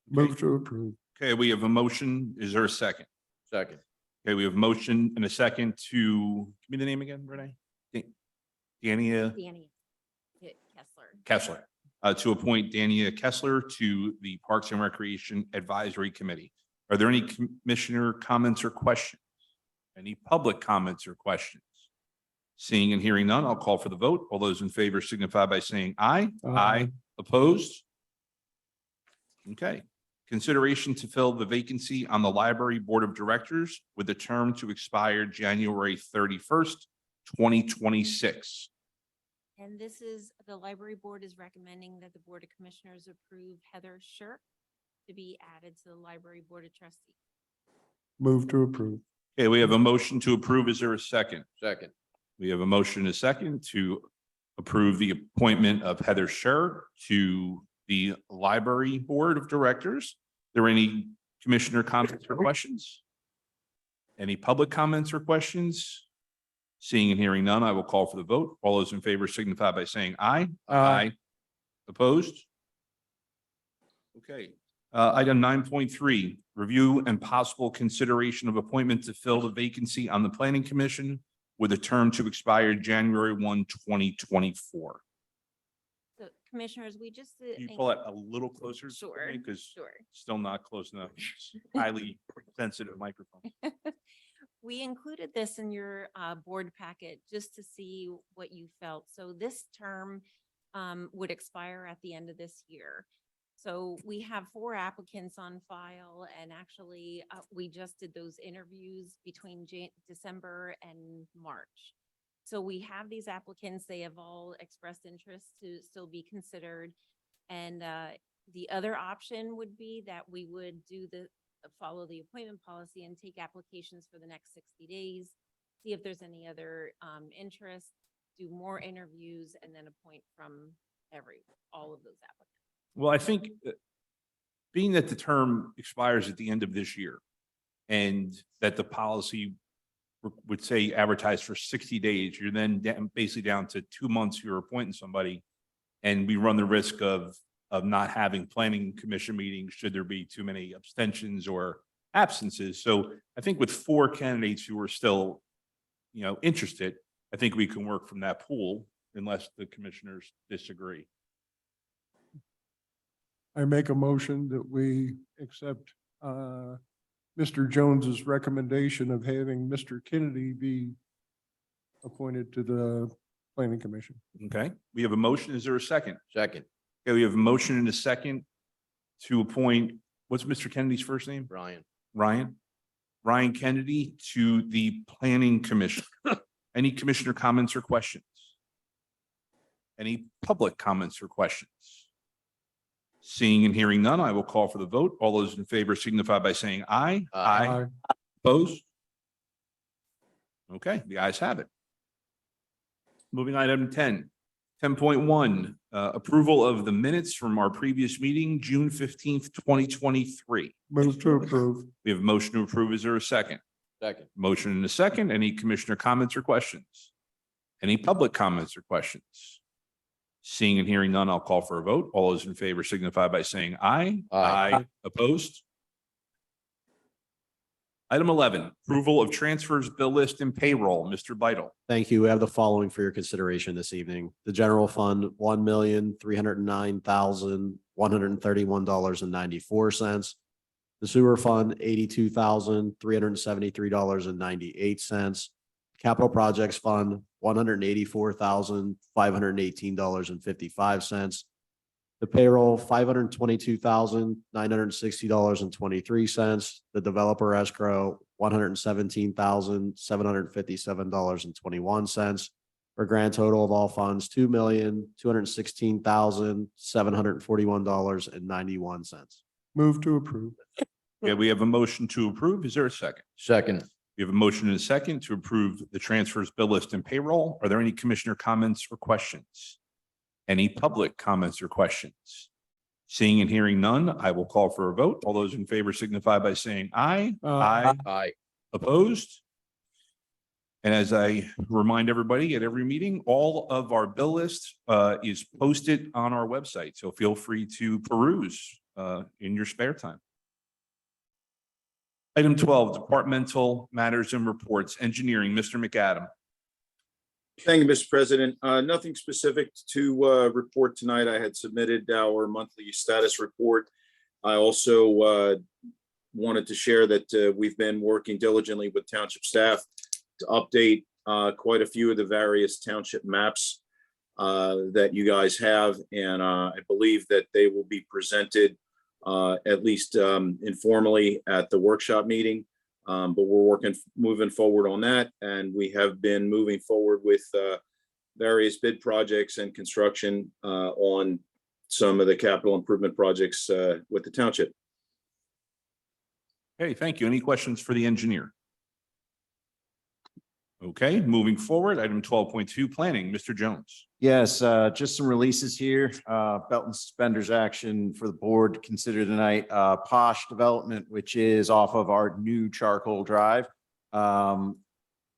Move to approve. Okay, we have a motion. Is there a second? Second. Okay, we have a motion and a second to, give me the name again, Renee? Dania Dania Kessler. Kessler, to appoint Dania Kessler to the Parks and Recreation Advisory Committee. Are there any commissioner comments or questions? Any public comments or questions? Seeing and hearing none, I'll call for the vote. All those in favor signify by saying aye. Aye. Opposed? Okay. Consideration to fill the vacancy on the Library Board of Directors with a term to expire January 31st, 2026. And this is, the library board is recommending that the Board of Commissioners approve Heather Shirk to be added to the Library Board of Trustees. Move to approve. Okay, we have a motion to approve. Is there a second? Second. We have a motion and a second to approve the appointment of Heather Scher to the Library Board of Directors. Are there any commissioner comments or questions? Any public comments or questions? Seeing and hearing none, I will call for the vote. All those in favor signify by saying aye. Opposed? Okay. Item 9.3, review and possible consideration of appointment to fill the vacancy on the Planning Commission with a term to expire January 1, 2024. So Commissioners, we just. Can you pull it a little closer? Sure, Because sure. still not close enough. It's highly sensitive microphone. We included this in your board packet just to see what you felt. So this term would expire at the end of this year. So we have 4 applicants on file, and actually we just did those interviews between December and March. So we have these applicants, they have all expressed interest to still be considered. And the other option would be that we would do follow the appointment policy and take applications for the next 60 days, see if there's any other interest, do more interviews, and then appoint from all of those applicants. Well, I think being that the term expires at the end of this year and that the policy would say advertise for 60 days, you're then basically down to 2 months you're appointing somebody. And we run the risk of not having planning commission meetings should there be too many abstentions or absences. So I think with 4 candidates who are still, interested, I think we can work from that pool unless the commissioners disagree. I make a motion that we accept Mr. Jones's recommendation of having Mr. Kennedy be appointed to the planning commission. Okay, we have a motion. Is there a second? Second. Okay, we have a motion and a second to appoint, what's Mr. Kennedy's first name? Brian. Ryan Kennedy to the Planning Commission. Any commissioner comments or questions? Any public comments or questions? Seeing and hearing none, I will call for the vote. All those in favor signify by saying aye. Aye. Opposed? Okay, the ayes have it. Moving on to item 10. 10.1, approval of the minutes from our previous meeting, June 15th, 2023. Move to approve. We have a motion to approve. Is there a second? Second. Motion and a second. Any commissioner comments or questions? Any public comments or questions? Seeing and hearing none, I'll call for a vote. All those in favor signify by saying aye. Aye. Opposed? Item 11, approval of transfers, bill list, and payroll. Mr. Vital. Thank you. We have the following for your consideration this evening. The general fund, $1,309,131.94. The sewer fund, $82,373.98. Capital projects fund, $184,518.55. The payroll, $522,960.23. The developer escrow, $117,757.21. For a grand total of all funds, $2,216,741.91. Move to approve. Yeah, we have a motion to approve. Is there a second? Second. We have a motion and a second to approve the transfers, bill list, and payroll. Are there any commissioner comments or questions? Any public comments or questions? Seeing and hearing none, I will call for a vote. All those in favor signify by saying aye. Aye. Opposed? And as I remind everybody at every meeting, all of our bill list is posted on our website. So feel free to peruse in your spare time. Item 12, departmental matters and reports. Engineering, Mr. McAdam. Thank you, Mr. President. Nothing specific to report tonight. I had submitted our monthly status report. I also wanted to share that we've been working diligently with township staff to update quite a few of the various township maps that you guys have. And I believe that they will be presented at least informally at the workshop meeting. But we're moving forward on that. And we have been moving forward with various bid projects and construction on some of the capital improvement projects with the township. Okay, thank you. Any questions for the engineer? Okay, moving forward, item 12.2, planning, Mr. Jones. Yes, just some releases here, belt and suspenders action for the board to consider tonight. Posh Development, which is off of our new charcoal drive,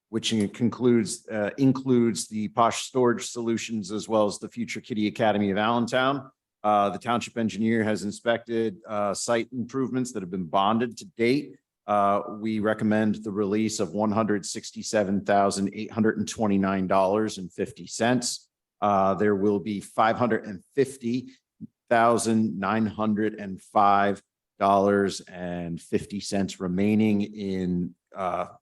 which includes the Posh Storage Solutions as well as the future Kitty Academy of Allentown. The township engineer has inspected site improvements that have been bonded to date. We recommend the release of $167,829.50. There will be $550,905.50 remaining in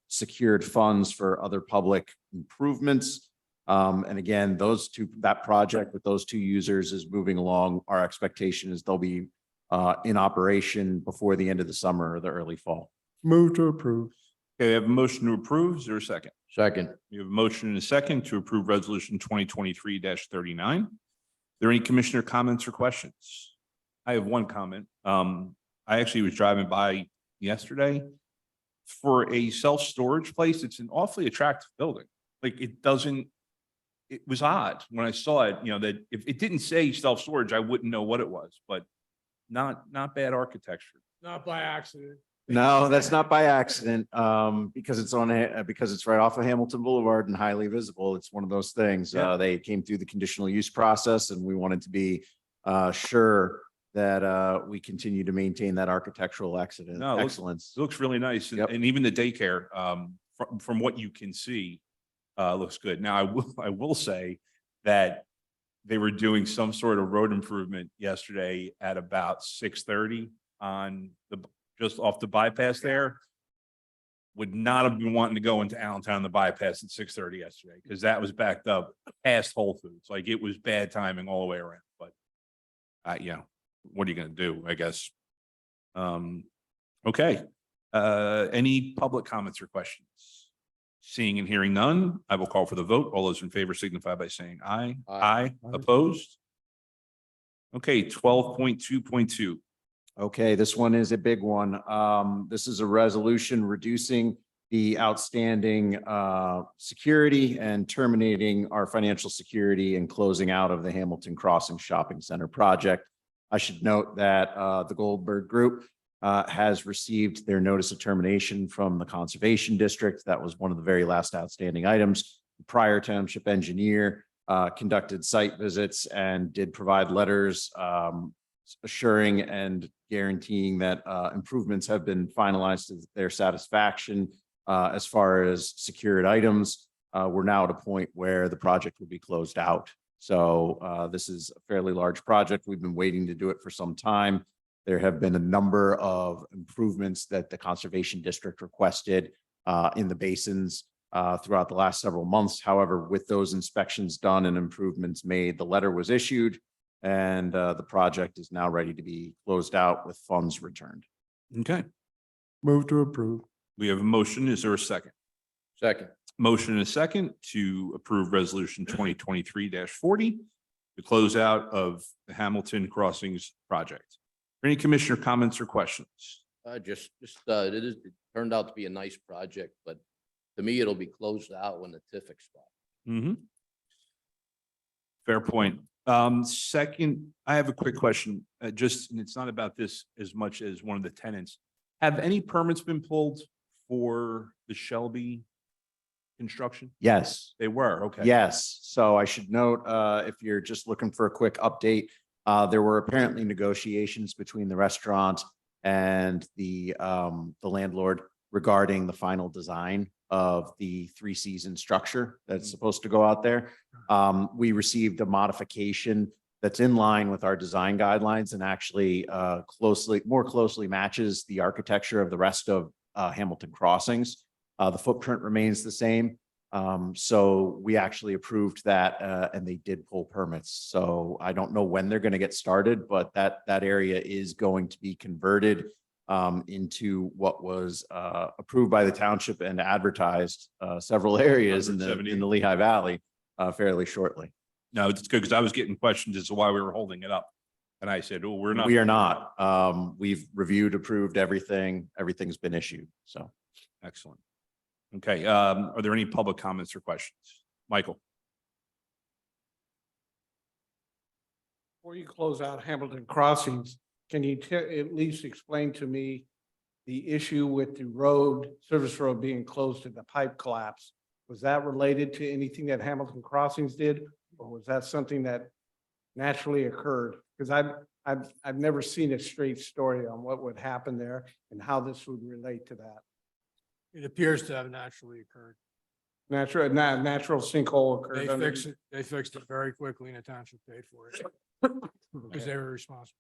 secured funds for other public improvements. And again, that project with those two users is moving along. Our expectation is they'll be in operation before the end of the summer or the early fall. Move to approve. Okay, we have a motion to approve. Is there a second? Second. We have a motion and a second to approve resolution 2023-39. Are there any commissioner comments or questions? I have one comment. I actually was driving by yesterday. For a self-storage place, it's an awfully attractive building. Like it was odd when I saw it, that if it didn't say self-storage, I wouldn't know what it was, but not bad architecture. Not by accident. No, that's not by accident, because it's because it's right off of Hamilton Boulevard and highly visible. It's one of those things. Yeah. They came through the conditional use process and we wanted to be sure that we continue to maintain that architectural No, excellence. It looks really nice. Yep. And even the daycare, from what you can see, looks good. Now, I will say that they were doing some sort of road improvement yesterday at about 6:30 on just off the bypass there. Would not have been wanting to go into Allentown, the bypass at 6:30 yesterday, because that was backed up past Whole Foods. Like it was bad timing all the way around, but what are you gonna do, I guess? Okay. Any public comments or questions? Seeing and hearing none, I will call for the vote. All those in favor signify by saying aye. Aye. Opposed? Okay, 12.2.2. Okay, this one is a big one. This is a resolution reducing the outstanding security and terminating our financial security and closing out of the Hamilton Crossing Shopping Center project. I should note that the Goldberg Group has received their notice of termination from the Conservation District. That was one of the very last outstanding items. The prior township engineer conducted site visits and did provide letters assuring and guaranteeing that improvements have been finalized to their satisfaction. As far as secured items, we're now at a point where the project will be closed out. So this is a fairly large project. We've been waiting to do it for some time. There have been a number of improvements that the Conservation District requested in the basins throughout the last several months. However, with those inspections done and improvements made, the letter was issued and the project is now ready to be closed out with funds returned. Okay, Move to approve. we have a motion. Is there a second? Second. Motion and a second to approve resolution 2023-40, the closeout of the Hamilton Crossings project. Any commissioner comments or questions? It turned out to be a nice project, but to me, it'll be closed out when the TIF expires. Fair point. Second, I have a quick question, and it's not about this as much as one of the tenants. Have any permits been pulled for the Shelby construction? Yes. They were, okay. Yes. So I should note, if you're just looking for a quick update, there were apparently negotiations between the restaurant and the landlord regarding the final design of the 3-season structure that's supposed to go out there. We received a modification that's in line with our design guidelines and actually more closely matches the architecture of the rest of Hamilton Crossings. The footprint remains the same. So we actually approved that and they did pull permits. So I don't know when they're going to get started, but that area is going to be converted into what was approved by the township and advertised several areas in the Lehigh Valley fairly shortly. No, it's good because I was getting questions as to why we were holding it up. And I said, oh, we're not. We are not. We've reviewed, approved everything. Everything's been issued. So. Excellent. Okay. Are there any public comments or questions? Michael? Before you close out Hamilton Crossings, can you at least explain to me the issue with the road, service road being closed to the pipe collapse? Was that related to anything that Hamilton Crossings did, or was that something that naturally occurred? Because I've never seen a straight story on what would happen there and how this would relate to that. It appears to have naturally occurred. Natural sinkhole occurred. They fixed it very quickly and the township paid for it because they were responsible.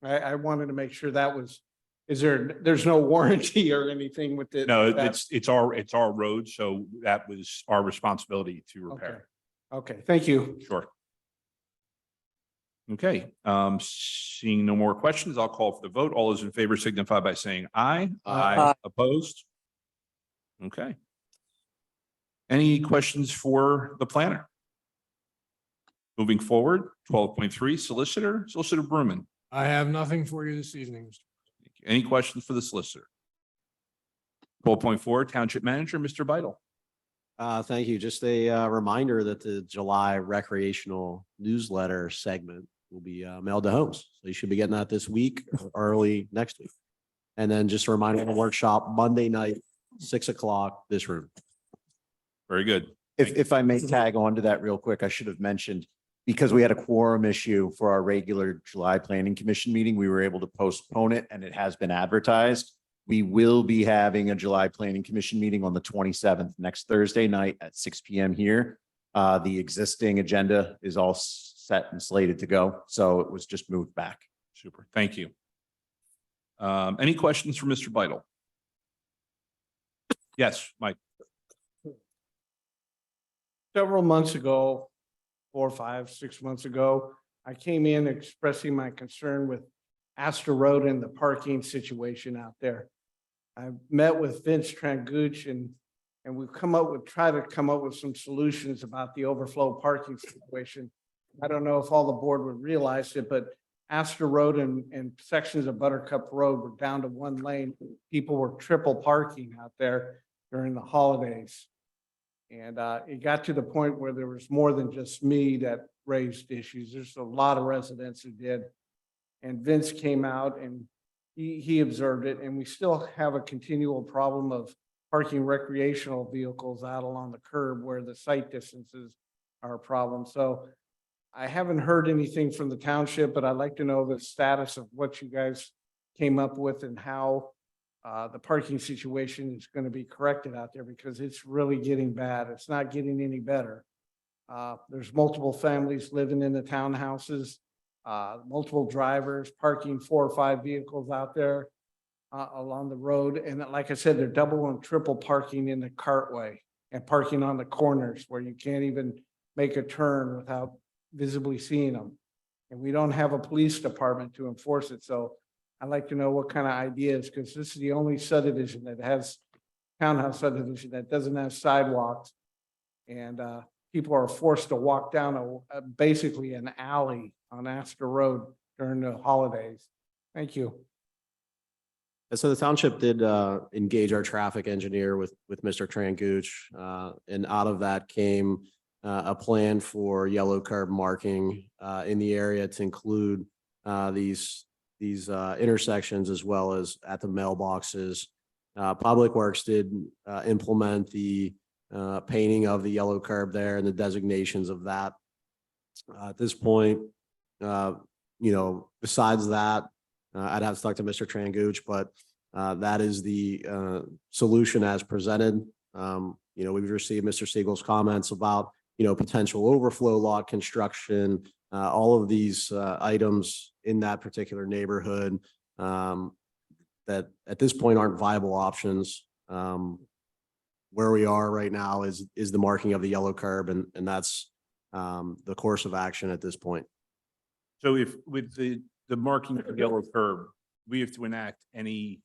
I wanted to make sure that was, there's no warranty or anything with it? No, it's our road. So that was our responsibility to repair. Okay, thank you. Sure. Okay, seeing no more questions, I'll call for the vote. All those in favor signify by saying aye. Aye. Opposed? Okay. Any questions for the planner? Moving forward, 12.3, Solicitor Bruman. I have nothing for you this evening, Mr. Any questions for the solicitor? 12.4, Township Manager, Mr. Vital. Thank you. Just a reminder that the July recreational newsletter segment will be mailed to homes. So you should be getting that this week or early next week. And then just a reminder, the workshop Monday night, 6 o'clock, this room. Very good. If I may tag on to that real quick, I should have mentioned, because we had a quorum issue for our regular July Planning Commission meeting, we were able to postpone it and it has been advertised. We will be having a July Planning Commission meeting on the 27th, next Thursday night at 6 p.m. here. The existing agenda is all set and slated to go, so it was just moved back. Super. Thank you. Any questions for Mr. Beidle? Yes, Mike. Several months ago, 4, 5, 6 months ago, I came in expressing my concern with Astor Road and the parking situation out there. I met with Vince Tranguch and we've tried to come up with some solutions about the overflow parking situation. I don't know if all the board would realize it, but Astor Road and sections of Buttercup Road were down to 1 lane. People were triple parking out there during the holidays. And it got to the point where there was more than just me that raised issues. There's a lot of residents who did. And Vince came out and he observed it, and we still have a continual problem of parking recreational vehicles out along the curb where the sight distances are a problem. So I haven't heard anything from the township, but I'd like to know the status of what you guys came up with and how the parking situation is going to be corrected out there, because it's really getting bad. It's not getting any better. There's multiple families living in the townhouses, multiple drivers parking 4 or 5 vehicles out there along the road. And like I said, they're double and triple parking in the cartway and parking on the corners where you can't even make a turn without visibly seeing them. And we don't have a police department to enforce it. So I'd like to know what kind of ideas, because this is the only subdivision that has, townhouse subdivision that doesn't have sidewalks. And people are forced to walk down basically an alley on Astor Road during the holidays. Thank you. And so the township did engage our traffic engineer with Mr. Tranguch, and out of that came a plan for yellow curb marking in the area to include these intersections, as well as at the mailboxes. Public Works did implement the painting of the yellow curb there and the designations of that. At this point, besides that, I'd have to talk to Mr. Tranguch, but that is the solution as presented. We've received Mr. Siegel's comments about, potential overflow lot construction, all of these items in that particular neighborhood that at this point aren't viable options. Where we are right now is the marking of the yellow curb, and that's the course of action at this point. So if with the marking of the yellow curb, we have to enact any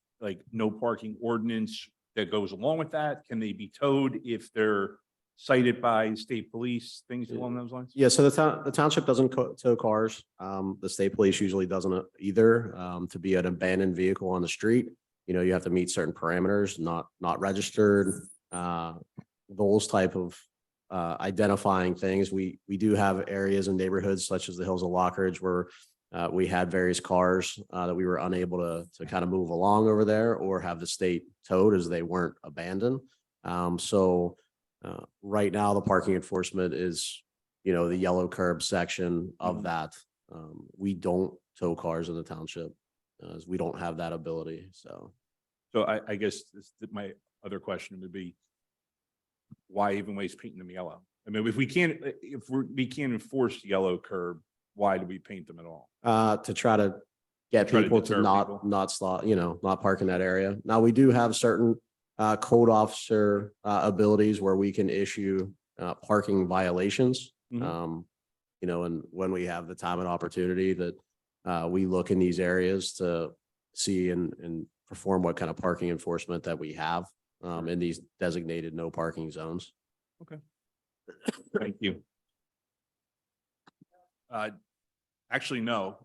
no parking ordinance that goes along with that? Can they be towed if they're cited by state police, things along those lines? Yeah, so the township doesn't tow cars. The state police usually doesn't either. To be an abandoned vehicle on the street, you have to meet certain parameters, not registered, those type of identifying things. We do have areas and neighborhoods such as the Hills of Lockridge where we had various cars that we were unable to kind of move along over there or have the state towed as they weren't abandoned. Right now, the parking enforcement is, the yellow curb section of that. We don't tow cars in the township as we don't have that ability. So I guess my other question would be, why even waste painting them yellow? I mean, if we can't enforce yellow curb, why do we paint them at all? To try to get people to not park in that area. Now, we do have certain code officer abilities where we can issue parking violations. And when we have the time and opportunity that we look in these areas to see and perform what kind of parking enforcement that we have in these designated no parking zones. Okay. Thank you. Actually, no.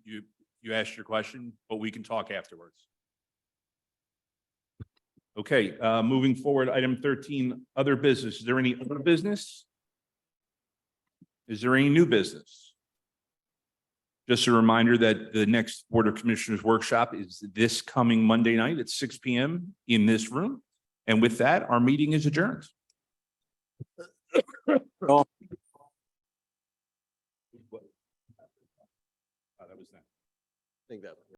You asked your question, but we can talk afterwards. Okay, moving forward, item 13, other business. Is there any other business? Is there any new business? Just a reminder that the next Board of Commissioners workshop is this coming Monday night at 6 p.m. in this room. And with that, our meeting is adjourned. Oh. That was that. I think that.